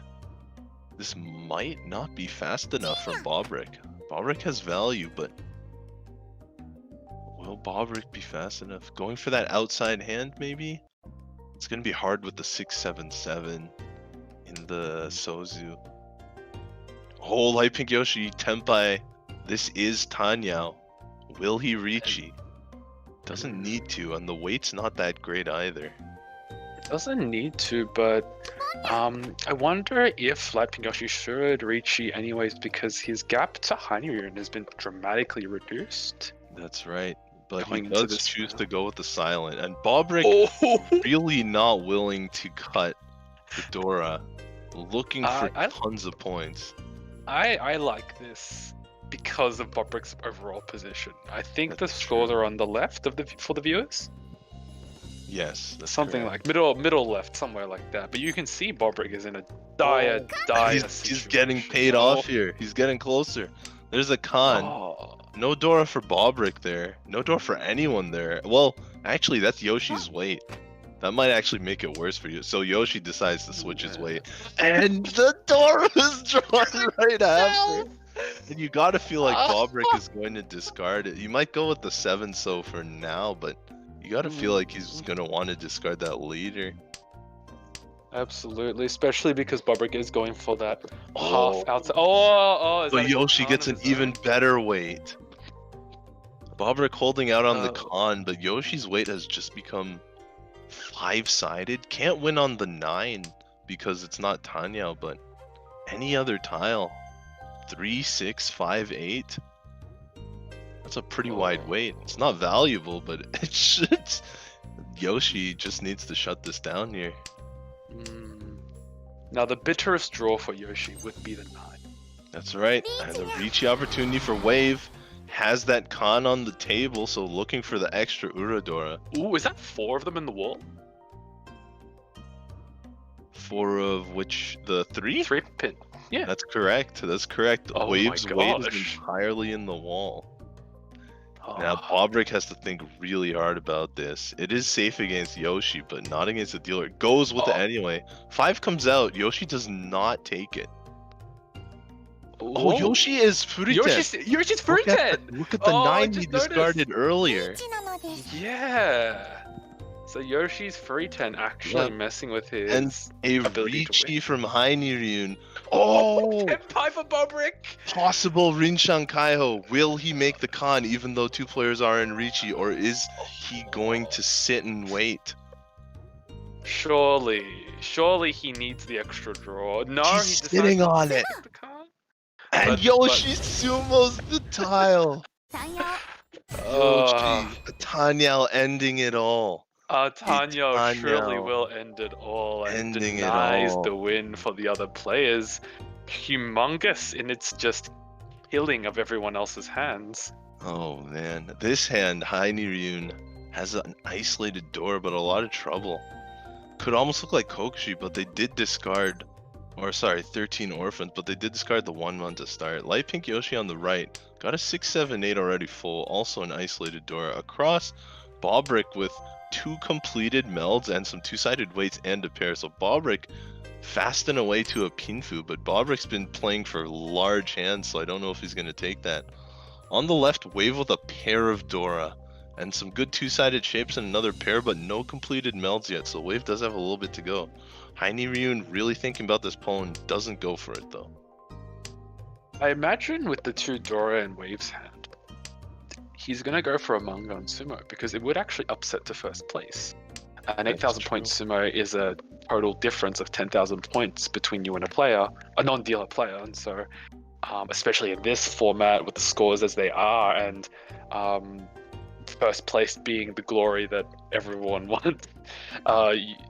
this might not be fast enough for Bobrick. Bobrick has value, but will Bobrick be fast enough? Going for that outside hand, maybe? It's going to be hard with the 6/7/7 in the Sozu. Oh, Light Pink Yoshi, Tempai. This is Tanyao. Will he Riichi? Doesn't need to, and the weight's not that great either. Doesn't need to, but I wonder if Light Pink Yoshi should Riichi anyways, because his gap to Ryun has been dramatically reduced. That's right. But Going he into does this choose round. to go with the silent, and Bobrick really not willing to cut the Dora, looking for tons of points. I like this because of Bobrick's overall position. I think the That's scores true. are on the left of for the viewers. Yes, that's Something correct. like middle left, somewhere like that. But you can see Bobrick is in a dire He's situation. getting paid off here. He's getting closer. There's a con. Oh. No Dora for Bobrick there. No Dora for anyone there. Well, actually, that's Yoshi's weight. That might actually make it worse for you. So Yoshi decides to switch his weight. And the Dora is drawn right after. And you gotta feel like Bobrick is going to discard it. You might go with the 7 so for now, but you gotta feel like he's gonna want to discard that later. Absolutely, especially because Bobrick is going for that Oh. half outside. Is So that a Yoshi con gets of an his even own? better weight. Bobrick holding out on the Oh. con, but Yoshi's weight has just become 5-sided. Can't win on the 9 because it's not Tanyao, but any other tile. 3, 6, 5, 8. That's a pretty wide weight. It's not valuable, but it should. Yoshi just needs to shut this down here. Now the bitterest draw for Yoshi would be the 9. That's right. And the Riichi opportunity for Wave has that con on the table, so looking for the extra Uradora. Ooh, is that 4 of them in the wall? 4 of which, the 3? 3 pin. Yeah. That's correct. That's correct. Oh my Wave's weight is gosh. entirely in the wall. Now, Oh, Bobrick has to think really hard about this. It is safe against Yoshi, but not against the dealer. Goes with it anyway. 5 comes out. Yoshi does not take it. Oh, Whoa. Yoshi is Furiten. Yoshi's Furiten! Look at the Oh, I 9 he just noticed. discarded earlier. Yeah. So Yoshi's Furiten actually Yeah. messing with his And a ability to Riichi win. from Hainyryun. Oh! Tenpai for Bobrick! Possible Rinshan Kaiho. Will he make the con even though 2 players are in Riichi, or is he going to sit and wait? Surely he needs the extra draw. No, He's he decides sitting to on take it. the card. And But- Yoshi sumos the tile. Yoshi, Tanyao ending it all. Tanya surely Tanya. will end it all and Ending it denies all. the win for the other players. Humongous in its just killing of everyone else's hands. Oh man, this hand, Hainyryun, has an isolated door, but a lot of trouble. Could almost look like Kokushi, but they did discard, 13 orphans, but they did discard the 1-1 to start. Light Pink Yoshi on the right, got a 6-7-8 already full, also an isolated door. Across, Bobrick with 2 completed melds and some 2-sided weights and a pair. So Bobrick fast and away to a Pinfu, but Bobrick's been playing for large hands, so I don't know if he's going to take that. On the left, Wave with a pair of Dora and some good 2-sided shapes and another pair, but no completed melds yet, so Wave does have a little bit to go. Hainyryun really thinking about this pawn, doesn't go for it though. I imagine with the 2 Dora and Wave's hand, he's gonna go for a Mahjong Sumo because it would actually upset to first place. An 8,000 point sumo is a total difference of 10,000 points between you and a non-dealer player, and so especially in this format with the scores as they are, and first place being the glory that everyone wants,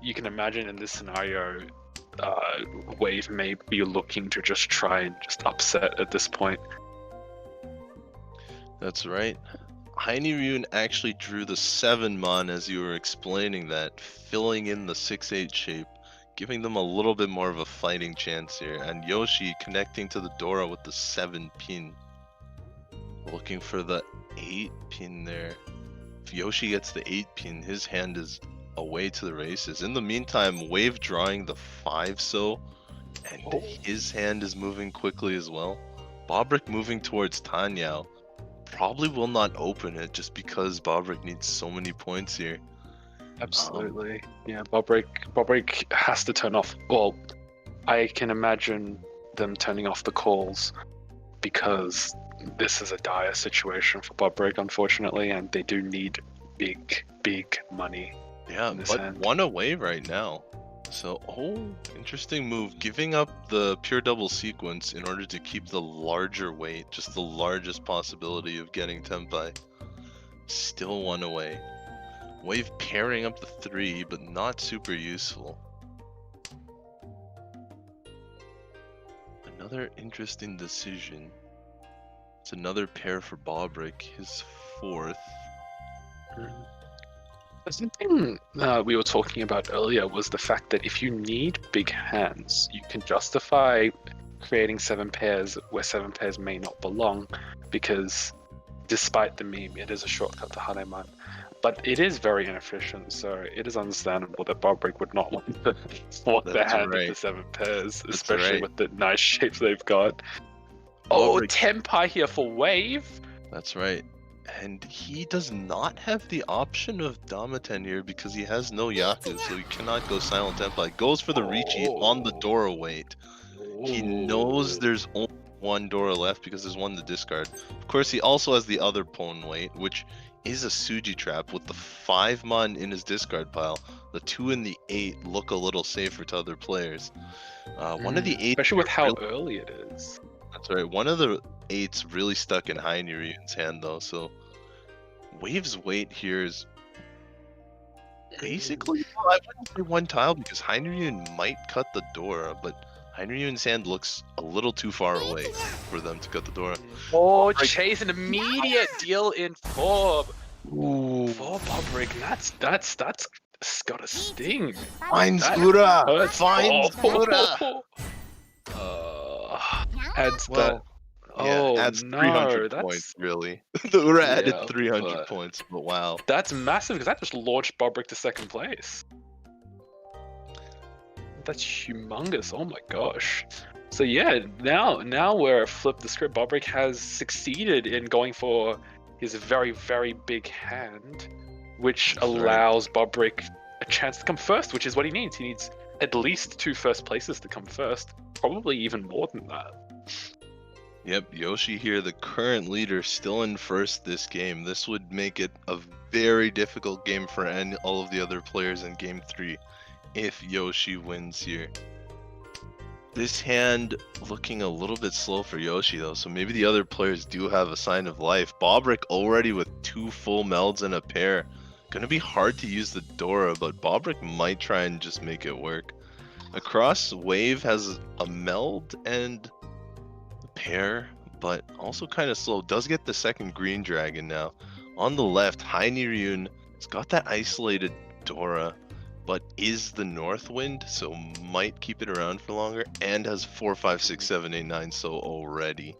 you can imagine in this scenario, Wave may be looking to just try and just upset at this point. That's right. Hainyryun actually drew the 7-mon as you were explaining that, filling in the 6-8 shape, giving them a little bit more of a fighting chance here. And Yoshi connecting to the Dora with the 7-pin. Looking for the 8-pin there. If Yoshi gets the 8-pin, his hand is away to the races. In the meantime, Wave drawing the 5-so, and his hand is moving quickly as well. Bobrick moving towards Tanyao. Probably will not open it just because Bobrick needs so many points here. Absolutely. Yeah, Bobrick has to turn off. Well, I can imagine them turning off the calls because this is a dire situation for Bobrick, unfortunately, and they do need big money. Yeah, in this but hand. 1 away right now. So, interesting move. Giving up the pure double sequence in order to keep the larger weight, just the largest possibility of getting Tenpai. Still 1 away. Wave pairing up the 3, but not super useful. Another interesting decision. It's another pair for Bobrick, his 4th. Something we were talking about earlier was the fact that if you need big hands, you can justify creating 7 pairs where 7 pairs may not belong, because despite the meme, it is a shortcut to Haneman. But it is very inefficient, so it is understandable that Bobrick would not want to force their That's hand right. into 7 pairs, That's especially right. with the nice shapes they've got. Oh, Bobrick- Tenpai here for Wave. That's right. And he does not have the option of Damaten here because he has no Yaku, so he cannot go Silent Tenpai. Goes for the Riichi on the Dora weight. He knows there's only 1 Dora left because there's 1 to discard. Of course, he also has the other pawn weight, which is a Suji trap with the 5-mon in his discard pile. The 2 and the 8 look a little safer to other players. One of the 8, Especially with how early it is. that's right. One of the 8's really stuck in Hainyryun's hand though, so Wave's weight here is basically, well, I wouldn't say 1 tile because Hainyryun might cut the Dora, but Hainyryun's hand looks a little too far away for them to cut the Dora. Oh, Chase an immediate deal in 4. For Bobrick, that's This got a sting. Finds That Ura! hurts. Finds Ura! Adds Well, that. Yeah, Oh adds no, 300 that's points, really. The Ura added Yeah, 300 but- points, but wow. that's massive because that just launched Bobrick to second place. That's humongous. Oh my gosh. So yeah, now we're flipped the script. Bobrick has succeeded in going for his very, very big hand, which That's right. allows Bobrick a chance to come first, which is what he needs. He needs at least 2 first places to come first, probably even more than that. Yep, Yoshi here, the current leader, still in first this game. This would make it a very difficult game for all of the other players in Game 3 if Yoshi wins here. This hand looking a little bit slow for Yoshi though, so maybe the other players do have a sign of life. Bobrick already with 2 full melds and a pair. Gonna be hard to use the Dora, but Bobrick might try and just make it work. Across, Wave has a meld and a pair, but also kind of slow. Does get the second green dragon now. On the left, Ryun has got that isolated Dora, but is the North Wind, so might keep it around for longer, and has 4, 5, 6, 7, 8, 9 so already.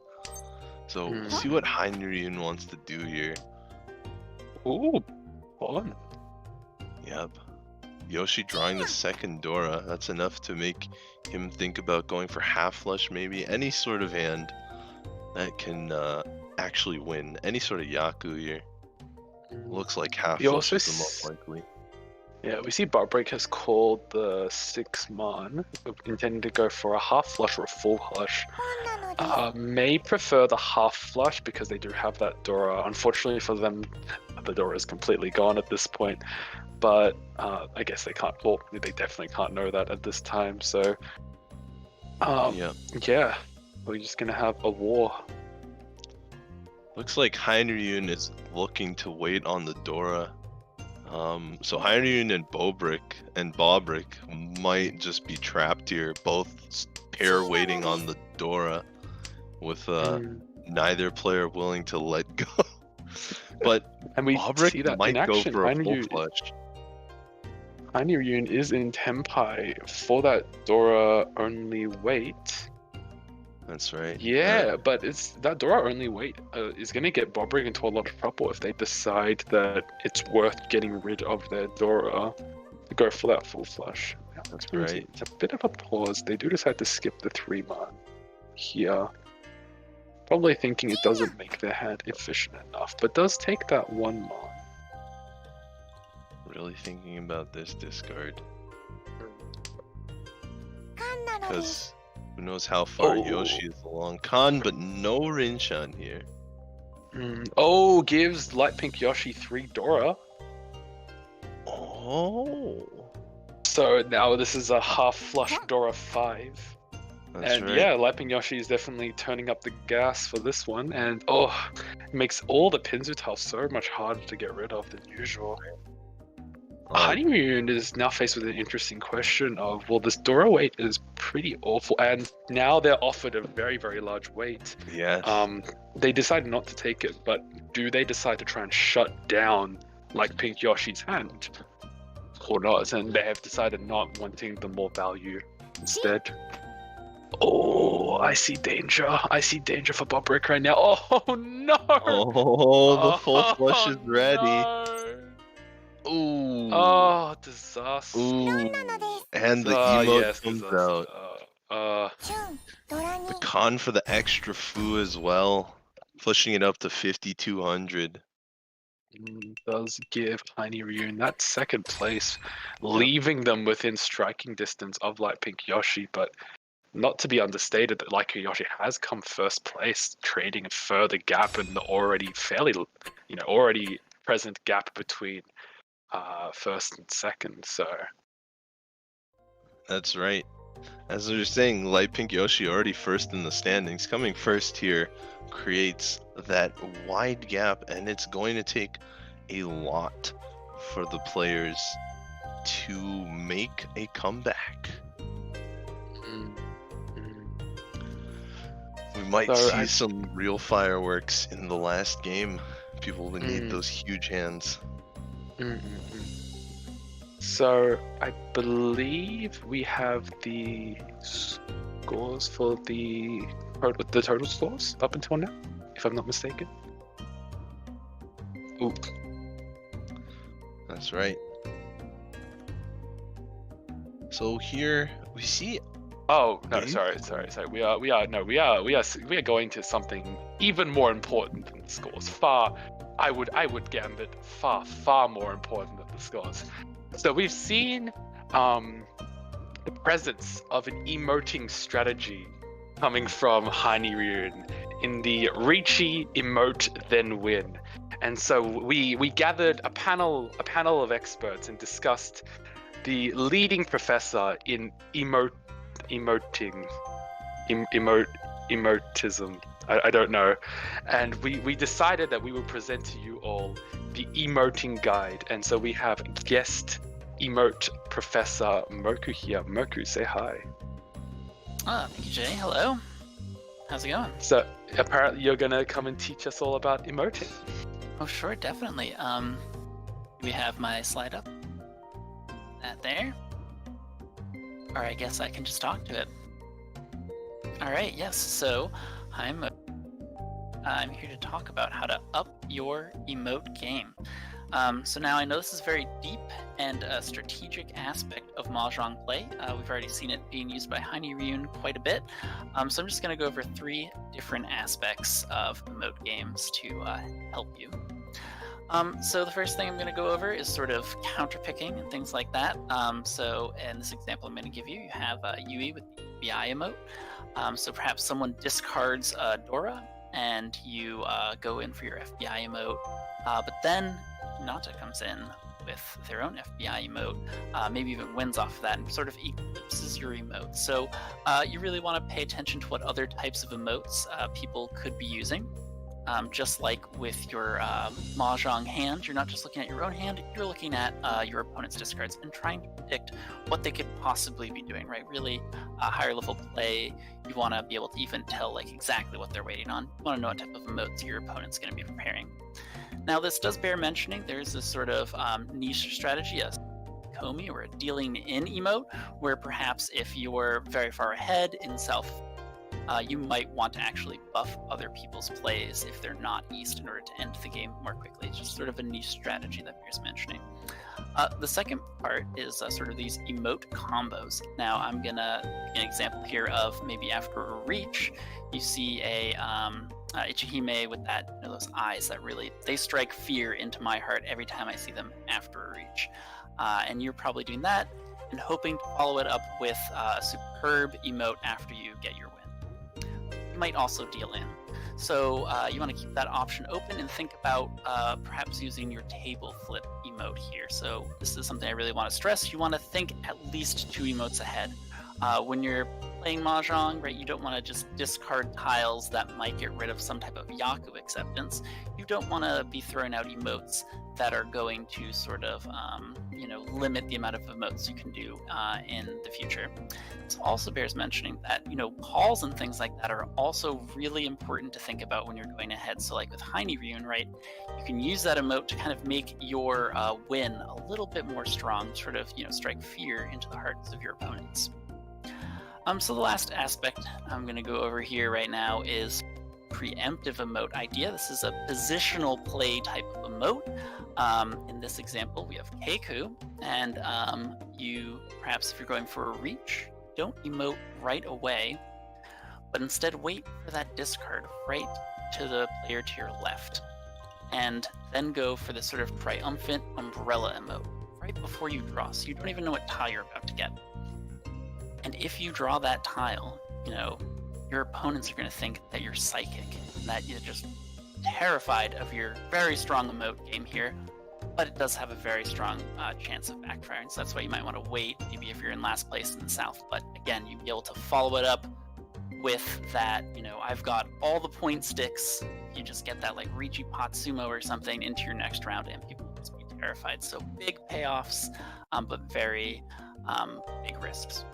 So we'll see what Ryun wants to do here. Ooh, fun. Yep. Yoshi drawing the second Dora. That's enough to make him think about going for half flush, maybe any sort of hand that can actually win. Any sort of Yaku here. Looks like half You flush also is the most likely. Yeah, we see Bobrick has called the 6-mon, intending to go for a half flush or a full flush. May prefer the half flush because they do have that Dora. Unfortunately for them, the Dora is completely gone at this point. But I guess they can't. Well, they definitely can't know that at this time. So, yeah, we're just gonna have a war. Looks like Ryun is looking to wait on the Dora. So Ryun and Bobrick might just be trapped here, both pair waiting on the Dora, with neither player willing to let go. But And we Bobrick see that might in go action. for a full flush. Ryun is in Tenpai for that Dora only wait. That's right. Yeah, but it's that Dora only wait is going to get Bobrick into a lot of trouble if they decide that it's worth getting rid of their Dora to go for that full flush. Yeah, That's means right. It's a bit of a pause. They do decide to skip the 3-mon here. Probably thinking it doesn't make their hand efficient enough, but does take that 1-mon. Really thinking about this discard. Because who knows how far Yoshi is along. Khan, but no Rinshan here. Oh, gives Light Pink Yoshi 3 Dora. Oh. So now this is a half flush Dora 5. That's And right. yeah, Light Pink Yoshi is definitely turning up the gas for this one. And it makes all the Pinzu tiles so much harder to get rid of than usual. Ryun is now faced with an interesting question of, well, this Dora weight is pretty awful, and now they're offered a very, very large weight. Yes. They decide not to take it, but do they decide to try and shut down like Pink Yoshi's hand or not? And they have decided not wanting the more value instead. Oh, I see danger. I see danger for Bobrick right now. Oh no! Oh, the full flush is ready. No. Ooh. Oh, disaster. Ooh. And the emote yes, comes disaster. out. The con for the extra foo as well. Pushing it up to 5,200. Does give Ryun that second place, leaving them within striking distance of Light Pink Yoshi, but not to be understated that Light Pink Yoshi has come first place, trading a further gap in the already fairly, already present gap between first and second. So That's right. As we were saying, Light Pink Yoshi already first in the standings. Coming first here creates that wide gap, and it's going to take a lot for the players to make a comeback. We might see some real fireworks in the last game. People will need those huge hands. So I believe we have the scores for the total scores up until now, if I'm not mistaken. Ooh. That's right. So here we see. Oh no, Mhm. sorry. We are going to something even more important than the scores. I would gambit far more important than the scores. So we've seen the presence of an emoting strategy coming from Heine Ryun in the Riichi emote then win. And so we gathered a panel of experts and discussed the leading professor in emotism. I don't know. And we decided that we would present to you all the emoting guide. And so we have guest emote Professor Moku here. Moku, say hi. Oh, thank you, Jay. Hello. How's it going? So apparently you're gonna come and teach us all about emoting. Oh, sure, definitely. We have my slide up. That there. Or I guess I can just talk to it. All right. Yes. So I'm here to talk about how to up your emote game. So now I know this is very deep and a strategic aspect of Mahjong play. We've already seen it being used by Heine Ryun quite a bit. So I'm just going to go over 3 different aspects of emote games to help you. So the first thing I'm going to go over is sort of counterpicking and things like that. So in this example I'm going to give you, you have Yui with the FBI emote. So perhaps someone discards Dora and you go in for your FBI emote, but then Nata comes in with their own FBI emote, maybe even wins off of that and sort of eclipses your emote. So you really want to pay attention to what other types of emotes people could be using. Just like with your Mahjong hand, you're not just looking at your own hand, you're looking at your opponent's discards and trying to predict what they could possibly be doing, right? Really higher level play, you want to be able to even tell like exactly what they're waiting on. You want to know what type of emotes your opponent's going to be preparing. Now this does bear mentioning, there's this sort of niche strategy, a komi or a dealing in emote, where perhaps if you're very far ahead in South, you might want to actually buff other people's plays if they're not East in order to end the game more quickly. It's just sort of a niche strategy that bears mentioning. The second part is sort of these emote combos. Now I'm gonna give an example here of maybe after a reach, you see a Ichihime with that, you know, those eyes that really, they strike fear into my heart every time I see them after a reach. And you're probably doing that and hoping to follow it up with a superb emote after you get your win. You might also deal in. So you want to keep that option open and think about perhaps using your table flip emote here. So this is something I really want to stress. You want to think at least 2 emotes ahead. When you're playing Mahjong, right, you don't want to just discard tiles that might get rid of some type of Yaku acceptance. You don't want to be throwing out emotes that are going to sort of, limit the amount of emotes you can do in the future. This also bears mentioning that, calls and things like that are also really important to think about when you're going ahead. So like with Heine Ryun, right, you can use that emote to kind of make your win a little bit more strong, sort of, strike fear into the hearts of your opponents. So the last aspect I'm going to go over here right now is preemptive emote idea. This is a positional play type of emote. In this example, we have Keiku, and you, perhaps if you're going for a reach, don't emote right away, but instead wait for that discard right to the player to your left, and then go for this sort of triumphant umbrella emote right before you draw, so you don't even know what tile you're about to get. And if you draw that tile, your opponents are going to think that you're psychic, that you're just terrified of your very strong emote game here, but it does have a very strong chance of backfiring, so that's why you might want to wait, maybe if you're in last place in the South. But again, you'd be able to follow it up with that, I've got all the point sticks, you just get that like Riichi Patsumo or something into your next round, and people will just be terrified. So big payoffs, but very big risks.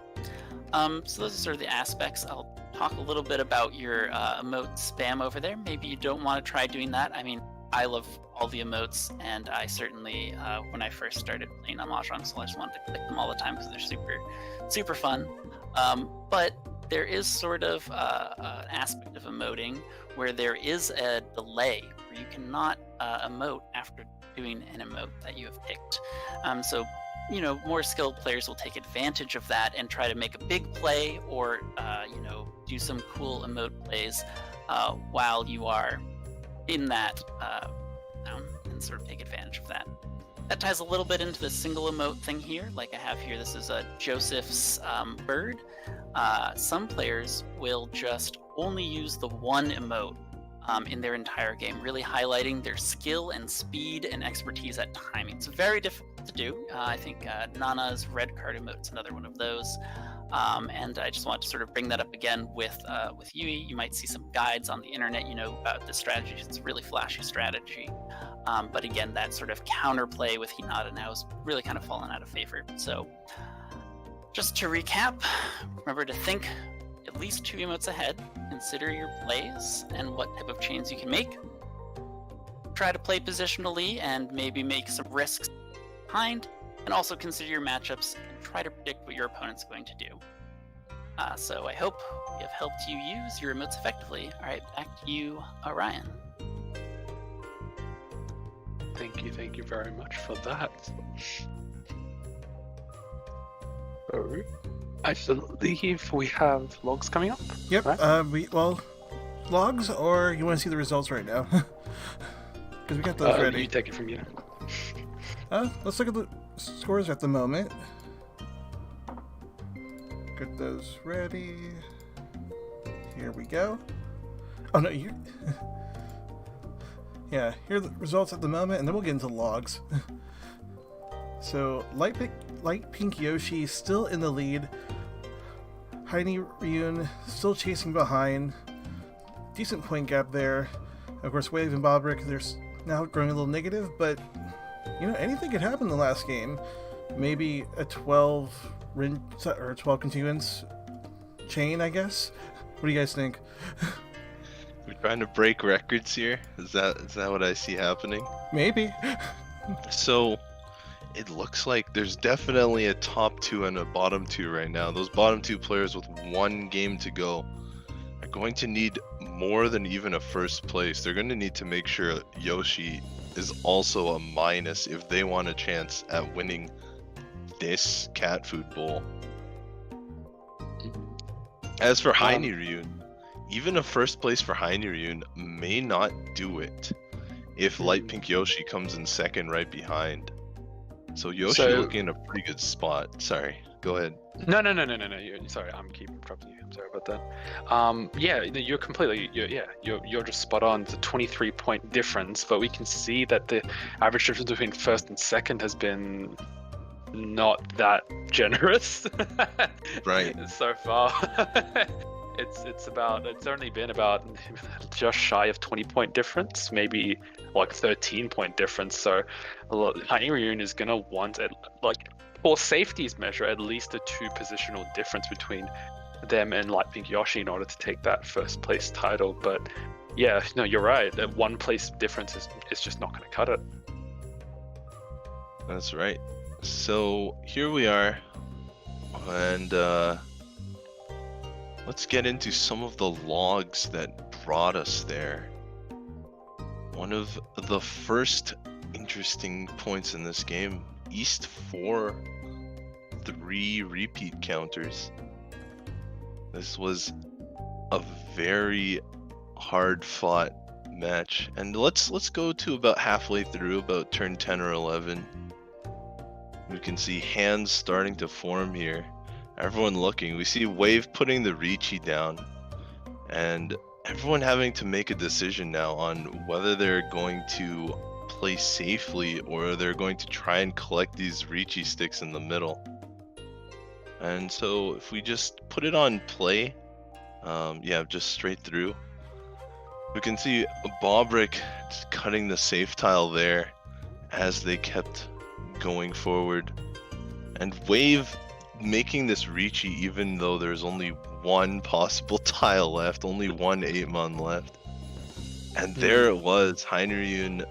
So those are sort of the aspects. I'll talk a little bit about your emote spam over there. Maybe you don't want to try doing that. I mean, I love all the emotes, and I certainly, when I first started playing on Mahjong Soul, I just wanted to click them all the time because they're super, super fun. But there is sort of an aspect of emoting where there is a delay where you cannot emote after doing an emote that you have picked. So, you know, more skilled players will take advantage of that and try to make a big play or, you know, do some cool emote plays while you are in that and sort of take advantage of that. That ties a little bit into the single emote thing here. Like I have here, this is a Joseph's bird. Some players will just only use the one emote in their entire game, really highlighting their skill and speed and expertise at timing. It's very difficult to do. I think Nana's red card emote is another one of those. And I just want to sort of bring that up again with Yui. You might see some guides on the internet, you know, about the strategy. It's a really flashy strategy. But again, that sort of counterplay with Hinata now has really kind of fallen out of favor. So just to recap, remember to think at least 2 emotes ahead. Consider your plays and what type of chains you can make. Try to play positionally and maybe make some risks behind. And also consider your matchups and try to predict what your opponent's going to do. So I hope we have helped you use your emotes effectively. All right, back to you, Ryan. Thank you very much for that. I believe we have logs coming up. Yep. Right? Logs, or you want to see the results right now? Because we got those ready. You take it from here. Let's look at the scores at the moment. Get those ready. Here we go. Oh no, you. Yeah, here are the results at the moment, and then we'll get into logs. So, Light Pink Yoshi still in the lead. Heini Ryun still chasing behind. Decent point gap there. Of course, Wave and Bobrick, they're now growing a little negative, but you know, anything could happen in the last game. Maybe a 12 continuance chain, I guess. What do you guys think? We're trying to break records here. Is that what I see happening? Maybe. So it looks like there's definitely a top 2 and a bottom 2 right now. Those bottom 2 players with 1 game to go are going to need more than even a first place. They're going to need to make sure Yoshi is also a minus if they want a chance at winning this Catfood Bowl. As for Heini Ryun, even a first place for Heini Ryun may not do it if Light Pink Yoshi comes in second right behind. So Yoshi looking in a pretty good spot. Sorry, go ahead. No. Sorry, I'm keeping interrupting you. I'm sorry about that. Yeah, you're completely. You're just spot on. It's a 23-point difference, but we can see that the average difference between first and second has been not that generous. Right. So far. It's only been about just shy of 20-point difference, maybe like 13-point difference. So Heini Ryun is gonna want for safety's measure, at least a 2 positional difference between them and Light Pink Yoshi in order to take that first place title. But yeah, no, you're right. That 1 place difference is just not gonna cut it. That's right. So here we are, and let's get into some of the logs that brought us there. One of the first interesting points in this game, East 4, 3 repeat counters. This was a very hard fought match, and let's go to about halfway through, about turn 10 or 11. We can see hands starting to form here. Everyone looking. We see Wave putting the Riichi down, and everyone having to make a decision now on whether they're going to play safely or they're going to try and collect these Riichi sticks in the middle. And so if we just put it on play, just straight through, we can see Bobrick cutting the safe tile there as they kept going forward, and Wave making this Riichi even though there's only 1 possible tile left, only 1 8-mon left. And there it was, Heinrich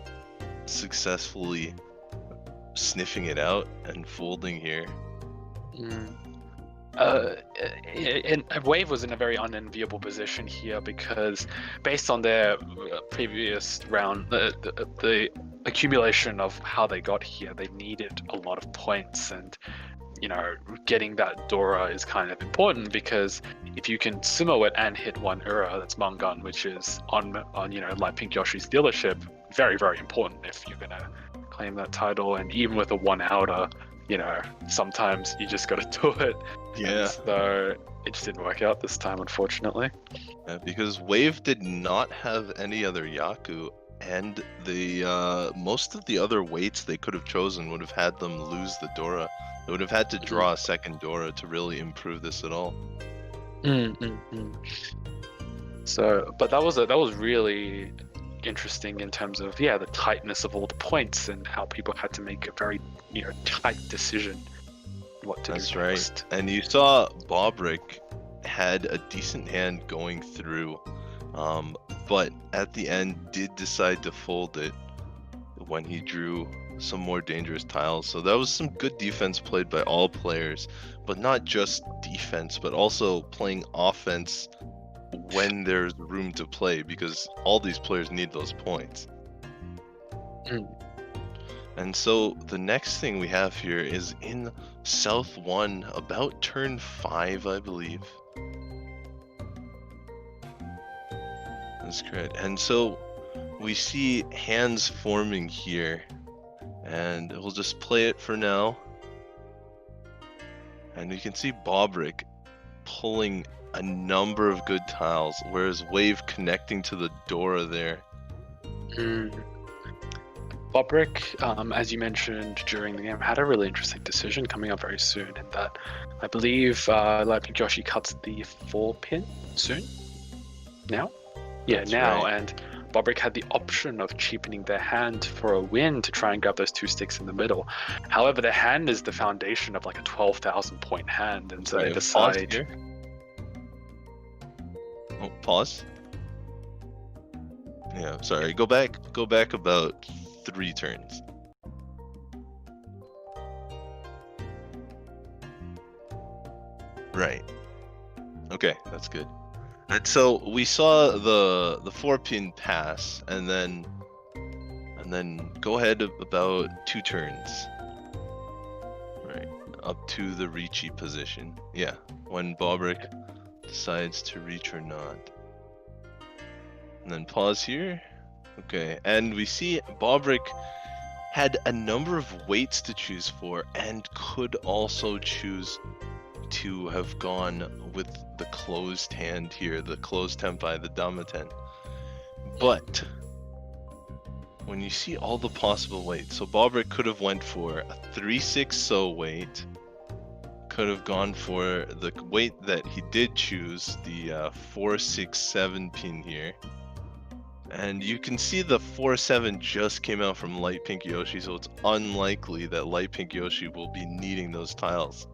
successfully sniffing it out and folding here. Wave was in a very unenviable position here because, based on their previous round, the accumulation of how they got here, they needed a lot of points, and getting that Dora is kind of important because if you can sumo it and hit one Ura, that's Mangan, which is on Light Pink Yoshi's dealership, very, very important if you're gonna claim that title. And even with a one outer, sometimes you just gotta do it. Yeah. So it just didn't work out this time, unfortunately. Because Wave did not have any other Yaku, and the most of the other weights they could have chosen would have had them lose the Dora. They would have had to draw a second Dora to really improve this at all. So, but that was really interesting in terms of the tightness of all the points and how people had to make a very tight decision what to do next. Right. And you saw Bobrick had a decent hand going through, but at the end did decide to fold it when he drew some more dangerous tiles. So that was some good defense played by all players, but not just defense, but also playing offense when there's room to play, because all these players need those points. And so the next thing we have here is in South 1, about turn 5, I believe. That's correct. And so we see hands forming here, and we'll just play it for now. And you can see Bobrick pulling a number of good tiles, whereas Wave connecting to the Dora there. Bobrick, as you mentioned during the game, had a really interesting decision coming up very soon, in that I believe Light Pink Yoshi cuts the 4-pin soon. Now? Yeah, That's now. right. And Bobrick had the option of cheapening their hand for a win to try and grab those 2 sticks in the middle. However, their hand is the foundation of like a 12,000 point hand, and so they decide... Here. Oh, pause. Yeah, sorry. Go back about 3 turns. Right. Okay, that's good. And so we saw the 4-pin pass, and then go ahead about 2 turns. Right, up to the Riichi position. Yeah, when Bobrick decides to reach or not. And then pause here. Okay, and we see Bobrick had a number of weights to choose for, and could also choose to have gone with the closed hand here, the closed tempai, the Damaten. But when you see all the possible weights, so Bobrick could have went for a 3-6 so weight, could have gone for the weight that he did choose, the 4-6-7 pin here. And you can see the 4-7 just came out from Light Pink Yoshi, so it's unlikely that Light Pink Yoshi will be needing those tiles.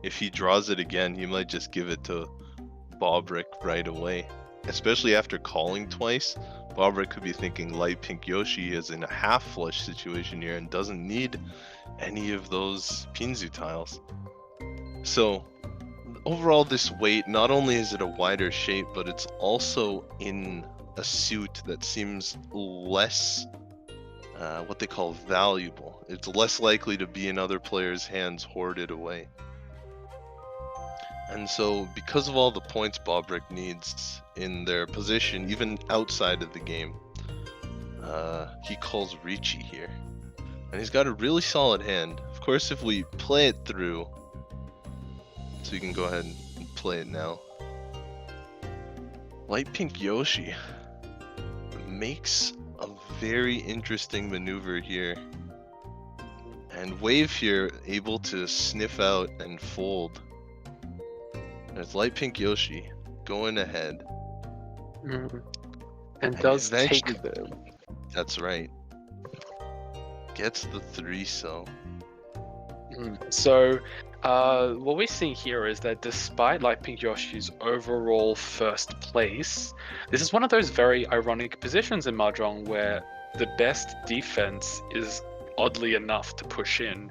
If he draws it again, he might just give it to Bobrick right away. Especially after calling twice, Bobrick could be thinking Light Pink Yoshi is in a half flush situation here and doesn't need any of those Pinzu tiles. So overall, this weight, not only is it a wider shape, but it's also in a suit that seems less what they call valuable. It's less likely to be in other players' hands hoarded away. And so because of all the points Bobrick needs in their position, even outside of the game, he calls Riichi here. And he's got a really solid hand. Of course, if we play it through, so you can go ahead and play it now. Light Pink Yoshi makes a very interesting maneuver here. And Wave here able to sniff out and fold. There's Light Pink Yoshi going ahead. And does take them. That's right. Gets the 3 so. So What we're seeing here is that despite Light Pink Yoshi's overall first place, this is one of those very ironic positions in Mahjong where the best defense is oddly enough to push in,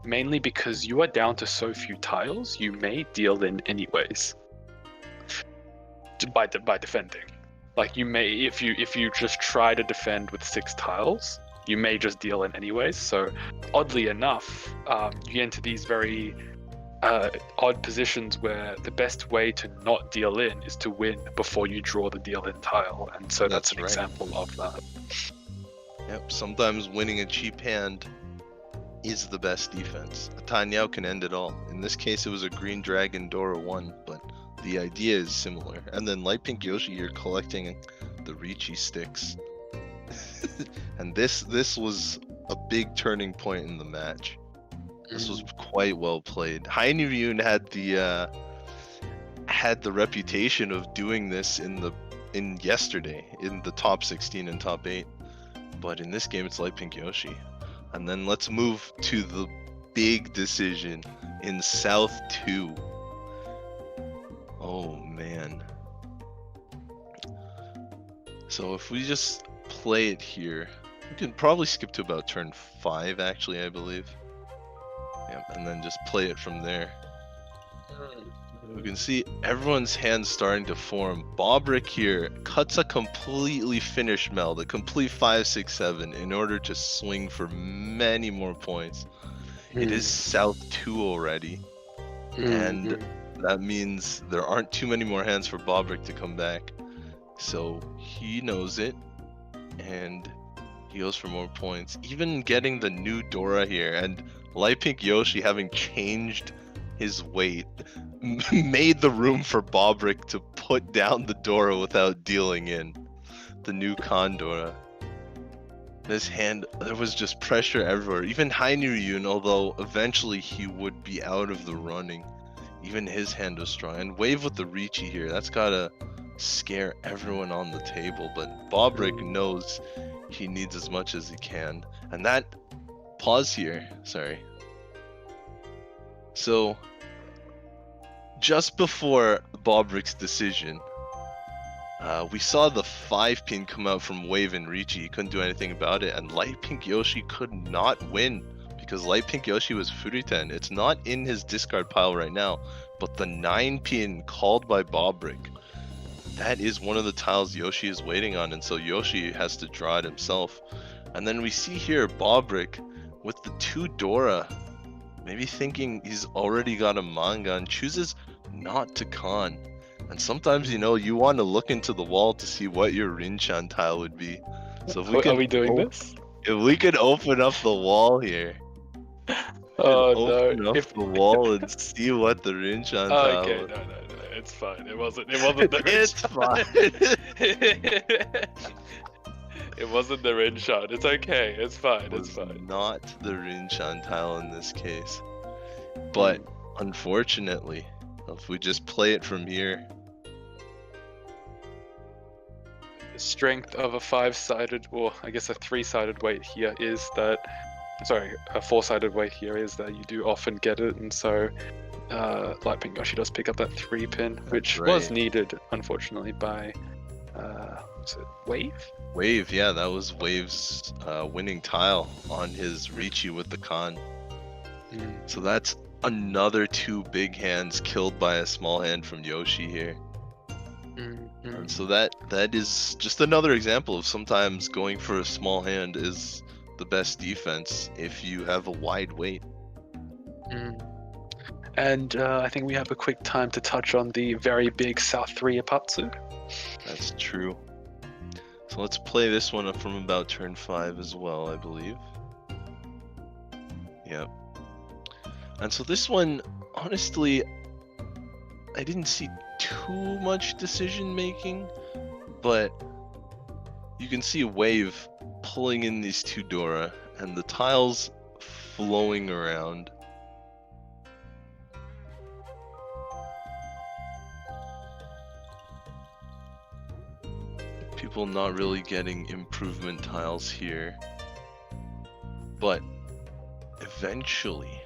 mainly because you are down to so few tiles, you may deal in anyways. By defending. Like you may, if you just try to defend with 6 tiles, you may just deal in anyways. So oddly enough, you get into these very odd positions where the best way to not deal in is to win before you draw the deal in tile, and so that's an example of that. Yep, sometimes winning a cheap hand is the best defense. A Tanyao can end it all. In this case, it was a Green Dragon Dora 1, but the idea is similar. And then Light Pink Yoshi, you're collecting the Riichi sticks. And this was a big turning point in the match. This was quite well played. Heine Ryun had the reputation of doing this in yesterday in the top 16 and top 8. But in this game, it's Light Pink Yoshi. And then let's move to the big decision in South 2. Oh, man. So if we just play it here, we can probably skip to about turn 5, actually, I believe. Yep, and then just play it from there. We can see everyone's hands starting to form. Bobrick here cuts a completely finished meld, a complete 5-6-7 in order to swing for many more points. It is South 2 already, and that means there aren't too many more hands for Bobrick to come back. So he knows it, and he goes for more points. Even getting the new Dora here, and Light Pink Yoshi having changed his weight made the room for Bobrick to put down the Dora without dealing in the new Condora. This hand, there was just pressure everywhere. Even Heine Ryun, although eventually he would be out of the running, even his hand was strong. And Wave with the Riichi here, that's gotta scare everyone on the table. But Bobrick knows he needs as much as he can. And that pause here, sorry. So just before Bobrick's decision, we saw the 5-pin come out from Wave and Riichi. He couldn't do anything about it, and Light Pink Yoshi could not win because Light Pink Yoshi was Furiten. It's not in his discard pile right now, but the 9-pin called by Bobrick, that is one of the tiles Yoshi is waiting on, and so Yoshi has to draw it himself. And then we see here Bobrick with the 2 Dora, maybe thinking he's already got a manga, and chooses not to con. And sometimes, you know, you want to look into the wall to see what your Rinchan tile would be. So if we could, are we doing this? If we could open up the wall here. Oh open no! up the wall and see what the Rinchan tile Okay, would. no, it's fine. It wasn't the It's fine. It wasn't the Rinchan. It's okay. It's fine. It It's was fine. not the Rinchan tile in this case. But unfortunately, if we just play it from here, The strength of a 5-sided, or I guess a 3-sided weight here is that, sorry, a 4-sided weight here is that you do often get it, and so Light Pink Yoshi does pick up that 3-pin, which was right. needed, unfortunately, by was it Wave? Wave, yeah, that was Wave's winning tile on his Riichi with the con. So that's another 2 big hands killed by a small hand from Yoshi here. And so that is just another example of sometimes going for a small hand is the best defense if you have a wide weight. And I think we have a quick time to touch on the very big South 3 Apatsu. That's true. So let's play this one up from about turn 5 as well, I believe. Yep. And so this one, honestly, I didn't see too much decision making, but you can see Wave pulling in these 2 Dora and the tiles flowing around. People not really getting improvement tiles here, but eventually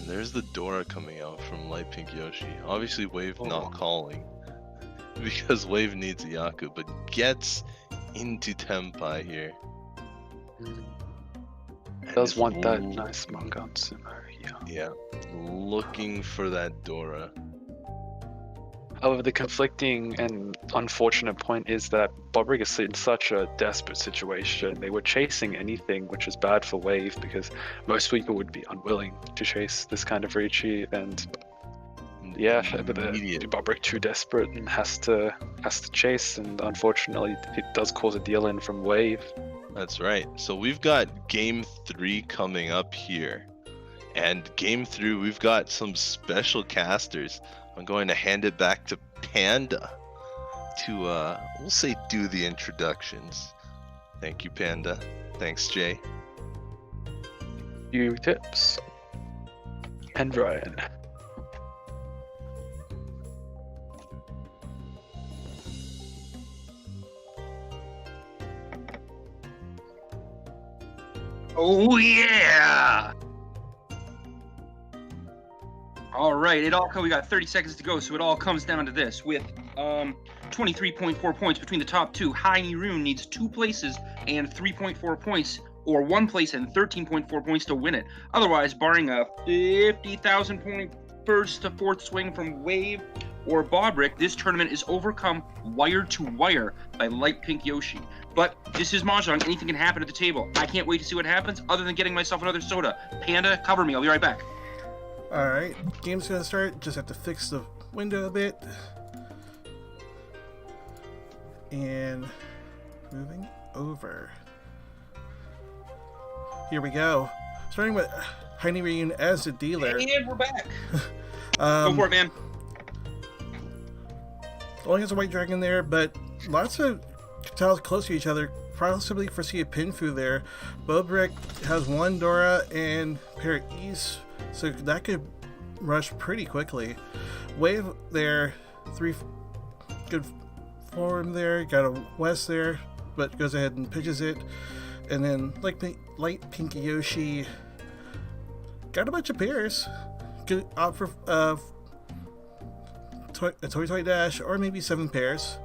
And there's the Dora coming out from Light Pink Yoshi. Obviously, Wave not calling because Wave needs a Yaku, but gets into Tenpai here. And Does is want that nice Mahjong Soul. Yeah, looking for that Dora. However, the conflicting and unfortunate point is that Bobrick is in such a desperate situation. They were chasing anything, which is bad for Wave because most people would be unwilling to chase this kind of Riichi. And yeah, but Bobrick too desperate and has to chase. And unfortunately, it does cause a deal in from Wave. That's right. So we've got game 3 coming up here. And game 3, we've got some special casters. I'm going to hand it back to Panda to, we'll say, do the introductions. Thank you, Panda. Thanks, Jay. Few tips. And Ryan. Oh yeah! All right, we got 30 seconds to go, so it all comes down to this. With 23.4 points between the top two, Heini Rune needs 2 places and 3.4 points, or 1 place and 13.4 points to win it. Otherwise, barring a 50,000 point first to fourth swing from Wave or Bobrick, this tournament is overcome wire to wire by Light Pink Yoshi. But this is Mahjong, anything can happen at the table. I can't wait to see what happens, other than getting myself another soda. Panda, cover me, I'll be right back. Alright, game's gonna start. Just have to fix the window a bit. And moving over. Here we go. Starting with Heini Rune as the dealer. And we're back. Go for it, man. Only has a white dragon there, but lots of tiles close to each other. Possibly foresee a Pinfu there. Bobrick has 1 Dora and pair of East, so that could rush pretty quickly. Wave there, 3 good form there. Got a West there, but goes ahead and pitches it. And then Light Pink Yoshi got a bunch of pairs. Could opt for a Toy Dash or maybe 7 pairs.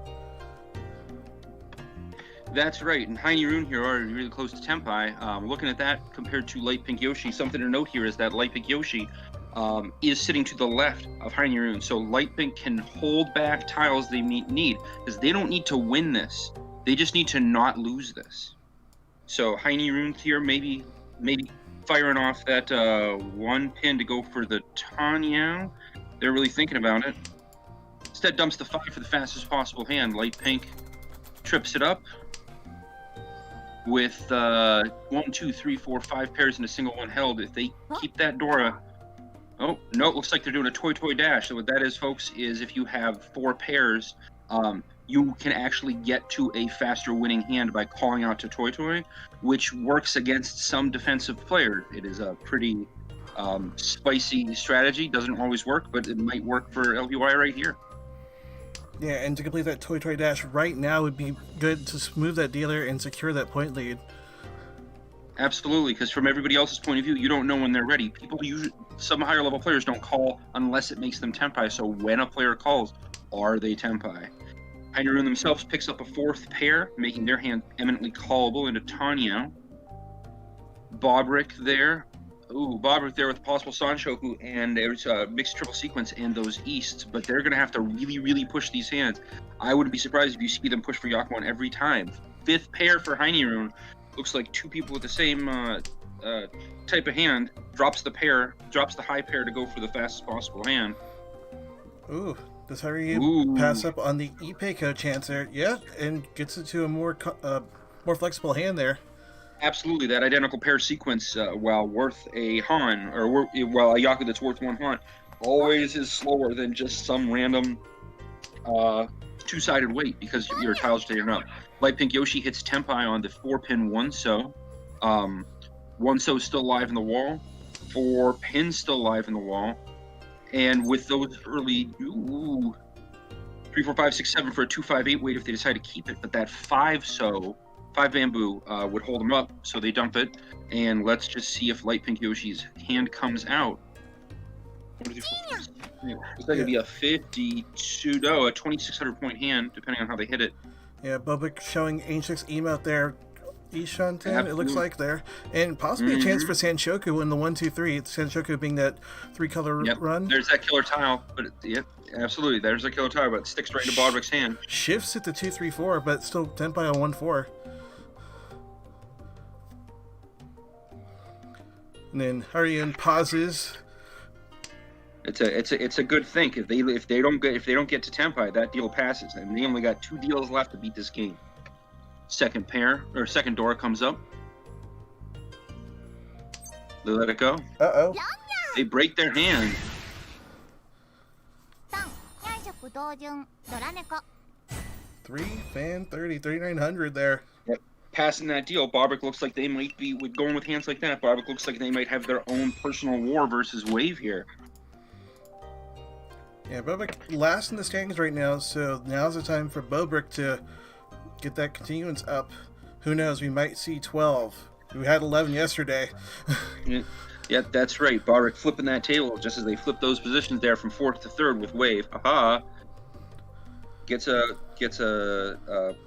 That's right, and Heini Rune here are really close to Tenpai. Looking at that compared to Light Pink Yoshi, something to note here is that Light Pink Yoshi is sitting to the left of Heini Rune, so Light Pink can hold back tiles they need, because they don't need to win this. They just need to not lose this. So Heini Rune here maybe firing off that 1 pin to go for the Tanyao. They're really thinking about it. Instead dumps the 5 for the fastest possible hand. Light Pink trips it up with 1, 2, 3, 4, 5 pairs and a single one held. If they keep that Dora, oh no, it looks like they're doing a Toy Dash. So what that is, folks, is if you have 4 pairs, you can actually get to a faster winning hand by calling out to Toy, which works against some defensive players. It is a pretty spicy strategy. Doesn't always work, but it might work for LPY right here. Yeah, and to complete that Toy Dash right now would be good to move that dealer and secure that point lead. Absolutely, because from everybody else's point of view, you don't know when they're ready. Some higher level players don't call unless it makes them Tenpai, so when a player calls, are they Tenpai? Heini Rune themselves picks up a 4th pair, making their hand eminently callable into Tanyao. Bobrick there. Ooh, Bobrick there with possible Sanshoku, and there's a mixed triple sequence and those Easts, but they're going to have to really, really push these hands. I wouldn't be surprised if you see them push for Yakumo every time. 5th pair for Heini Rune. Looks like 2 people with the same type of hand. Drops the high pair to go for the fastest possible hand. Ooh, does Heini pass up on the Ipeiko chance there? Yeah, and gets it to a more flexible hand there. Absolutely, that identical pair sequence, while worth a Han, or while a Yaku that's worth 1 Han, always is slower than just some random 2-sided weight, because your tiles are taken up. Light Pink Yoshi hits Tenpai on the 4-pin 1-so. 1-so still live in the wall. 4 pins still live in the wall. And with those early 3, 4, 5, 6, 7 for a 2-5-8 weight if they decide to keep it, but that 5-so 5 bamboo would hold them up, so they dump it. And let's just see if Light Pink Yoshi's hand comes out. It's like it'd be a 52, no, a 2,600 point hand, depending on how they hit it. Yeah, Bobik showing Ancient's emote there. Ishanten, it looks Absolutely. like there. And possibly a chance for Sanshoku in the 1-2-3. Sanshoku being that 3-color Yep. run. There's that killer tile, but yep, absolutely. There's that killer tile, but it sticks right into Bodrick's hand. Shifts it to 2-3-4, but still Tenpai on 1-4. And then Harian pauses. It's a good thing. If they don't get to Tenpai, that deal passes, and they only got 2 deals left to beat this game. Second door comes up. They let it go. Uh-oh. They break their hand. 3 fan 30, 3,900 there. Passing that deal, Bobrick looks like they might be going with hands like that. Bobrick looks like they might have their own personal war versus Wave here. Yeah, Bobik last in the standings right now, so now's the time for Bobrick to get that continuance up. Who knows, we might see 12. We had 11 yesterday. Yeah, that's right. Bobrick flipping that table just as they flip those positions there from 4th to 3rd with Wave. Aha! Gets a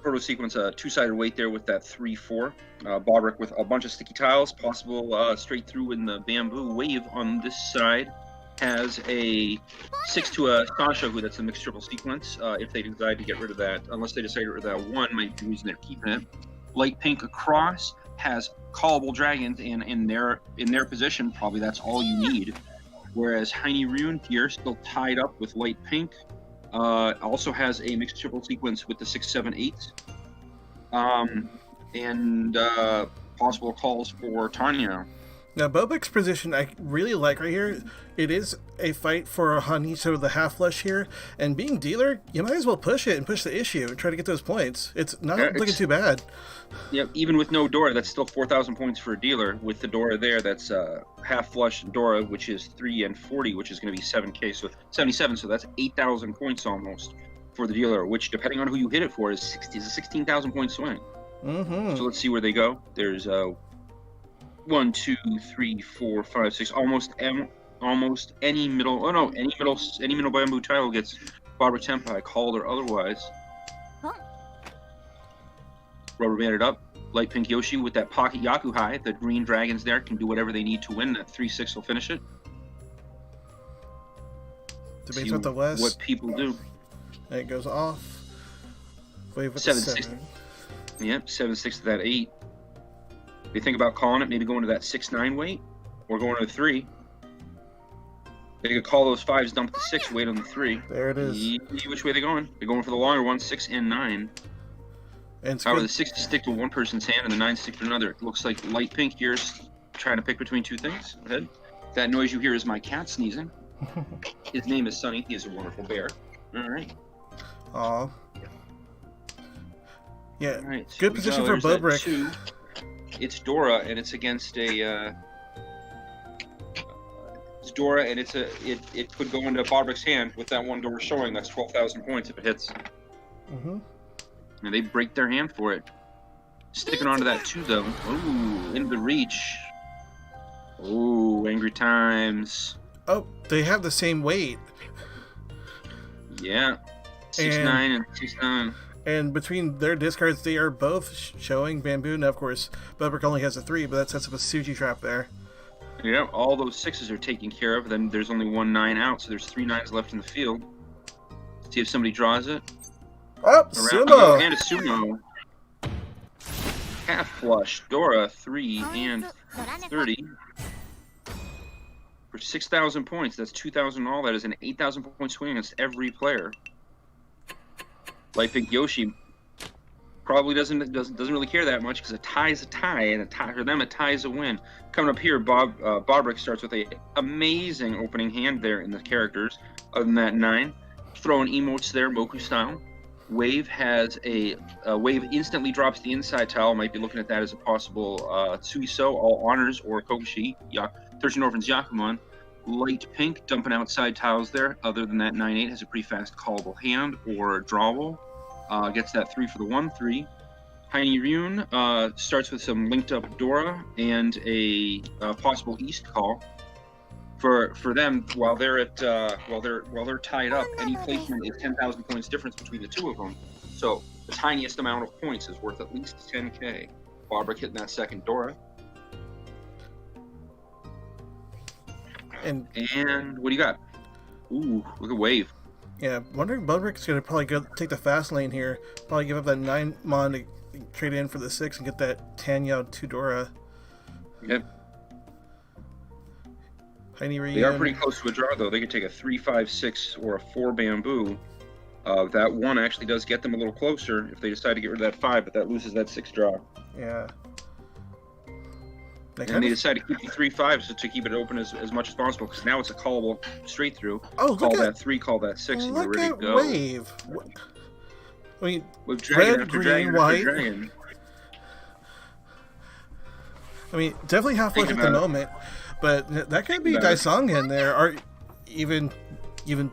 proto sequence, a 2-sided weight there with that 3-4. Bobrick with a bunch of sticky tiles, possible straight through in the bamboo. Wave on this side has a 6 to a Sanshoku, that's a mixed triple sequence. If they decide to get rid of that, unless they decide to get rid of that 1, might be the reason they're keeping it. Light pink across has callable dragons, and in their position, probably that's all you need. Whereas Heine Rune here, still tied up with light pink, also has a mixed triple sequence with the 6, 7, 8, and possible calls for Tanya. Now, Bobik's position I really like right here. It is a fight for Hanito the half flush here, and being dealer, you might as well push it and push the issue and try to get those points. It's not looking too bad. Yep, even with no Dora, that's still 4,000 points for a dealer. With the Dora there, that's half flush Dora, which is 3 and 40, which is going to be 7k, so 77. So that's 8,000 points almost for the dealer, which depending on who you hit it for is a 16,000 point swing. Mm-hmm. So let's see where they go. There's 1, 2, 3, 4, 5, 6. Almost any middle. Oh no, any middle bamboo tile gets Barbara Tenpai, called or otherwise. Rubber banded up. Light pink Yoshi with that pocket Yakuhai. The green dragons there can do whatever they need to win. That 3-6 will finish it. Debates with the West. What people do. And it goes off. Wave with 7, the 6. 7. Yep, 7-6 to that 8. They think about calling it, maybe going to that 6-9 weight, or going to the 3. They could call those 5s, dump the 6, wait on the 3. There it is. Which way they going? They're going for the longer one, 6 and 9. And it's However, good. the 6 to stick to one person's hand and the 9 stick to another. It looks like light pink here is trying to pick between 2 things. Go ahead. That noise you hear is my cat sneezing. His name is Sunny. He is a wonderful bear. All right. Aw. Yeah, All right. good position for There's that Bobrick. 2. It's Dora, and it's against a. It's Dora, and it could go into Bobrick's hand with that 1 Dora showing. That's 12,000 points if it hits. Mm-hmm. And they break their hand for it. Sticking onto that 2 though. Ooh, into the reach. Ooh, angry times. Oh, they have the same weight. Yeah. 6-9 and 6-9. And between their discards, they are both showing bamboo. Now, of course, Bobrick only has a 3, but that sets up a Suji trap there. Yeah, all those 6s are taken care of. Then there's only 1 9 out, so there's 3 9s left in the field. See if somebody draws it. Oh, Sumo! And a Sumo. Half flush. Dora, 3 and 30. For 6,000 points, that's 2,000 all. That is an 8,000 point swing against every player. Light pink Yoshi probably doesn't really care that much because a tie is a tie, and for them a tie is a win. Coming up here, Bobrick starts with a amazing opening hand there in the characters. Other than that, 9. Throwing emotes there, Moku style. Wave has a Wave instantly drops the inside tile. Might be looking at that as a possible Tsuiso, All Honors, or Kokushi. 13 Orphans Yakumon. Light pink dumping outside tiles there. Other than that, 9-8 has a pretty fast callable hand or drawable. Gets that 3 for the 1-3. Heine Rune starts with some linked up Dora and a possible East call For them, while they're tied up, any placement is 10,000 points difference between the two of them. So the tiniest amount of points is worth at least 10k. Bobrick hitting that second Dora. And what do you got? Ooh, look at Wave. yeah, wondering Bobrick's gonna probably go take the fast lane here. Probably give up that 9 mon to trade in for the 6 and get that Tanya 2 Dora. Yep. Tiny They are pretty close to a draw, though. They could take a 3, 5, 6, or a 4 bamboo. That 1 actually does get them a little closer if they decide to get rid of that 5, but that loses that 6 draw. Yeah. And they decide to keep the 3, 5 so to keep it open as much as possible, because now it's a callable straight through. Oh, call look that at 3, call that 6, and you're look ready at to go. Wave. I mean, With dragon red, after green, dragon white. after dragon. I mean, definitely halfway Think at the about it. moment, but that could be about it. Daisong in there, or even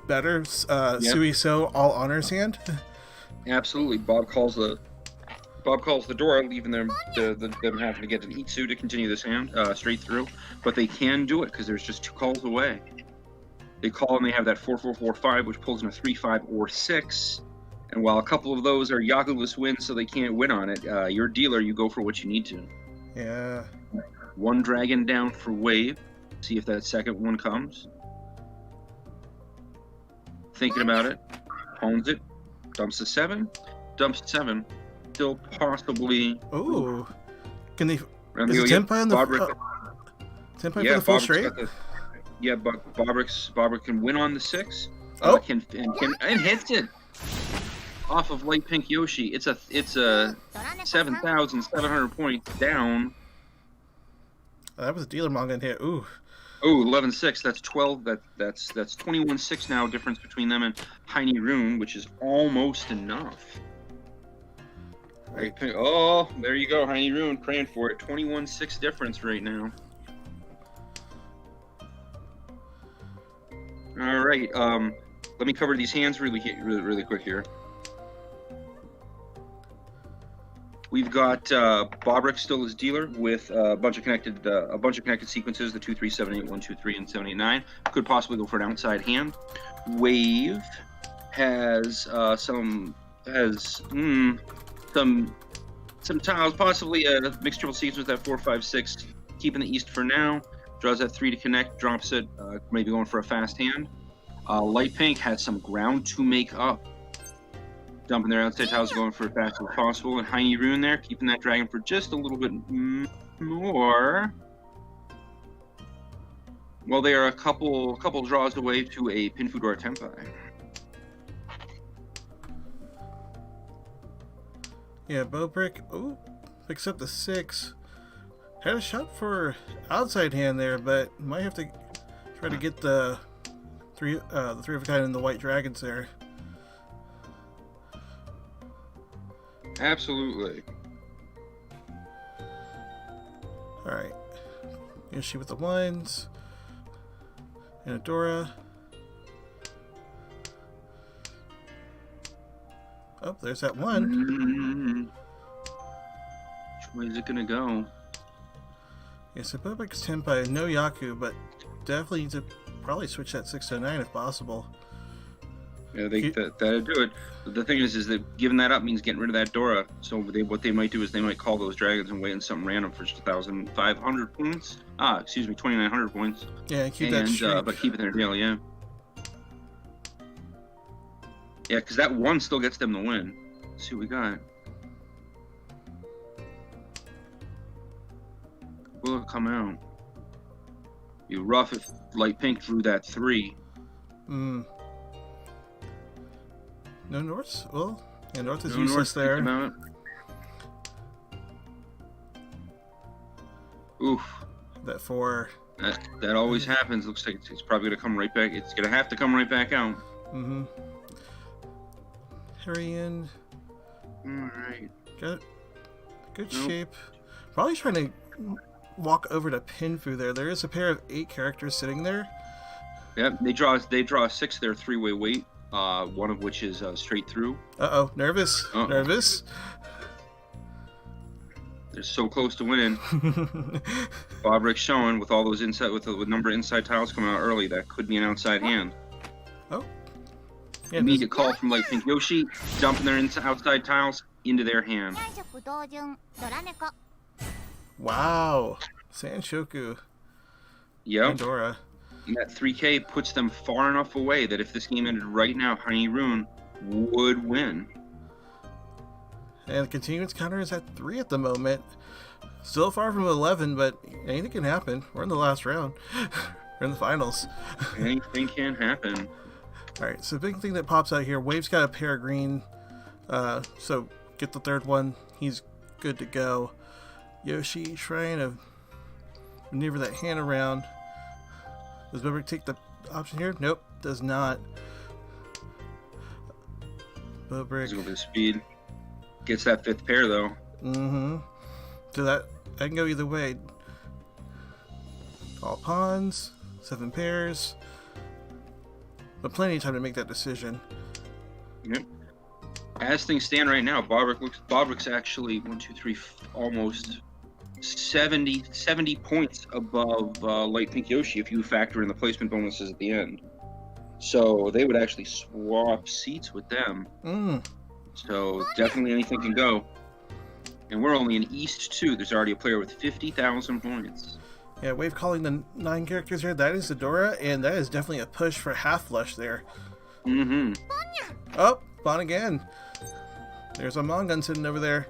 better, Sui So all honors hand. Absolutely. Bob calls the door, leaving them having to get an Itsu to continue this hand straight through. But they can do it because there's just 2 calls away. They call and they have that 4, 4, 4, 5, which pulls in a 3, 5, or 6. And while a couple of those are Yaku-less wins, so they can't win on it, your dealer, you go for what you need to. Yeah. 1 dragon down for Wave. See if that second one comes. Thinking about it. Owns it. Dumps a 7. Dumps 7. Still possibly. Ooh. Can they? And Is they it go, Tenpai on the Bobrick, Tenpai for the full Bobrick's straight? got but Bobrick can win on the 6. Oh. And hits it off of light pink Yoshi. It's a 7,700 points down. That was a dealer manga hit. Ooh. Oh, 11-6. That's 12. That's 21-6 now. Difference between them and Tiny Rune, which is almost enough. Right. Oh, there you go, Tiny Rune. Praying for it. 21-6 difference right now. All right. Let me cover these hands really quick here. We've got Bobrick still as dealer with a bunch of connected sequences, the 2, 3, 7, 8, 1, 2, 3, and 7, 8, 9. Could possibly go for an outside hand. Wave has some tiles, possibly a mixed triple sequence with that 4, 5, 6, keeping the east for now. Draws that 3 to connect, drops it, maybe going for a fast hand. Light Pink has some ground to make up. Dumping their outside tiles, going for as fast as possible. And Tiny Rune there, keeping that dragon for just a little bit more. Well, they are a couple draws away to a Pinfudora Tenpai. Yeah, Bobrick. Ooh, picks up the 6. Had a shot for outside hand there, but might have to try to get the 3 of a kind and the white dragons there. Absolutely. All right. Yoshi with the 1s. And Adora. Oh, there's that 1. Which way is it gonna go? Yeah, so Bobrick's Tenpai, no Yaku, but definitely need to probably switch that 6 to a 9 if possible. Yeah, that'd do it. But the thing is that giving that up means getting rid of that Dora. So what they might do is they might call those dragons and wait on something random for just 1,500 points. 2,900 points. Yeah, keep that streak. But keep it in their deal, yeah. Yeah, because that 1 still gets them the win. Let's see what we got. Will it come out? Be rough if Light Pink drew that 3. No North? Well, yeah, North is No useless North, there. about it. Oof. That 4. That always happens. Looks like it's probably going to come right back. It's going to have to come right back out. Mm-hmm. Harrian. Alright. Got good shape. Probably trying to walk over to Pinfu there. There is a pair of 8 characters sitting there. Yep, they draw 6 their 3-way weight. One of which is straight through. Uh-oh, nervous. Uh-oh. Nervous. They're so close to winning. Bobrick showing with all those inside with the number of inside tiles coming out early. That could be an outside hand. Oh. Yeah, Immediate call from Light Pink Yoshi, dumping their outside tiles into their hand. Wow. Sanshoku. Yep. Pandora. And that 3K puts them far enough away that if this game ended right now, Honey Rune would win. And the continuance counter is at 3 at the moment. Still far from 11, but anything can happen. We're in the last round. We're in the finals. Anything can happen. Alright, so big thing that pops out here. Wave's got a pair of green. So get the third one. He's good to go. Yoshi trying to maneuver that hand around. Does Bobrick take the option here? Nope, does not. Bobrick. Go to speed. Gets that 5th pair though. Mm-hmm. So that can go either way. All pawns, 7 pairs. But plenty of time to make that decision. Yep. As things stand right now, Bobrick's actually 1, 2, 3, almost 70 points above Light Pink Yoshi if you factor in the placement bonuses at the end. So they would actually swap seats with them. So definitely anything can go. And we're only in East 2. There's already a player with 50,000 points. Yeah, Wave calling the 9 characters here. That is Zadora, and that is definitely a push for half flush there. Mm-hmm. Oh, Bon again. There's a Mongun sitting over there.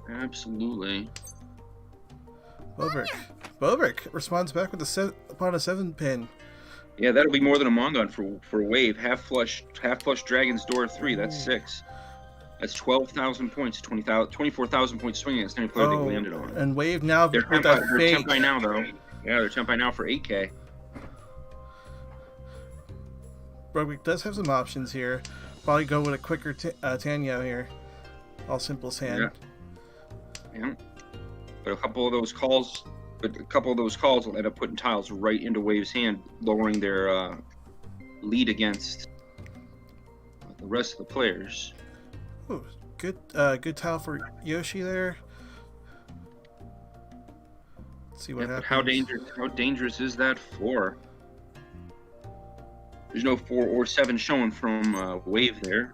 Absolutely. Bobrick responds back with upon a 7 pin. Yeah, that'll be more than a Mongun for Wave. Half flush Dragon's Door 3. That's 6. That's 12,000 points. 24,000 points swinging against any player they landed on. And Wave now They're with that fake. Tempai now though. Yeah, they're Tempai now for 8K. Bobrick does have some options here. Probably go with a quicker Tanyao here. All Simple's hand. Yeah. But a couple of those calls will end up putting tiles right into Wave's hand, lowering their lead against the rest of the players. Ooh, good tile for Yoshi there. Let's see what happens. How dangerous is that 4? There's no 4 or 7 showing from Wave there.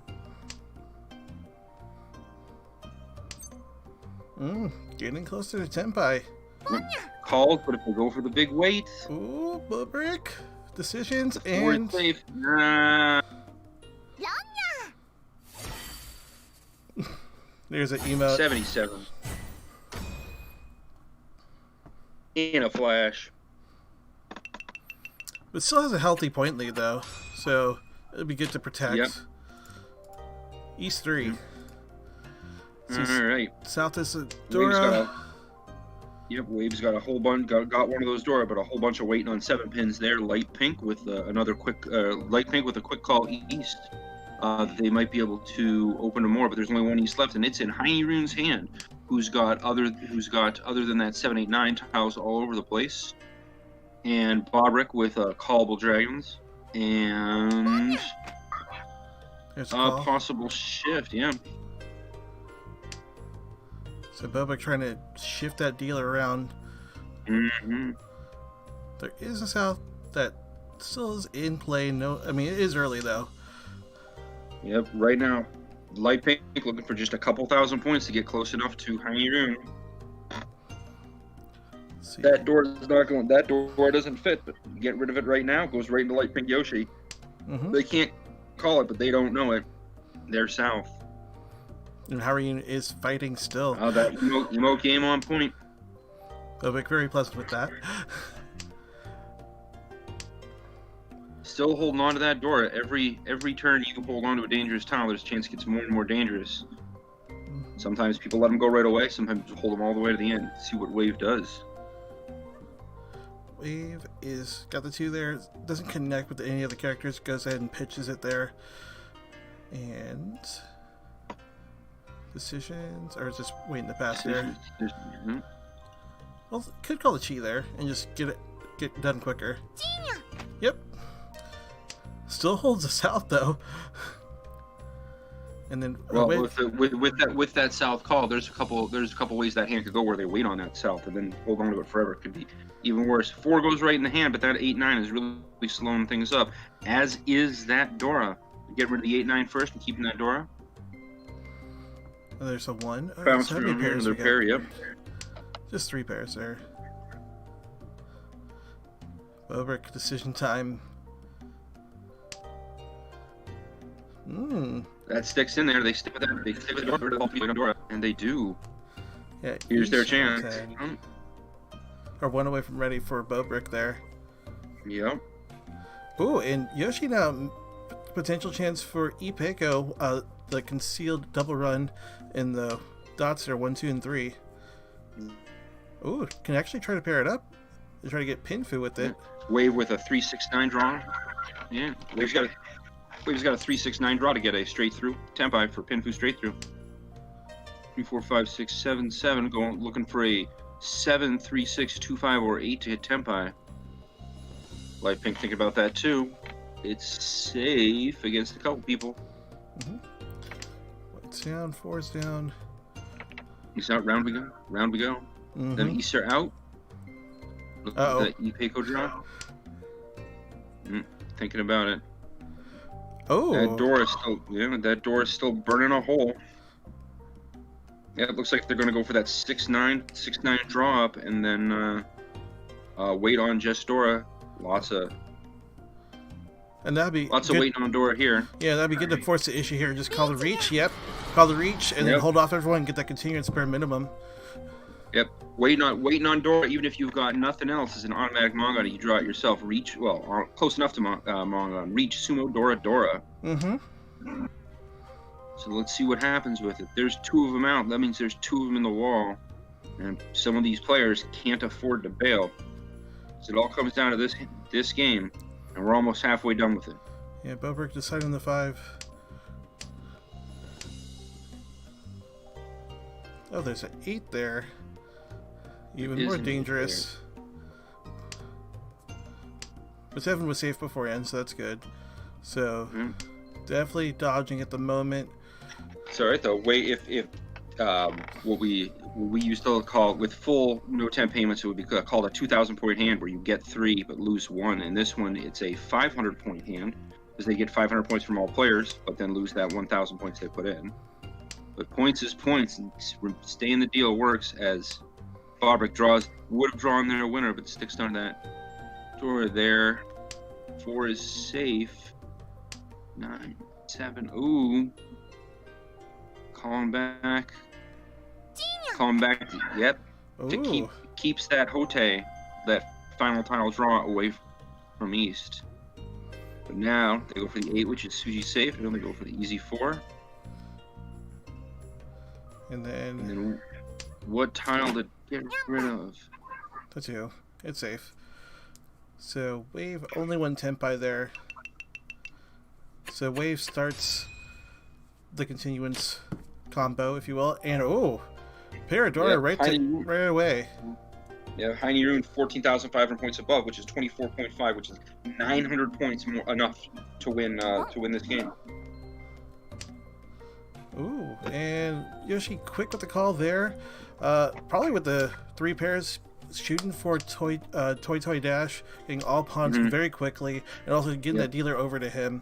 Getting closer to Tenpai. Called, but if they go for the big weight. Ooh, Bobrick. Decisions and. Safe. There's an emote. 77. In a flash. But still has a healthy point lead though, so it'll be good to protect. Yep. East 3. Alright. South is Dora. Wave's got a whole bunch. Got one of those Dora, but a whole bunch of waiting on 7 pins there. Light Pink with another quick. Light Pink with a quick call East. They might be able to open more, but there's only 1 East left, and it's in Heiny Rune's hand, who's got other than that 7, 8, 9 tiles all over the place, and Bobrick with Callable Dragons and a possible shift. Yeah. So Bobrick trying to shift that dealer around. Mm-hmm. There is a South that still is in play. No, I mean it is early though. Yep, right now, Light Pink looking for just a couple thousand points to get close enough to Heiny Rune. That door is not going. That door doesn't fit. But get rid of it right now. It goes right into Light Pink Yoshi. Mm-hmm. They can't call it, but they don't know it. They're South. And Harry is fighting still. Oh, that emote game on point. Bobrick very pleasant with that. Still holding on to that door. Every turn you can hold on to a dangerous tile, there's a chance it gets more and more dangerous. Sometimes people let them go right away. Sometimes hold them all the way to the end. See what Wave does. Wave is got the 2 there. Doesn't connect with any of the characters. Goes ahead and pitches it there. And decisions, or just waiting to pass there. Mm-hmm. Well, could call the Chi there and just get done quicker. Yep. Still holds us out though. And then Well, with that south call, there's a couple ways that hand could go where they wait on that south and then hold on to it forever. It could be even worse. 4 goes right in the hand, but that 8-9 is really slowing things up. As is that Dora. Get rid of the 8-9 first and keeping that Dora. Oh, there's a 1. Oh, Bounce so how many pairs another we got? pair. Yep. Just 3 pairs there. Bobrick, decision time. That sticks in there. They stick with that. They stick with the Dora, and they do. Yeah. Here's their each chance. Or 1 away from ready for Bobrick there. Yep. Ooh, and Yoshi now, potential chance for Ipeko, the concealed double run in the dots are 1, 2, and 3. Ooh, can actually try to pair it up. Try to get Pinfu with it. Wave with a 3-6-9 draw. Yeah, Wave's got a 3-6-9 draw to get a straight through tempi for Pinfu straight through. 3, 4, 5, 6, 7, 7. Going looking for a 7, 3, 6, 2, 5, or 8 to hit tempi. Light Pink thinking about that too. It's safe against a couple people. One's down, 4's down. He's out. Round we go. Round we go. Then Yostar out. Uh-oh. The Ipeko draw. Thinking about it. Oh. That door is still burning a hole. Yeah, it looks like they're gonna go for that 6-9 draw up, and then wait on just Dora. Lots of good. waiting on Dora here. Yeah, that'd be good to force the issue here. Just call the reach. Yep. Call the reach, and then hold off everyone and get that continuance bare minimum. Yep. Waiting on Dora, even if you've got nothing else, is an automatic Mongon. You draw it yourself. Reach, close enough to Mongon. Reach, Sumo, Dora. So let's see what happens with it. There's 2 of them out. That means there's 2 of them in the wall. And some of these players can't afford to bail. So it all comes down to this game. And we're almost halfway done with it. Yeah, Bobrick decided on the 5. Oh, there's an 8 there. Even more dangerous. But 7 was safe beforehand, so that's good. So, definitely dodging at the moment. It's alright though. If what we used to call, with full no temp payments, it would be called a 2,000 point hand, where you get 3 but lose 1. In this one, it's a 500 point hand, because they get 500 points from all players, but then lose that 1,000 points they put in. But points is points, and stay in the deal works, as Bobrick would have drawn their winner, but sticks down that door there. 4 is safe. 9, 7. Ooh. Calling back. Yep. Ooh. Keeps that Hote, that final tile draw, away from East. But now they go for the 8, which is Suji safe, and then they go for the easy 4. And then what tile to get rid of? The 2. It's safe. So Wave only 1 tempi there. So Wave starts the continuance combo, if you will, and Paradora right away. Yeah, Heine Rune 14,500 points above, which is 24.5, which is 900 points more, enough to win this game. Ooh, and Yoshi quick with the call there. Probably with the 3 pairs shooting for Toy Dash, getting all pawns very quickly, and also getting that dealer over to him.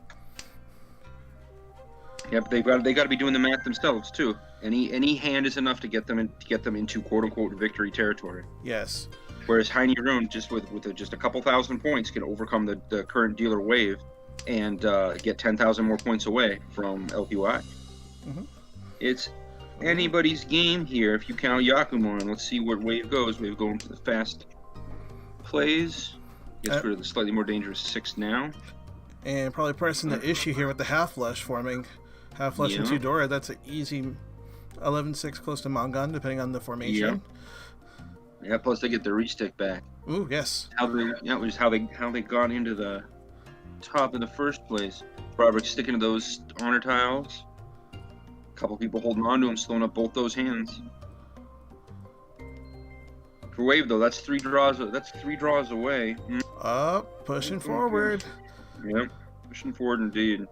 Yep, they got to be doing the math themselves too. Any hand is enough to get them into quote unquote victory territory. Yes. Whereas Heine Rune, just with just a couple thousand points, can overcome the current dealer wave and get 10,000 more points away from LPY. It's anybody's game here if you count Yakumon. Let's see where Wave goes. Wave going to the fast plays. Gets rid of the slightly more dangerous 6 now. And probably pressing the issue here with the half flush forming. Half flush and 2 Dora. That's an easy 11-6 close to Mongon, depending on the formation. Yeah, plus they get the reach stick back. Ooh, yes. Which is how they got into the top in the first place. Robert sticking to those honor tiles. A couple people holding on to him, slowing up both those hands. For Wave though, that's 3 draws. That's 3 draws away. Pushing forward. Yeah, pushing forward indeed.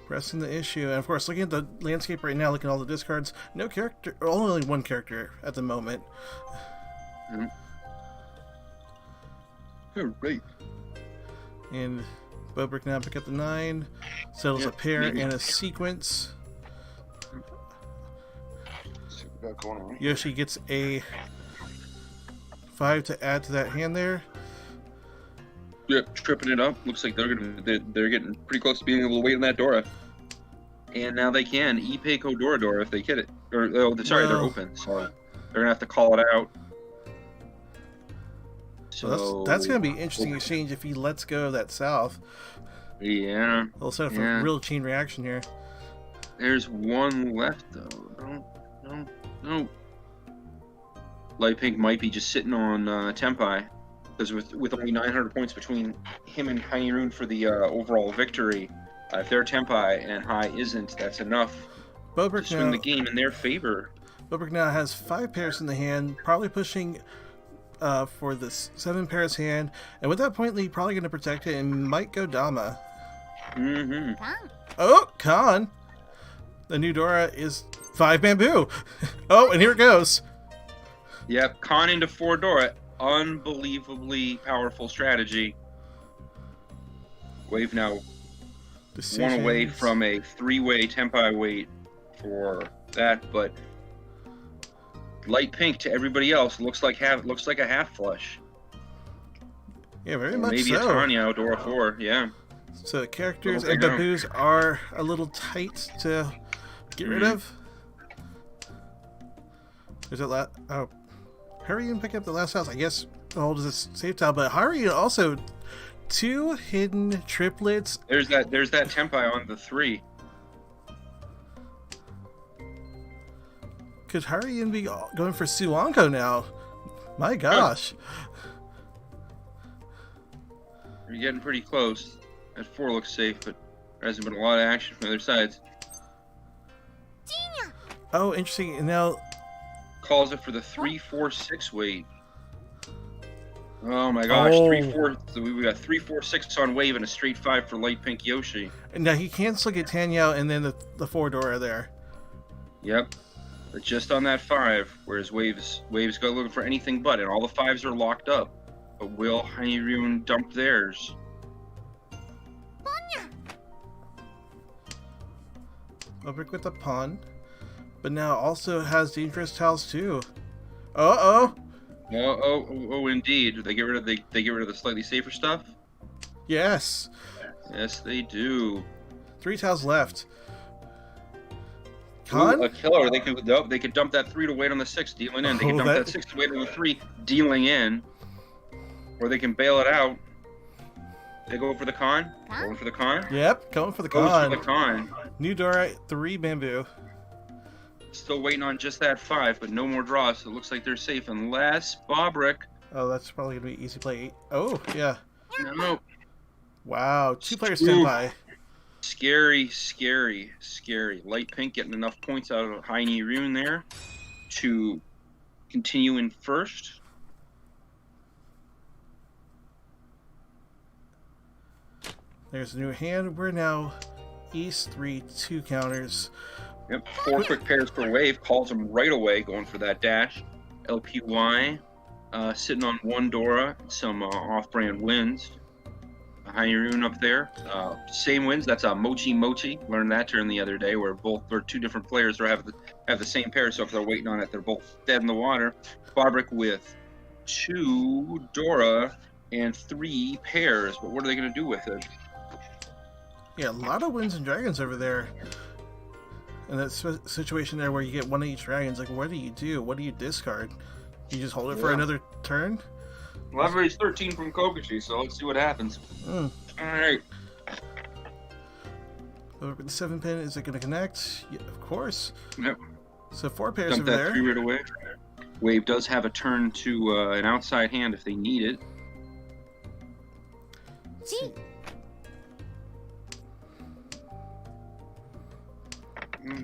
Pressing the issue, and of course, looking at the landscape right now, looking at all the discards, no character, or only one character at the moment. All right. And Bobrick now pick up the 9, settles a pair and a sequence. See what we got going on. Yoshi gets a 5 to add to that hand there. Yep, tripping it up. Looks like they're getting pretty close to being able to wait on that Dora. And now they can Ipe Dora if they get it. Or they're open, so they're gonna have to call it out. So that's gonna be an interesting exchange if he lets go of that south. Yeah. They'll set up a real chain reaction here. There's one left though. No. Light Pink might be just sitting on Tempai. Because with only 900 points between him and Tiny Rune for the overall victory, if they're Tempai and High isn't, that's enough to swing the game in their favor. Bobrick now has 5 pairs in the hand, probably pushing for this 7 pairs hand, and with that point lead, probably going to protect it and might go Dama. Oh, Khan! The new Dora is 5 bamboo. Oh, and here it goes. Yep, Khan into 4 Dora. Unbelievably powerful strategy. Wave now one away from a 3-way Tempai wait for that, but Light Pink to everybody else looks like a half flush. Yeah, very much maybe so. a Tanya Dora 4, yeah. So the characters and baboos are a little tight to get rid of. There's a lot. Oh. Hurry and pick up the last house. I guess hold is a safe tile, but hurry also 2 hidden triplets. There's that Tempai on the 3. Could hurry and be going for Suanko now? My gosh. You're getting pretty close. That 4 looks safe, but there hasn't been a lot of action from the other sides. Oh, interesting. And now calls it for the 3-4-6 wait. Oh my gosh, 3-4. So we got 3-4-6 on wave and a straight 5 for Light Pink Yoshi. And now he can still get Tanyao and then the 4 Dora there. Yep. But just on that 5, whereas Waves go looking for anything but, and all the 5s are locked up. But will Hyrule dump theirs? Bobrick with the pawn. But now also has dangerous tiles too. Oh, indeed. They get rid of the slightly safer stuff? Yes. Yes, they do. 3 tiles left. Khan? Ooh, a killer. They could dump that 3 to wait on the 6, dealing in. They can dump that 6 to wait on the 3, dealing in. Or they can bail it out. They go for the Khan? Going for the Khan? Yep, going for the Goes Khan. for the Khan. New Dora, 3 bamboo. Still waiting on just that 5, but no more draws, so it looks like they're safe unless Bobrick. Oh, that's probably going to be easy play. Oh, yeah. No. Wow, 2 players stand by. Scary. Light Pink getting enough points out of Heine Rune there to continue in first. There's a new hand. We're now East 3, 2 counters. Yep, 4 quick pairs per wave. Calls them right away, going for that dash. LPY sitting on 1 Dora, some off-brand wins. Hyrule up there. Same wins. That's a Mochi. Learned that term the other day, where 2 different players have the same pair. So if they're waiting on it, they're both dead in the water. Bobrick with 2 Dora and 3 pairs. But what are they going to do with it? Yeah, a lot of wins and dragons over there. And that situation there where you get 1 of each dragons, like, what do you do? What do you discard? You just hold it for another turn? Well, I've raised 13 from Kokuchi, so let's see what happens. All right. Over the 7 pin, is it going to connect? Yeah, of course. Yep. So 4 pairs Dump over that there. 3 right away. Wave does have a turn to an outside hand if they need it.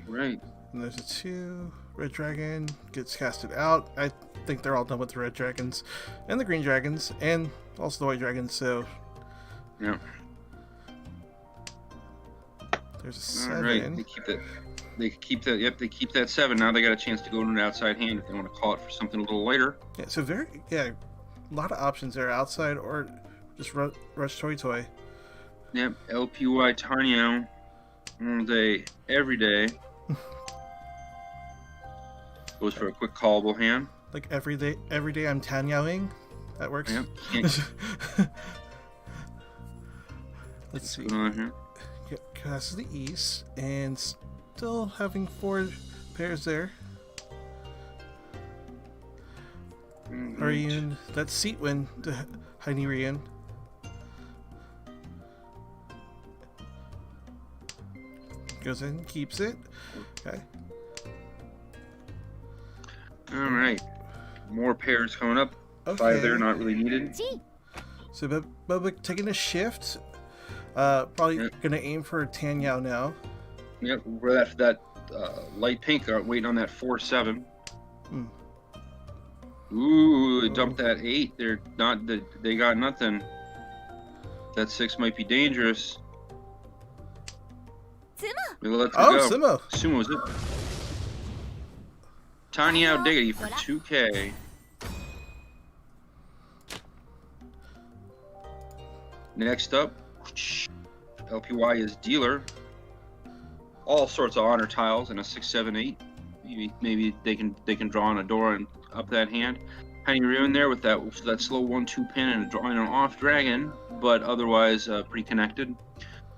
Right. And there's a 2. Red dragon gets casted out. I think they're all done with the red dragons and the green dragons and also the white dragons. So yeah. There's a 7. All right, they keep that. They keep that. Yep, they keep that 7. Now they got a chance to go to an outside hand if they want to call it for something a little lighter. Yeah, so a lot of options there, outside or just rush toy. Yep, LPY Tarnio, all day, every day. Goes for a quick callable hand. Like every day I'm Tanyaoing. That works. Yep. Let's see. What's going on here? Passes the east and still having 4 pairs there. Ryun, that's seat win to Heini Ryun. Goes in, keeps it. Okay. All right. More pairs coming up. Okay. 5 there, not really needed. So Bubba taking a shift. Probably gonna aim for Tanyao now. Yep, we're that light pink waiting on that 4-7. Ooh, dump that 8. They're not. They got nothing. That 6 might be dangerous. Let's go. Sumo. Sumo's it. Tanyao Diggity for 2K. Next up, LPY is dealer. All sorts of honor tiles and a 6-7-8. Maybe they can draw on a door and up that hand. Heini Ryun there with that slow 1-2 pin and drawing an off dragon, but otherwise pretty connected.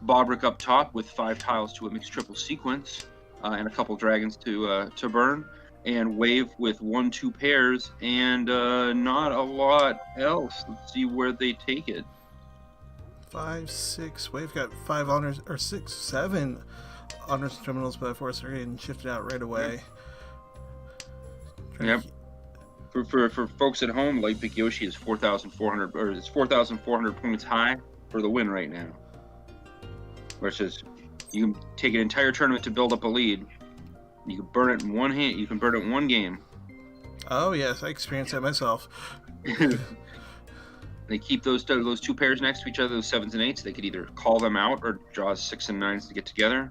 Bobrick up top with 5 tiles to a mixed triple sequence and a couple dragons to burn. And Wave with 1-2 pairs and not a lot else. Let's see where they take it. 5, 6. Wave got 5 honors, or 6, 7 honors and terminals, but of course they're getting shifted out right away. Yep. For folks at home, Light Big Yoshi is 4,400, or it's 4,400 points high for the win right now. Versus, you can take an entire tournament to build up a lead. You can burn it in one hand. You can burn it in one game. Oh yes, I experienced that myself. They keep those 2 pairs next to each other, those 7s and 8s. They could either call them out or draw 6 and 9s to get together.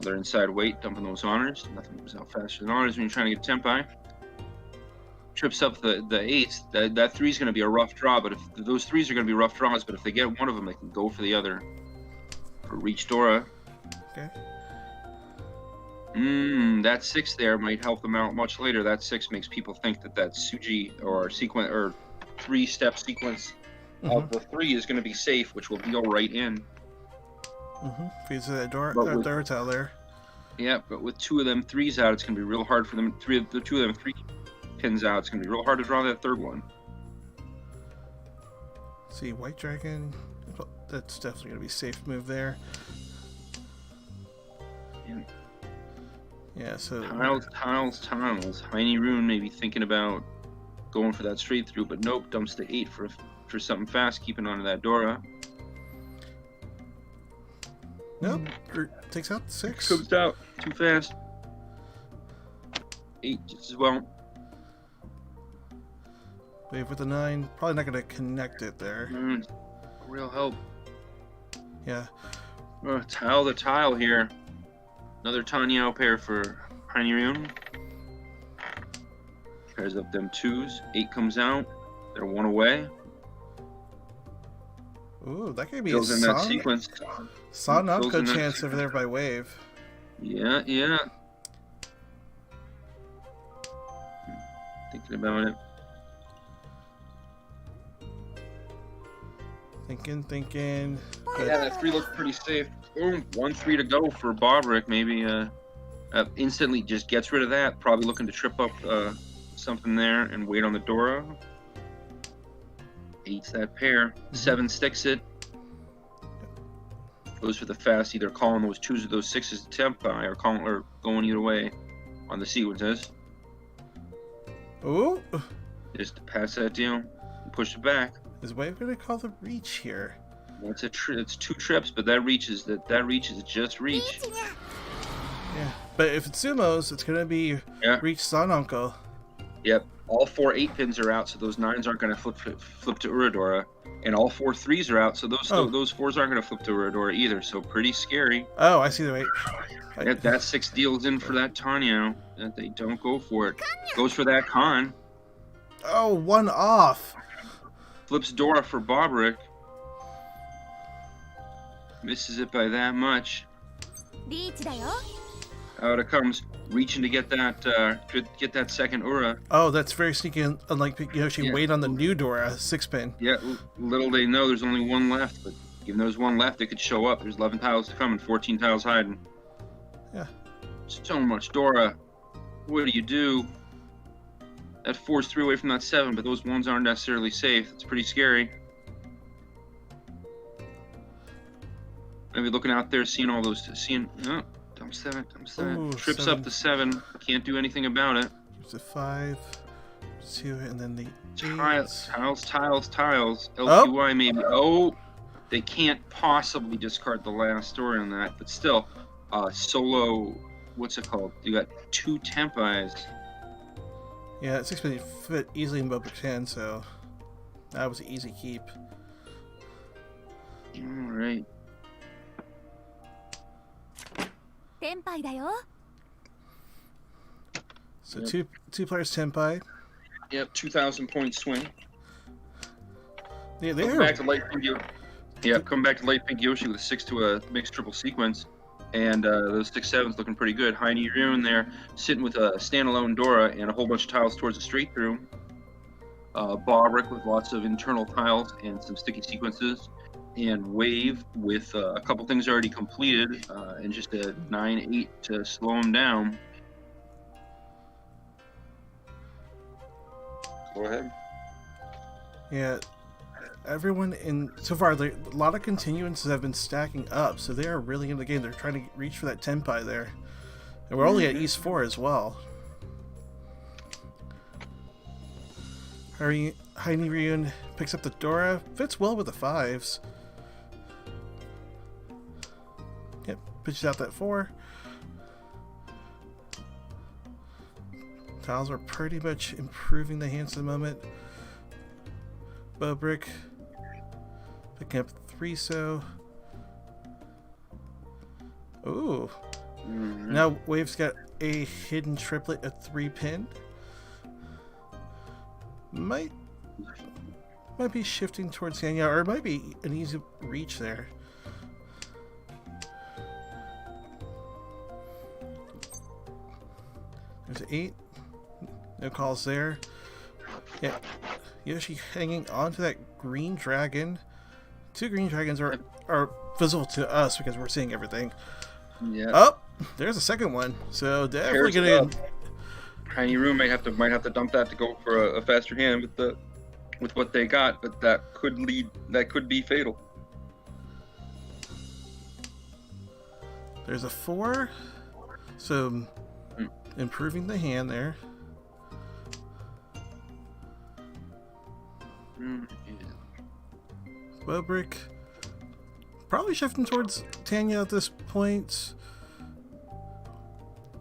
They're inside weight, dumping those honors. Nothing comes out faster than honors when you're trying to get tempi. Trips up the 8s. That 3 is going to be a rough draw, but if those 3s are going to be rough draws, but if they get one of them, they can go for the other. For Reach Dora. Okay. That 6 there might help them out much later. That 6 makes people think that Suji or sequence or 3-step sequence of the 3 is going to be safe, which will deal right in. Feeds that door tile there. Yeah, but with 2 of them 3s out, it's going to be real hard for them. 2 of them 3 pins out, it's going to be real hard to draw that 3rd one. See, White Dragon. That's definitely going to be a safe move there. Yeah, so... Tiles. Heini Ryun may be thinking about going for that straight through, but nope, dumps the 8 for something fast, keeping onto that Dora. Nope, takes out 6. Comes out too fast. 8 just as well. Wave with the 9, probably not going to connect it there. Real help. Yeah. Tile to tile here. Another Tanyao pair for Heini Ryun. Pairs up them 2s. 8 comes out. They're 1 away. Ooh, that could be Fills in that sequence. Sanamko chance over there by Wave. Yeah. Thinking about it. Thinking. Yeah, that 3 looks pretty safe. Boom, 1-3 to go for Bobrick. Maybe instantly just gets rid of that. Probably looking to trip up something there and wait on the Dora. 8's that pair. 7 sticks it. Goes for the fast, either calling those 2s or those 6s to tempi, or going either way on the sequences. Ooh. Just to pass that deal and push it back. Is Wave going to call the reach here? Well, it's 2 trips, but that reach is just reach. Yeah, but if it's sumos, it's going to be reach Sanamko. Yep. All 4 8-pins are out, so those 9s aren't going to flip to Uradora. And all 4 3s are out, so those 4s aren't going to flip to Uradora either. So pretty scary. Oh, I see the way. That 6 deals in for that Tanyo. That they don't go for it. Goes for that Khan. Oh, 1 off. Flips Dora for Bobrick. Misses it by that much. Out it comes, reaching to get that second Ura. Oh, that's very sneaky. Unlike Yoshi, wait on the new Dora 6-pin. Yeah, little they know there's only 1 left, but even though there's 1 left, it could show up. There's 11 tiles to come and 14 tiles hiding. Yeah. So much Dora. What do? That 4's 3 away from that 7, but those 1s aren't necessarily safe. It's pretty scary. Maybe looking out there, seeing all those, dump 7. Ooh, Trips 7. up the 7. Can't do anything about it. It's a 5, 2, and then the Tiles. LQY maybe. Oh, they can't possibly discard the last story on that, but still, solo. What's it called? You got 2 Tempis. Yeah, 6-pin fit easily in Bobrick's hand, so that was an easy keep. All right. So two players Tenpai. Yep, 2,000 point swing. Yeah, Come back to light pink Yoshi with a 6 to a mixed triple sequence. And those 6-7s looking pretty good. Heine Rune there, sitting with a standalone Dora and a whole bunch of tiles towards the straight through. Bobrick with lots of internal tiles and some sticky sequences. And Wave with a couple things already completed and just a 9-8 to slow him down. Go ahead. Yeah, everyone in so far, a lot of continuances have been stacking up, so they are really in the game. They're trying to reach for that Tenpai there, and we're only at East 4 as well. Heine Ryun picks up the Dora, fits well with the 5s. Yep, pitches out that 4. Tiles are pretty much improving the hands at the moment. Bobrick picking up 3 so. Ooh. Now Wave's got a hidden triplet, a 3-pin. Might be shifting towards Ganya, or it might be an easy reach there. There's 8. No calls there. Yeah, Yoshi hanging onto that green dragon. 2 green dragons are visible to us because we're seeing everything. Yeah. Oh, there's a second one. So definitely gonna. Heine Rune might have to dump that to go for a faster hand with what they got, but that could be fatal. There's a 4. So improving the hand there. Bobrick probably shifting towards Tanya at this point.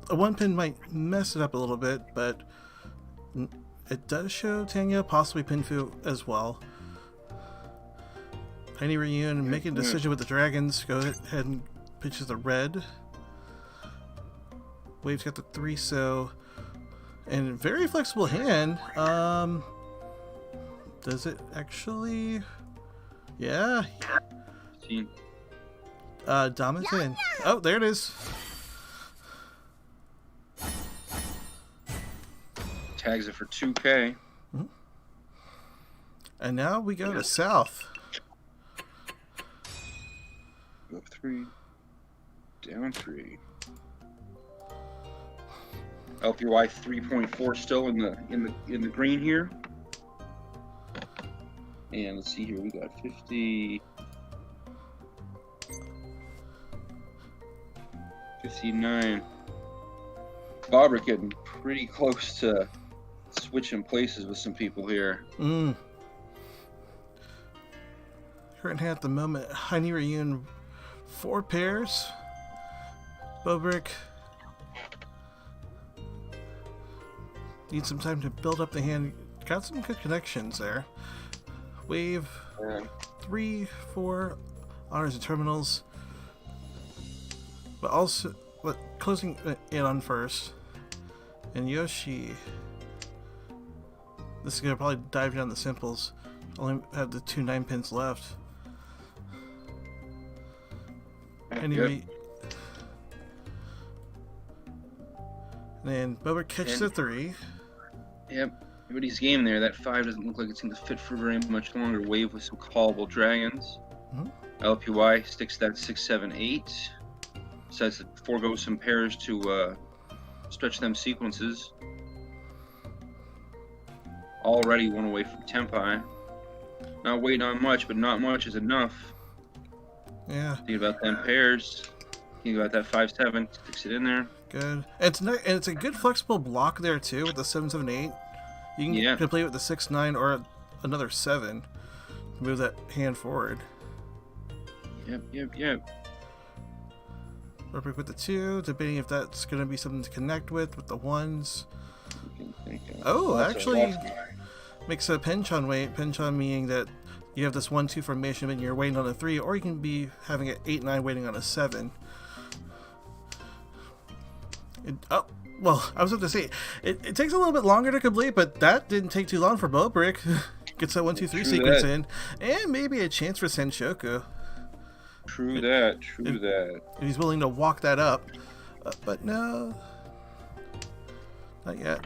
A 1-pin might mess it up a little bit, but it does show Tanya, possibly Pinfu as well. Heine Ryun making a decision with the dragons. Go ahead and pitches the red. Wave's got the 3 so. And very flexible hand. Does it actually? Yeah. Dominant in. Oh, there it is. Tags it for 2K. And now we go to South. Up 3. Down 3. LPY 3.4 still in the green here. And let's see here, we got 50, 59. Bobrick getting pretty close to switching places with some people here. Current hand at the moment, Heine Ryun 4 pairs. Bobrick. Need some time to build up the hand. Got some good connections there. Wave 3, 4 honors and terminals. But also, closing in on first. And Yoshi. This is gonna probably dive down the simples. Only have the 2 9-pins left. Anyway. And then Boba catches the 3. Yep. Everybody's game there. That 5 doesn't look like it's going to fit for very much longer. Wave with some callable dragons. LPY sticks that 6, 7, 8. Decides to forego some pairs to stretch them sequences. Already one away from Tempai. Not waiting on much, but not much is enough. Yeah. Think about them pairs. Think about that 5, 7. Sticks it in there. Good. And it's a good flexible block there too with the 7, 7, 8. You can complete with the 6, 9 or another 7. Move that hand forward. Yep. Perfect with the 2, debating if that's going to be something to connect with the 1s. Oh, actually makes a Penchon wait. Penchon meaning that you have this 1, 2 formation and you're waiting on a 3, or you can be having an 8, 9 waiting on a 7. Well, I was about to say, it takes a little bit longer to complete, but that didn't take too long for Bobrick. Gets that 1, 2, 3 sequence in, and maybe a chance for Senshoku. True that. And he's willing to walk that up, but no, not yet.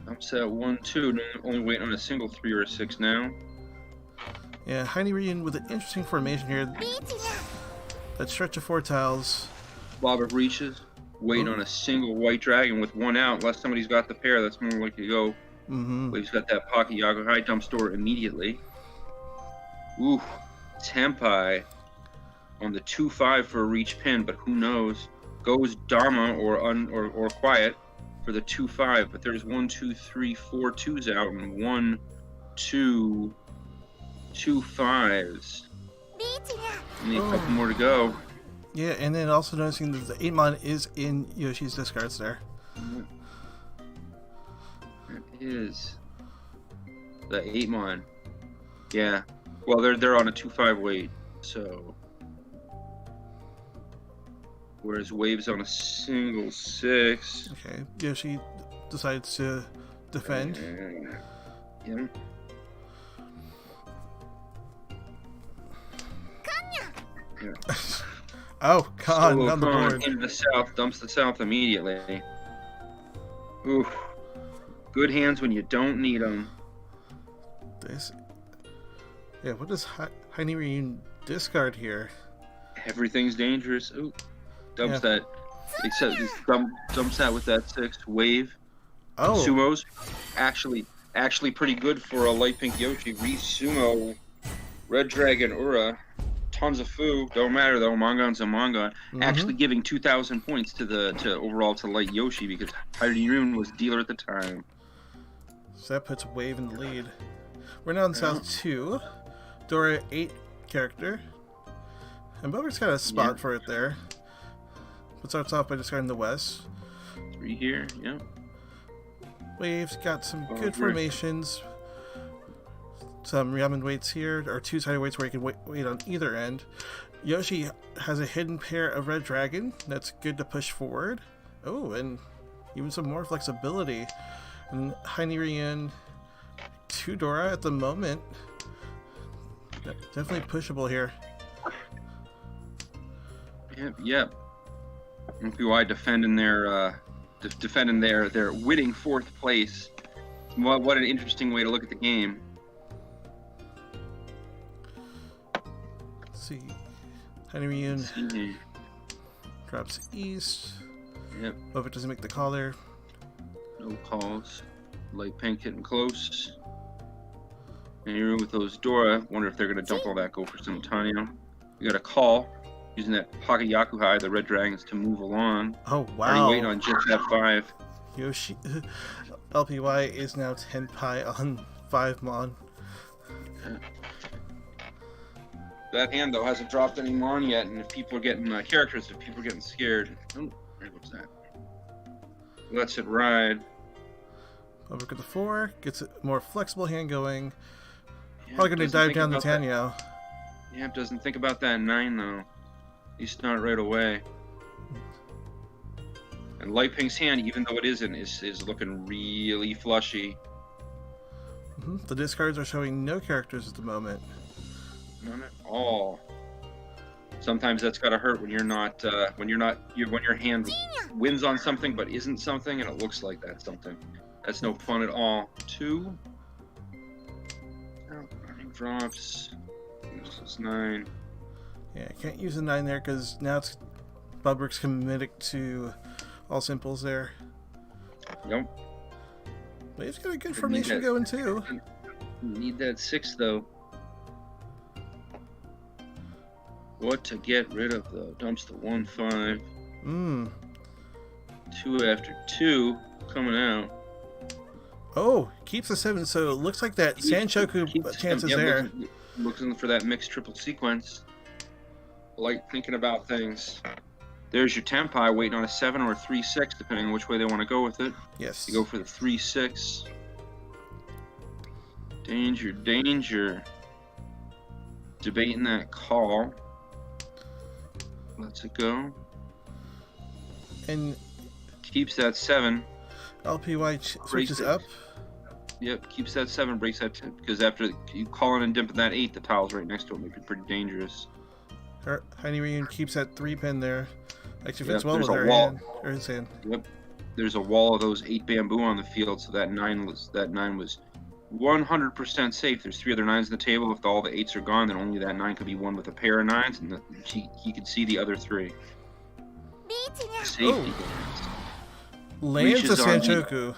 Upset 1, 2, only waiting on a single 3 or a 6 now. Yeah, Heine Rion with an interesting formation here. That stretch of 4 tiles. Bobrick reaches, waiting on a single white dragon with 1 out. Unless somebody's got the pair, that's more likely to go. But he's got that pocket Yago High dump store immediately. Ooh, Tempai on the 2-5 for a reach pin, but who knows? Goes Dharma or Quiet for the 2-5, but there's 1, 2, 3, 4 2s out, and 1, 2, 2 5s. Only a couple more to go. Yeah, and then also noticing that the 8-mon is in Yoshi's discards there. That is the 8-mon. Yeah. Well, they're on a 2-5 wait, so. Whereas Wave's on a single 6. Okay, Yoshi decides to defend. Yeah. Oh, Khan on the board. Into the south, dumps the south immediately. Oof. Good hands when you don't need them. Yeah, what does Heine Rion discard here? Everything's dangerous. Ooh. Dumps that. Except dumps that with that 6 Wave. Oh. Sumos. Actually pretty good for a light pink Yoshi. Sumo. Red Dragon Ura. Tons of foo. Don't matter though. Mongon's a Mongon. Actually giving 2,000 points to overall to light Yoshi because Heine Rion was dealer at the time. So that puts Wave in the lead. We're now in South 2. Dora 8 character. And Bober's got a spot for it there. But starts off by discarding the West. 3 here, yeah. Wave's got some good formations. Some Ramen weights here, or 2 sided weights where you can wait on either end. Yoshi has a hidden pair of Red Dragon. That's good to push forward. Oh, and even some more flexibility. And Heine Rion 2 Dora at the moment. Definitely pushable here. Yep. MPY defending their winning 4th place. What an interesting way to look at the game. Let's see. Heine Rion drops east. Yep. Hope it doesn't make the call there. No calls. Light pink hitting close. And you're with those Dora. Wonder if they're going to dump all that, go for some Tanya. You got a call. Using that Pocket Yakuhai, the Red Dragons, to move along. Oh, wow. Already waiting on just that 5. Yoshi. LPY is now 10 pi on 5 mon. That hand, though, hasn't dropped any mon yet, and if people are getting characters, if people are getting scared. Oh, there goes that. lets it ride. Bobrick at the 4, gets a more flexible hand going. Yeah, Probably going to doesn't dive think down the about that. Tanyo. Yeah, doesn't think about that 9 though. At least not right away. And Light Pink's hand, even though it isn't, is looking really flushy. The discards are showing no characters at the moment. None at all. Sometimes that's gotta hurt when you're not when your hand wins on something but isn't something, and it looks like that's something. That's no fun at all. 2. Running drops. This is 9. Yeah, I can't use a 9 there because now it's Bobrick's committed to all simples there. Nope. But he's got a good Need formation that. going too. Need that 6 though. What to get rid of though? Dumps the 1/5. 2 after 2 coming out. Oh, keeps the 7, so it looks like that Sanchoku chance is there. Looking for that mixed triple sequence. Like thinking about things. There's your Tenpai waiting on a 7 or a 3/6, depending on which way they want to go with it. Yes. You go for the 3/6. Danger, danger. Debating that call. Lets it go. And Keeps that 7. LPY switches it. up. Yep, keeps that 7, breaks that 10. Because after you calling and dimping that 8, the tile's right next to it, make it pretty dangerous. Heini Ryun keeps that 3 pin there. Actually fits Yep, well there's with a her wall. hand. Or his hand. Yep. There's a wall of those 8 bamboo on the field, so that 9 was 100% safe. There's 3 other 9s on the table. If all the 8s are gone, then only that 9 could be won with a pair of 9s, and he could see the other 3. Safety. Lands the Reaches on the- Sanchoku.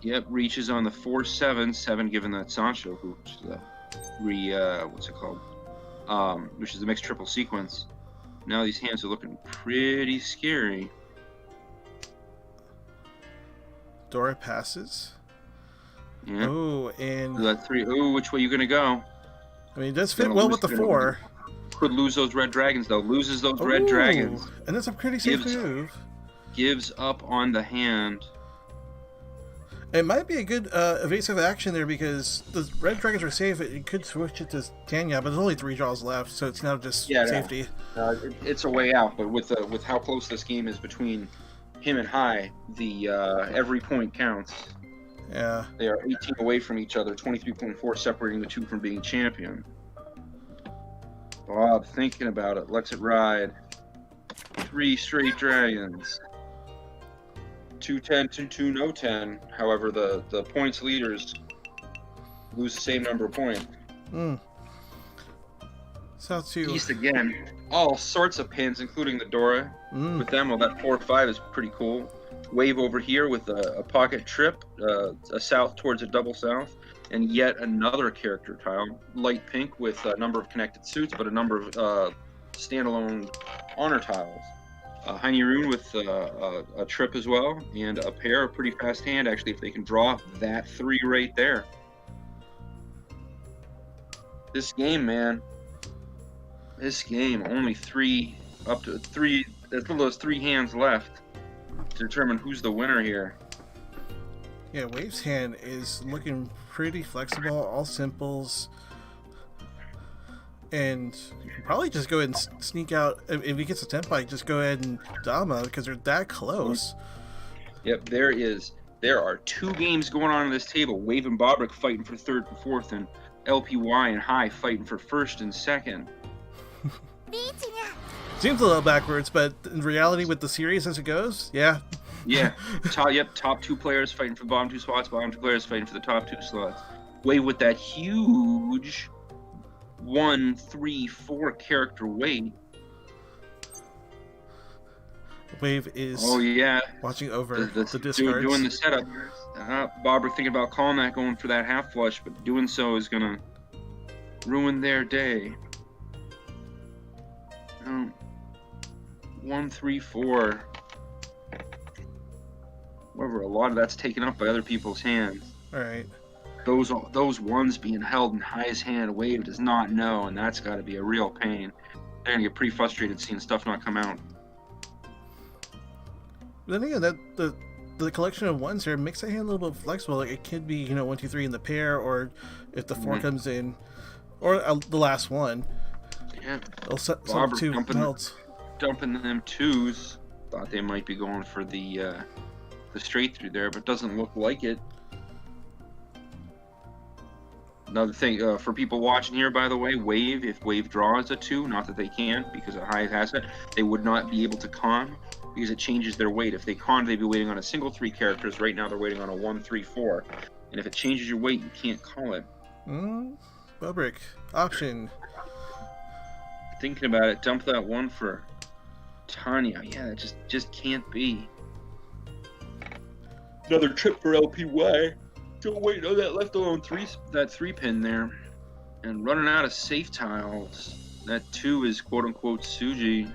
Yep, reaches on the 4/7, 7 given that Sancho, which is what's it called? Which is a mixed triple sequence. Now these hands are looking pretty scary. Dora passes. Yeah. Oh, and That 3. Oh, which way you gonna go? I mean, it does fit Gonna well lose- with the gonna- 4. Could lose those red dragons though. Loses those red Ooh, dragons. And that's a pretty safe Gives- move. Gives up on the hand. It might be a good evasive action there because the red dragons are safe. It could switch it to Tanya, but there's only 3 draws left, so it's now just Yeah, no. safety. It's a way out, but with how close this game is between him and High, the every point counts. Yeah. They are 18 away from each other, 23.4 separating the 2 from being champion. Bob thinking about it, lets it ride. 3 straight dragons. 2-10, 2-2, no 10. However, the points leaders lose the same number of points. South 2. East again. All sorts of pins, including the Dora. With them, well, that 4-5 is pretty cool. Wave over here with a pocket trip, a south towards a double south, and yet another character tile. Light pink with a number of connected suits, but a number of standalone honor tiles. Heini Rune with a trip as well, and a pair, a pretty fast hand, actually, if they can draw that 3 right there. This game, man. This game, only 3, up to 3, there's little as 3 hands left to determine who's the winner here. Yeah, Wave's hand is looking pretty flexible, all simples. And you can probably just go ahead and sneak out. If he gets a Tenpai, just go ahead and Dama because they're that close. Yep, there are 2 games going on this table. Wave and Bobrick fighting for 3rd and 4th, and LPY and High fighting for 1st and 2nd. Seems a little backwards, but in reality, with the series as it goes, yeah. Yeah, top 2 players fighting for the bottom 2 spots, bottom 2 players fighting for the top 2 slots. Wave with that huge 1, 3, 4 character weight. Wave is watching over the discards. Doing the setup. Bobrick thinking about calling that, going for that half flush, but doing so is gonna ruin their day. 1, 3, 4. However, a lot of that's taken up by other people's hands. All right. Those ones being held in High's hand, Wave does not know, and that's got to be a real pain. They're gonna get pretty frustrated seeing stuff not come out. Then again, that the the collection of ones here makes that hand a little bit flexible. Like it could be, 1, 2, 3 in the pair, or if the 4 comes in, or the last one. Yeah. It'll set Bob two melts. Dumping them 2s. Thought they might be going for the straight through there, but doesn't look like it. Another thing for people watching here, by the way, Wave, if Wave draws a 2, not that they can because of high asset, they would not be able to con because it changes their weight. If they con, they'd be waiting on a single 3 characters. Right now they're waiting on a 1, 3, 4. And if it changes your weight, you can't call it. Bobrick, option. Thinking about it, dump that 1 for Tanya. Yeah, that just can't be. Another trip for LPY. Still waiting on that left alone 3 pin there. And running out of safe tiles. That 2 is quote unquote Suji.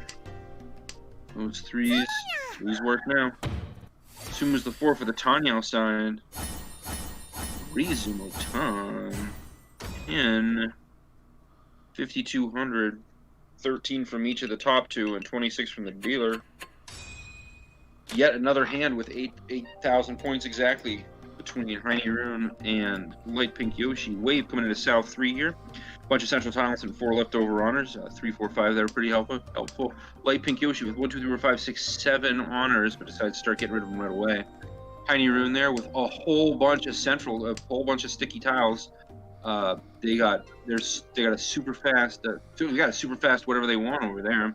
Those 3s work now. Suma's the 4 for the Tanya side. Rizumo time. 10. 5,200. 13 from each of the top 2 and 26 from the dealer. Yet another hand with 8,000 points exactly between Heine Rune and Light Pink Yoshi. Wave coming into South 3 here. Bunch of central tiles and 4 leftover honors. 3, 4, 5 that are pretty helpful. Light Pink Yoshi with 1, 2, 3, 4, 5, 6, 7 honors, but decides to start getting rid of them right away. Heine Rune there with a whole bunch of sticky tiles. They got a super fast. They got a super fast whatever they want over there.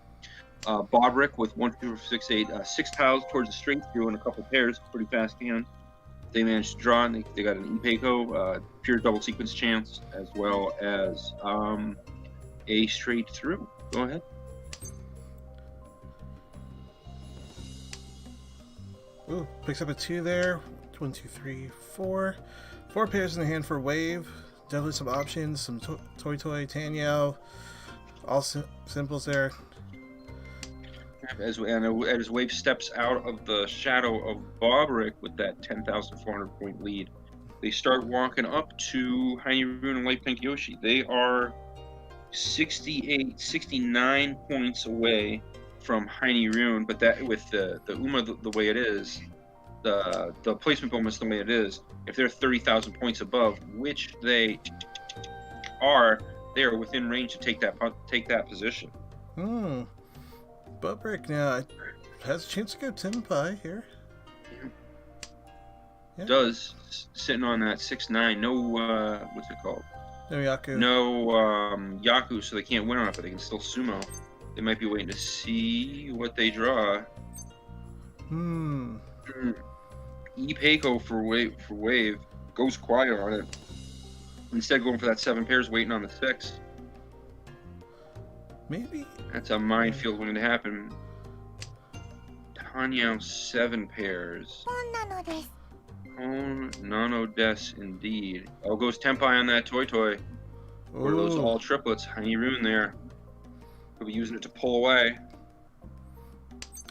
Bobrick with 1, 2, 4, 6, 8, 6 tiles towards the straight through and a couple pairs. Pretty fast hand. They managed to draw, and they got an Ipeco, pure double sequence chance, as well as a straight through. Go ahead. Ooh, picks up a 2 there. 1, 2, 3, 4. 4 pairs in the hand for Wave. Definitely some options. Some Toy Tanyao. All simples there. As Wave steps out of the shadow of Bobrick with that 10,400 point lead, they start walking up to Heine Rune and Light Pink Yoshi. They are 69 points away from Heine Rune, but that with the UMA the way it is, the placement bonus the way it is, if they're 30,000 points above, which they are within range to take that position. Bobrick now has a chance to go Tenpai here. Yeah. Does, sitting on that 6-9, no what's it called? No Yaku. No Yaku, so they can't win on it, but they can still sumo. They might be waiting to see what they draw. Ipeco for Wave goes quiet on it. Instead going for that 7 pairs, waiting on the 6. Maybe. That's a minefield waiting to happen. Tanya 7 pairs. Oh, Nano Des indeed. Oh, goes Tenpai on that Toy. Or those all triplets. Heine Rune there. He'll be using it to pull away.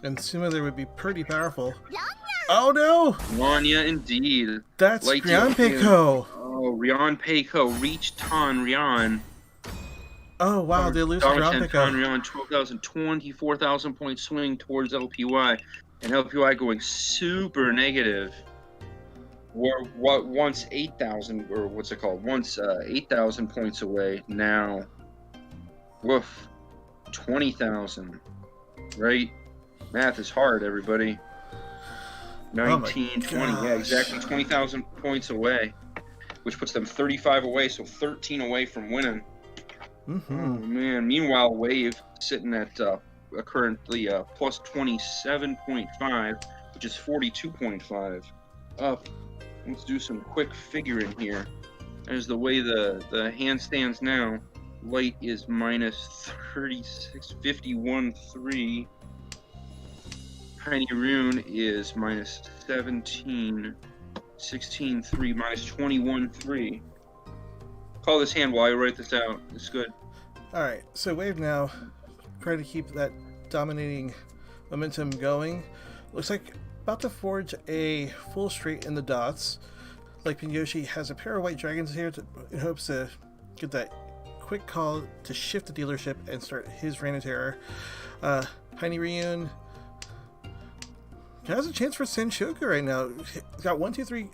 And Sumo there would be pretty powerful. Oh no! Rania indeed. That's Ryan Peiko. Oh, Ryan Peiko. Reach Tan Ryan. Oh wow, they lose to Ryan Peiko. Ryan 12,000, 24,000 point swing towards LPY. And LPY going super negative. Or once 8,000, or what's it called? Once 8,000 points away. Now, woof, 20,000. Right? Math is hard, everybody. 19, 20, yeah, exactly 20,000 points away, which puts them 35 away, so 13 away from winning. Oh man! Meanwhile, Wave sitting at currently plus 27.5, which is 42.5 up. Let's do some quick figuring here. As the way the hand stands now, Light is minus 36, 51.3. Heine Rune is minus 17, 16.3, minus 21.3. Call this hand while I write this out. It's good. Alright, so Wave now trying to keep that dominating momentum going. Looks like about to forge a full straight in the dots. Like Yoshi has a pair of white dragons here in hopes to get that quick call to shift the dealership and start his reign of terror. Heine Rune has a chance for Senshoku right now. He's got 1, 2, 3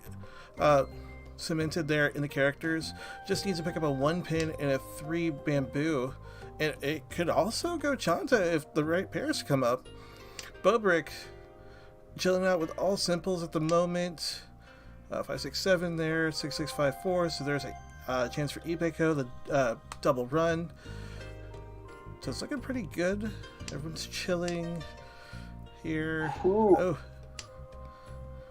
cemented there in the characters. Just needs to pick up a 1 pin and a 3 bamboo. And it could also go Chanta if the right pairs come up. Bobrick chilling out with all simples at the moment. 5, 6, 7 there. 6, 6, 5, 4. So there's a chance for Ibeko, the double run. So it's looking pretty good. Everyone's chilling here. Ooh. Oh,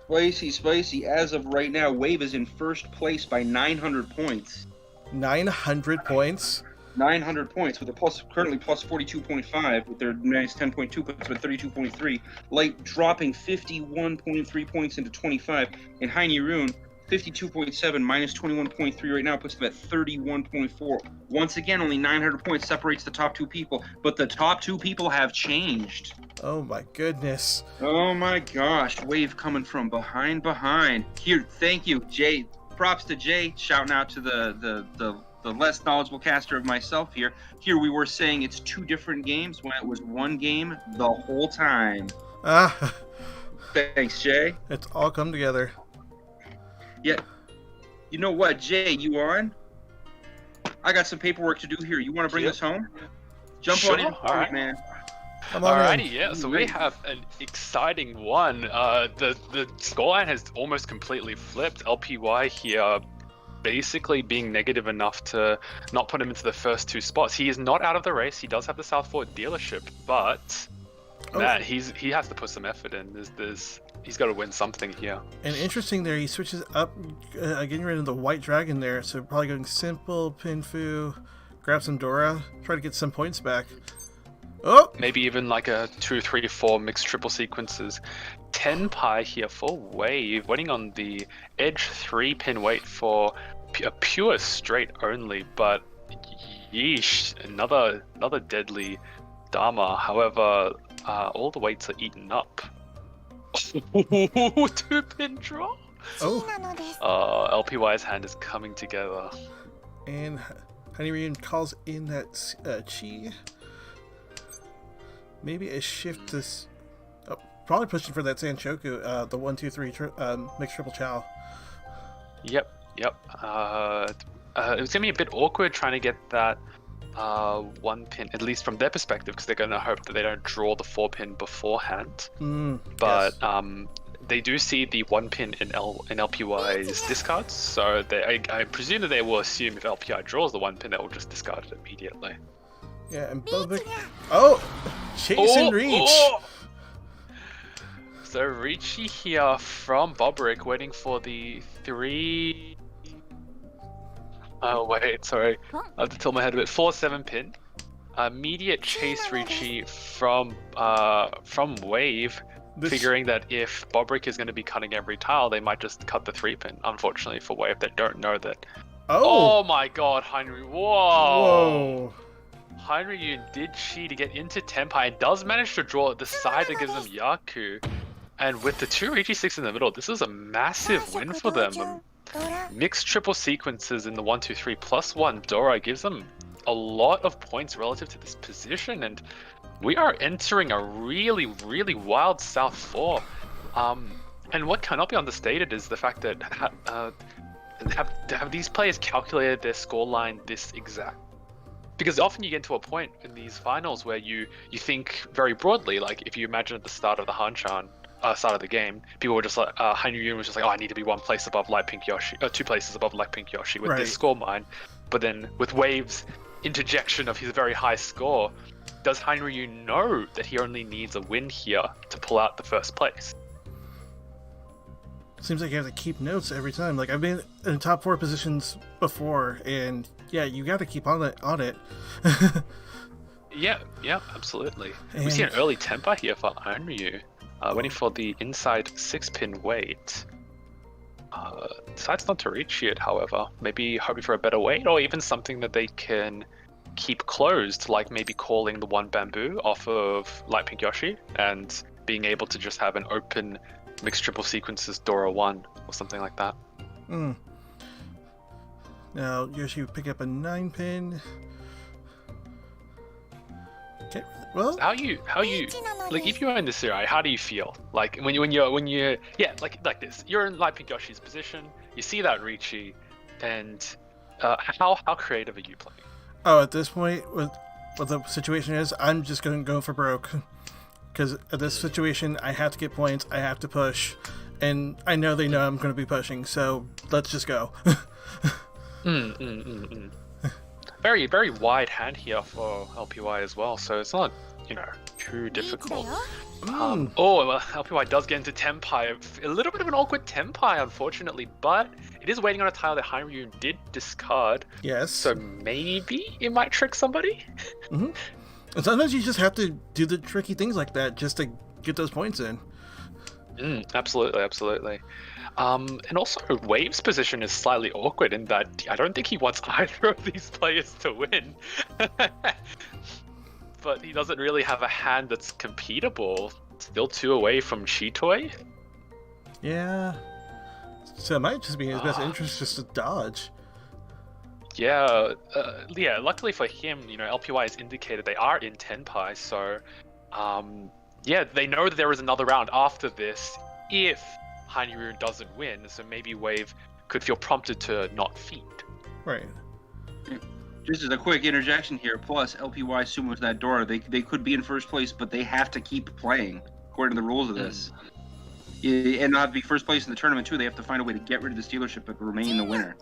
Spicy. As of right now, Wave is in first place by 900 points. 900 points. 900 points with a currently plus 42.5 with their nice 10.2 points with 32.3. Light dropping 51.3 points into 25. And Heine Rune 52.7 minus 21.3 right now puts them at 31.4. Once again, only 900 points separates the top 2 people, but the top 2 people have changed. Oh my goodness. Oh my gosh, Wave coming from behind. Here, thank you, Jay. Props to Jay. Shouting out to the less knowledgeable caster of myself here. Here we were saying it's 2 different games when it was 1 game the whole time. Ah, Thanks, Jay. it's all come together. Yeah. You know what, Jay, you on? I got some paperwork to do here. You want to bring us home? Jump Sure, on in, alright. man. Come on in. Alrighty, yeah. So we have an exciting one. The scoreline has almost completely flipped. LPY here, basically being negative enough to not put him into the first 2 spots. He is not out of the race. He does have the Southport dealership, but man, he has to put some effort in. He's got to win something here. And interesting there, he switches up, getting rid of the white dragon there. So probably going simple, Pinfu, grab some Dora, try to get some points back. Oh! Maybe even like a 2, 3, 4 mixed triple sequences. 10 pi here for Wave, waiting on the edge 3 pin wait for a pure straight only, but yeesh, another deadly Dharma. However, all the weights are eaten up. 2 pin draw. Oh! LPY's hand is coming together. And Honeyrean calls in that Chi. Maybe a shift to... probably pushing for that Sanchoku, the 1, 2, 3 mixed triple chow. Yep. It was gonna be a bit awkward trying to get that 1 pin, at least from their perspective, because they're gonna hope that they don't draw the 4 pin beforehand. But yes. They do see the 1 pin in LPY's discards, so I presume that they will assume if LPY draws the 1 pin, they will just discard it immediately. Yeah, and Bobic... Oh! Chase and reach! So Riichi here from Bobrick, waiting for the 3... Oh wait, sorry. I have to tilt my head a bit. 4-7 pin. Immediate chase Riichi from Wave, figuring that if Bobrick is going to be cutting every tile, they might just cut the 3 pin. Unfortunately for Wave, they don't know that. Oh my god, Heinryu. Whoa! Heinryu did Chi to get into Tenpai and does manage to draw the side that gives them Yaku. And with the 2 Riichi 6 in the middle, this is a massive win for them. Mixed triple sequences in the 1, 2, 3 plus 1 Dora gives them a lot of points relative to this position, and we are entering a really, really wild South 4. And what cannot be understated is the fact that have these players calculated their scoreline this exact? Because often you get to a point in these finals where you think very broadly, like if you imagine at the start of the Hanchan, start of the game, people were just like, Heinryu was just like, oh, I need to be 1 place above Light Pink Yoshi, 2 places above Light Pink Yoshi with this score mine. But then with Wave's interjection of his very high score, does Heinryu know that he only needs a win here to pull out the first place? Seems like you have to keep notes every time. Like, I've been in top 4 positions before, and yeah, you got to keep on it. Yeah, absolutely. We see an early temper here for Heinryu. Waiting for the inside 6 pin wait. Decides not to reach it, however. Maybe hoping for a better wait, or even something that they can keep closed, like maybe calling the 1 bamboo off of Light Pink Yoshi and being able to just have an open mixed triple sequences Dora 1 or something like that. Now Yoshi would pick up a 9 pin. Okay, well, How you like if you're in this scenario, how do you feel? Like when you're yeah, like this. You're in Light Pink Yoshi's position, you see that Riichi, and how creative are you playing? oh, at this point, what the situation is, I'm just gonna go for broke. Because at this situation, I have to get points, I have to push, and I know they know I'm going to be pushing, so let's just go. Very, very wide hand here for LPY as well, so it's not, too difficult. Oh, well, LPY does get into Tenpai. A little bit of an awkward Tenpai, unfortunately, but it is waiting on a tile that Hyrule did discard. Yes. So maybe it might trick somebody? Mm-hmm. And sometimes you just have to do the tricky things like that just to get those points in. Absolutely. And also, Wave's position is slightly awkward in that I don't think he wants either of these players to win. But he doesn't really have a hand that's competable. Still 2 away from Chitoi. Yeah. So it might just be in his best interest just to dodge. Yeah, luckily for him, LPY has indicated they are in Tenpai, so, they know that there is another round after this if Hyrule doesn't win, so maybe Wave could feel prompted to not feed. Right. Just as a quick interjection here, plus LPY sumos that Dora, they could be in first place, but they have to keep playing, according to the rules of this. And not be first place in the tournament, too. They have to find a way to get rid of this dealership but remain the winner.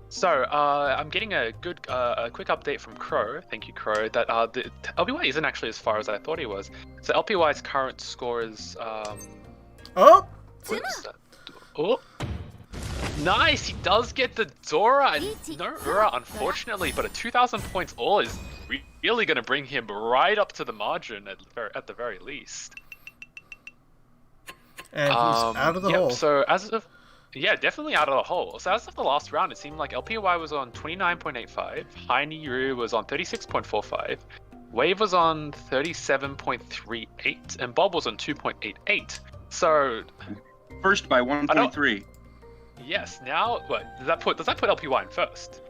So, I'm getting a quick update from Crow. Thank you, Crow. That the LPY isn't actually as far as I thought he was. So LPY's current score is Oh! What is that? Oh, nice! He does get the Dora and no Ura, unfortunately, but a 2,000 points all is really going to bring him right up to the margin at the very least. And he's out of the hole. So as of definitely out of the hole. So as of the last round, it seemed like LPY was on 29.85, Hyrule was on 36.45, Wave was on 37.38, and Bob was on 2.88. So first by 1.3. Yes. Now, what does that put LPY in first?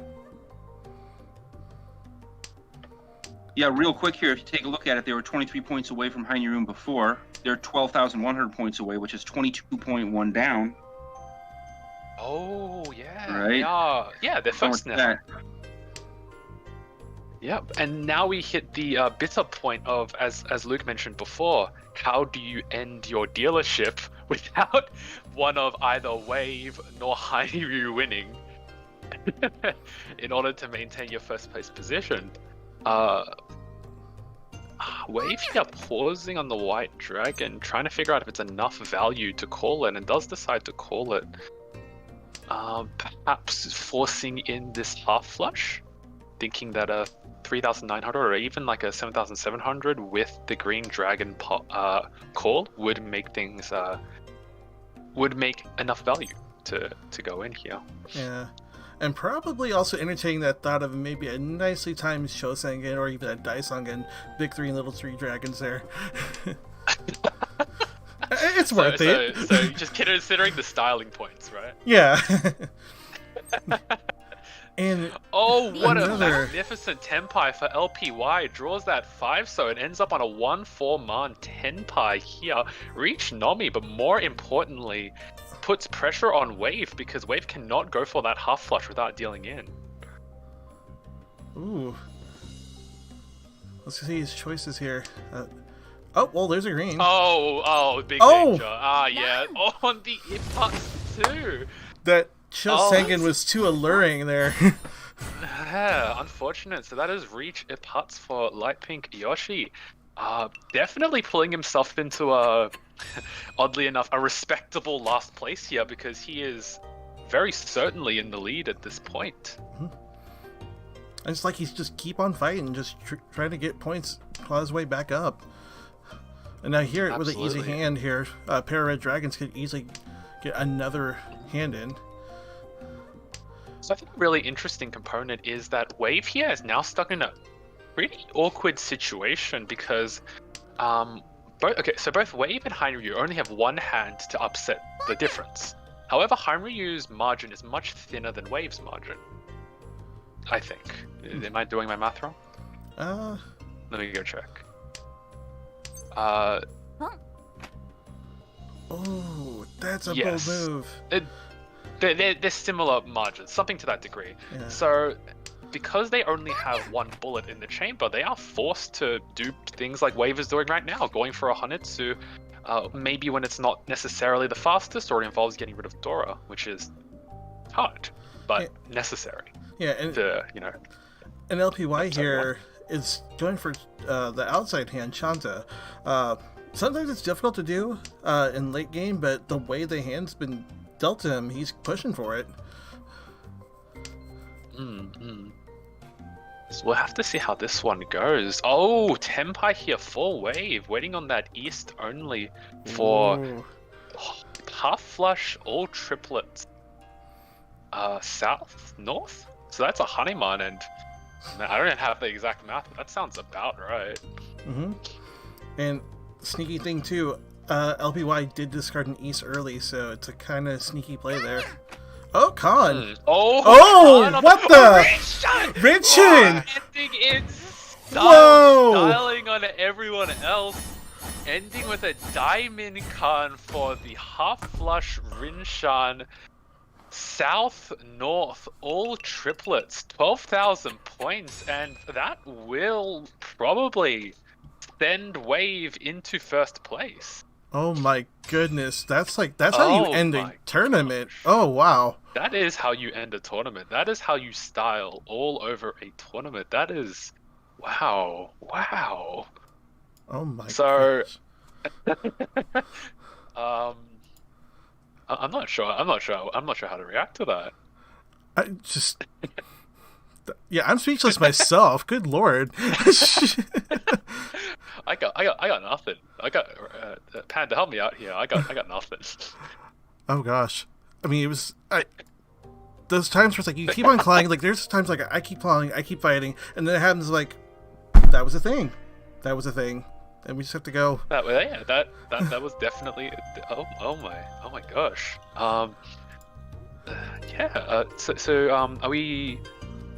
Yeah, real quick here, if you take a look at it, they were 23 points away from Hyrule before. They're 12,100 points away, which is 22.1 down. Oh, yeah. Right? Yeah, they're first now. Yep, and now we hit the bitter point of, as Luke mentioned before, how do you end your dealership without one of either Wave nor Hyrule winning in order to maintain your first place position? Wave here pausing on the White Dragon, trying to figure out if it's enough value to call it, and does decide to call it. Perhaps forcing in this half flush, thinking that a 3,900 or even like a 7,700 with the green dragon call would make things would make enough value to go in here. Yeah, and probably also entertaining that thought of maybe a nicely timed Shosengen or even a Daisongen, big 3 and little 3 dragons there. It's worth it. So you're just considering the styling points, right? Yeah. And what a magnificent Tenpai for LPY. Draws that 5, so it ends up on a 1/4 man Tenpai here. Reach Nomi, but more importantly, puts pressure on Wave because Wave cannot go for that half flush without dealing in. Ooh. Let's see his choices here. Oh, well, there's a green. Big danger. Yeah. On the inputs too. That Shosengen was too alluring there. Yeah, unfortunate. So that is reach Iputs for Light Pink Yoshi. Definitely pulling himself into oddly enough, a respectable last place here because he is very certainly in the lead at this point. And it's like he's just keep on fighting, just trying to get points, claw his way back up. And now here, with an easy hand here, pair of red dragons could easily get another hand in. So I think a really interesting component is that Wave here is now stuck in a pretty awkward situation because both Wave and Hyrule only have one hand to upset the difference. However, Hyrule's margin is much thinner than Wave's margin. I think. Am I doing my math wrong? Let me go check. Oh, that's a Yes. bold move. They're similar margins, something to that degree. Yeah. So, because they only have one bullet in the chamber, they are forced to do things like Wave is doing right now, going for a Hanitsu, maybe when it's not necessarily the fastest or it involves getting rid of Dora, which is hard, but necessary. Yeah, and an LPY here is going for the outside hand, Shanta. Sometimes it's difficult to do in late game, but the way the hand's been dealt to him, he's pushing for it. So we'll have to see how this one goes. Oh, Tenpai here, full wave, waiting on that east only for half flush, all triplets. South, north? So that's a Honeyman, and I don't have the exact math, but that sounds about right. And sneaky thing too, LPY did discard an east early, so it's a kind of sneaky play there. Oh, Khan! Oh, what the? Richin! Ending in Whoa! styling on everyone else. Ending with a Diamond Khan for the half flush Rinshan. South, north, all triplets, 12,000 points, and that will probably send Wave into first place. Oh my goodness, that's how you end a tournament. Gosh. Oh wow. That is how you end a tournament. That is how you style all over a tournament. That is wow. Oh my gosh. I'm not sure how to react to that. I'm speechless myself. Good lord. I got nothing. I got Panda, help me out here. I got nothing. Oh gosh. I mean, it was those times where it's like you keep on clawing. Like there's times like I keep clawing, I keep fighting, and then it happens like that was a thing, and we just have to go. That was definitely. Oh my gosh. So are we?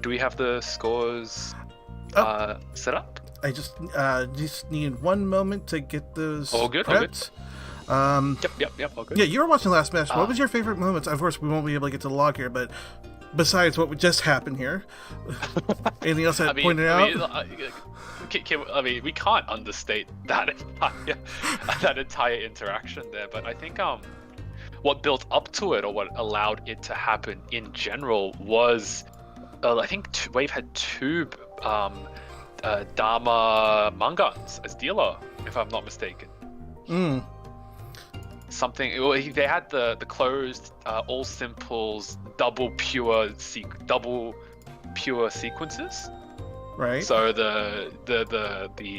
Do we have the scores set up? I just need one moment to get those prepped. Yep. All good. Yeah, you were watching last match. What was your favorite moments? Of course, we won't be able to get to the log here, but besides what would just happen here, anything else that pointed out? We can't understate that entire interaction there. But I think what built up to it, or what allowed it to happen in general, was I think Wave had two Dharma Mangans as dealer, if I'm not mistaken. They had the closed all simples double pure sequences. Right. So the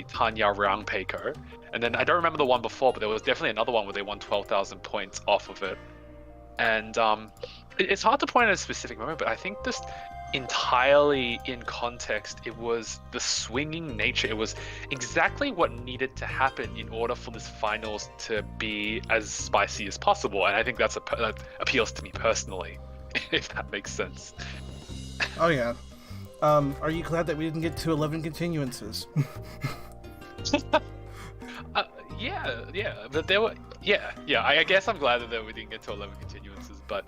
Tanya Rang Peiko, and then I don't remember the one before, but there was definitely another one where they won 12,000 points off of it. And it's hard to point at a specific moment, but I think just entirely in context, it was the swinging nature. It was exactly what needed to happen in order for this finals to be as spicy as possible, and I think that appeals to me personally, if that makes sense. Oh yeah. Are you glad that we didn't get to 11 continuances? Yeah, but there were I guess I'm glad that we didn't get to 11 continuances, but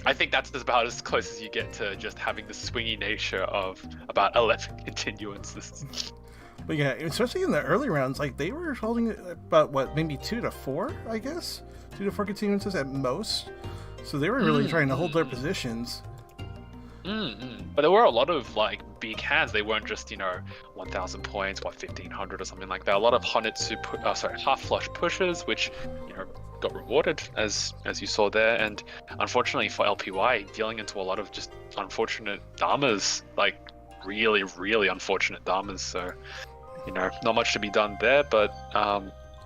I think that's about as close as you get to just having the swingy nature of about 11 continuances. But yeah, especially in the early rounds, like they were holding about maybe 2 to 4, I guess, 2 to 4 continuances at most. So they were really trying to hold their positions. But there were a lot of like big hands. They weren't just 1,000 points, 1,500 or something like that. A lot of Honitsu, half flush pushes, which got rewarded as you saw there. And unfortunately for LPY, dealing into a lot of just unfortunate dharmas, like really, really unfortunate dharmas. So not much to be done there. But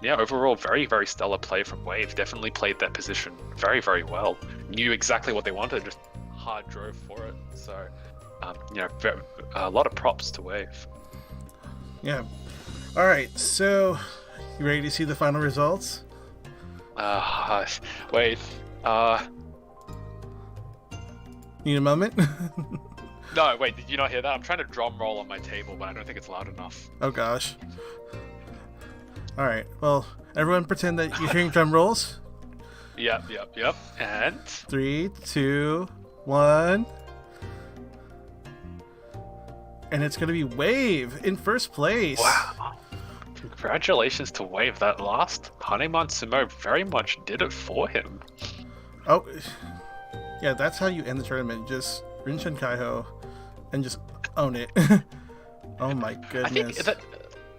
overall, very, very stellar play from Wave. Definitely played their position very, very well. Knew exactly what they wanted. Just hard drove for it. So a lot of props to Wave. Yeah. All right, so you ready to see the final results? Wait. Need a moment? No, wait, did you not hear that? I'm trying to drum roll on my table, but I don't think it's loud enough. Oh gosh. All right. Well, everyone pretend that you're hearing drum rolls. Yep. And 3, 2, 1. And it's gonna be Wave in first place. wow. Congratulations to Wave. That last Hanemon Sumo very much did it for him. Oh, yeah. That's how you end the tournament. Just Rinshin Kaiho, and just own it. Oh my goodness. I think that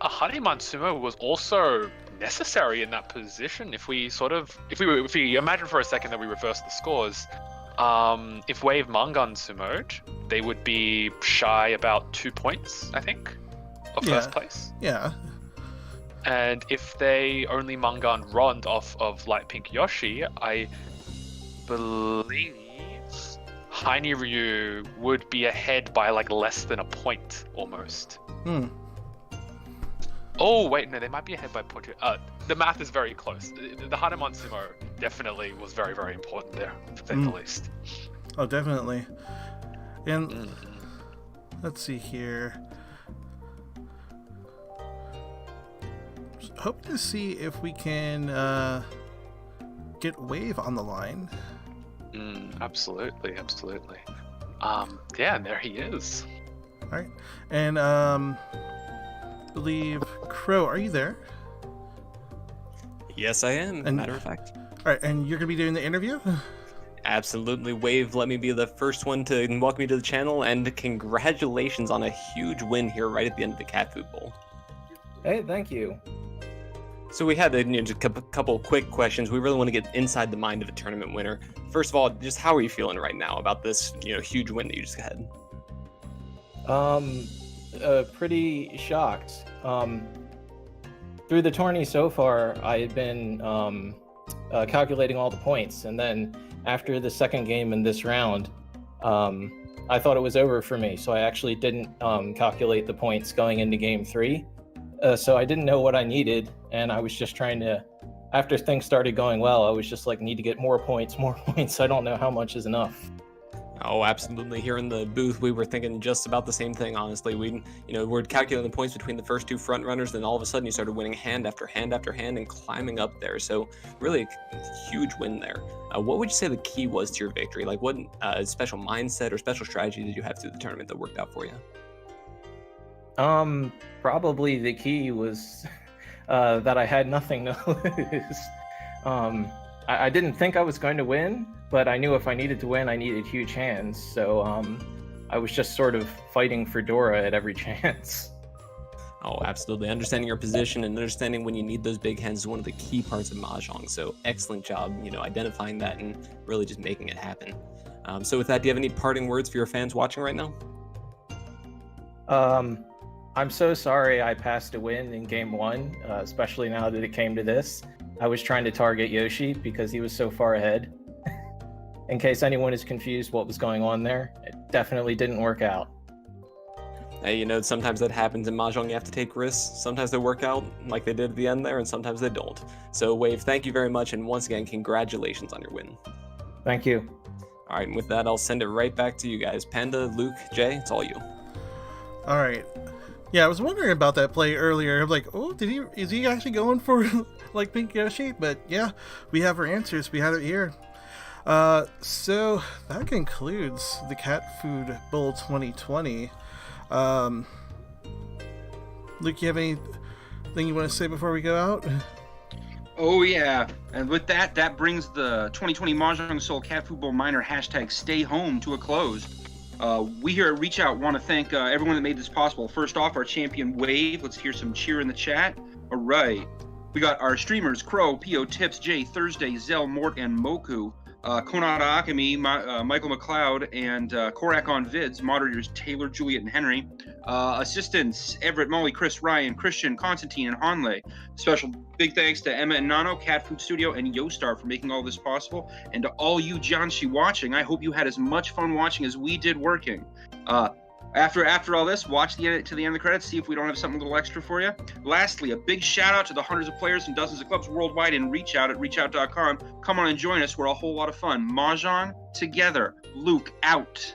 a Hanemon Sumo was also necessary in that position. If we imagine for a second that we reverse the scores, if Wave Mangan Sumo'd, they would be shy about 2 points, I think, of first place. Yeah. And if they only Mangan Rond off of Light Pink Yoshi, I believe Heine Ryu would be ahead by like less than a point almost. Oh wait, no, they might be ahead by a point. The math is very close. The Hanemon Sumo definitely was very, very important there, to say the least. Oh, definitely. And let's see here. Hoping to see if we can get Wave on the line. Absolutely. Yeah, and there he is. All right, and believe Crow, are you there? Yes, I am. Matter of fact. All right, and you're gonna be doing the interview. Absolutely, Wave. Let me be the first one to welcome you to the channel, and congratulations on a huge win here right at the end of the Catfood Bowl. Hey, thank you. So we had just a couple quick questions. We really want to get inside the mind of a tournament winner. First of all, just how are you feeling right now about this, huge win that you just had? Pretty shocked. Through the tourney so far, I had been calculating all the points, and then after the second game in this round, I thought it was over for me. So I actually didn't calculate the points going into game 3. So I didn't know what I needed, and I was just trying to, after things started going well, I was just like, need to get more points. I don't know how much is enough. Oh, absolutely. Here in the booth, we were thinking just about the same thing, honestly. We're calculating the points between the first two front runners, then all of a sudden you started winning hand after hand after hand and climbing up there. So really a huge win there. What would you say the key was to your victory? Like what special mindset or special strategy did you have through the tournament that worked out for you? Probably the key was that I had nothing to lose. I didn't think I was going to win, but I knew if I needed to win, I needed huge hands. So I was just sort of fighting for Dora at every chance. Oh, absolutely. Understanding your position and understanding when you need those big hands is one of the key parts of Mahjong. So excellent job, identifying that and really just making it happen. So with that, do you have any parting words for your fans watching right now? I'm so sorry I passed a win in game 1, especially now that it came to this. I was trying to target Yoshi because he was so far ahead. In case anyone is confused what was going on there, it definitely didn't work out. Hey, sometimes that happens in Mahjong. You have to take risks. Sometimes they work out like they did at the end there, and sometimes they don't. So, Wave, thank you very much, and once again, congratulations on your win. Thank you. All right, and with that, I'll send it right back to you guys. Panda, Luke, Jay, it's all you. All right. Yeah, I was wondering about that play earlier. I'm like, oh, is he actually going for like Pink Yoshi? But yeah, we have our answers. We have it here. So that concludes the Catfood Bowl 2020. Luke, you have anything you want to say before we go out? Oh yeah, and with that brings the 2020 Mahjong Soul Catfood Bowl Minor #Stay Home to a close. We here at RiichiOut want to thank everyone that made this possible. First off, our champion Wave. Let's hear some cheer in the chat. All right. We got our streamers Crow, P.O. Tips, Jay, Thursday, Zell, Mort, and Moku. Konada Akemi, Michael McLeod, and Korak on Vids. Moderators Taylor, Juliet, and Henry. Assistants Everett, Molly, Chris, Ryan, Christian, Constantine, and Hanley. Special big thanks to Emma and Nano, Catfood Studio, and Yostar for making all this possible. And to all you Janshi watching, I hope you had as much fun watching as we did working. After all this, watch to the end of the credits, see if we don't have something a little extra for you. Lastly, a big shout out to the hundreds of players and dozens of clubs worldwide in RiichiOut at RiichiOut.com. Come on and join us. We're a whole lot of fun. Mahjong together. Luke out.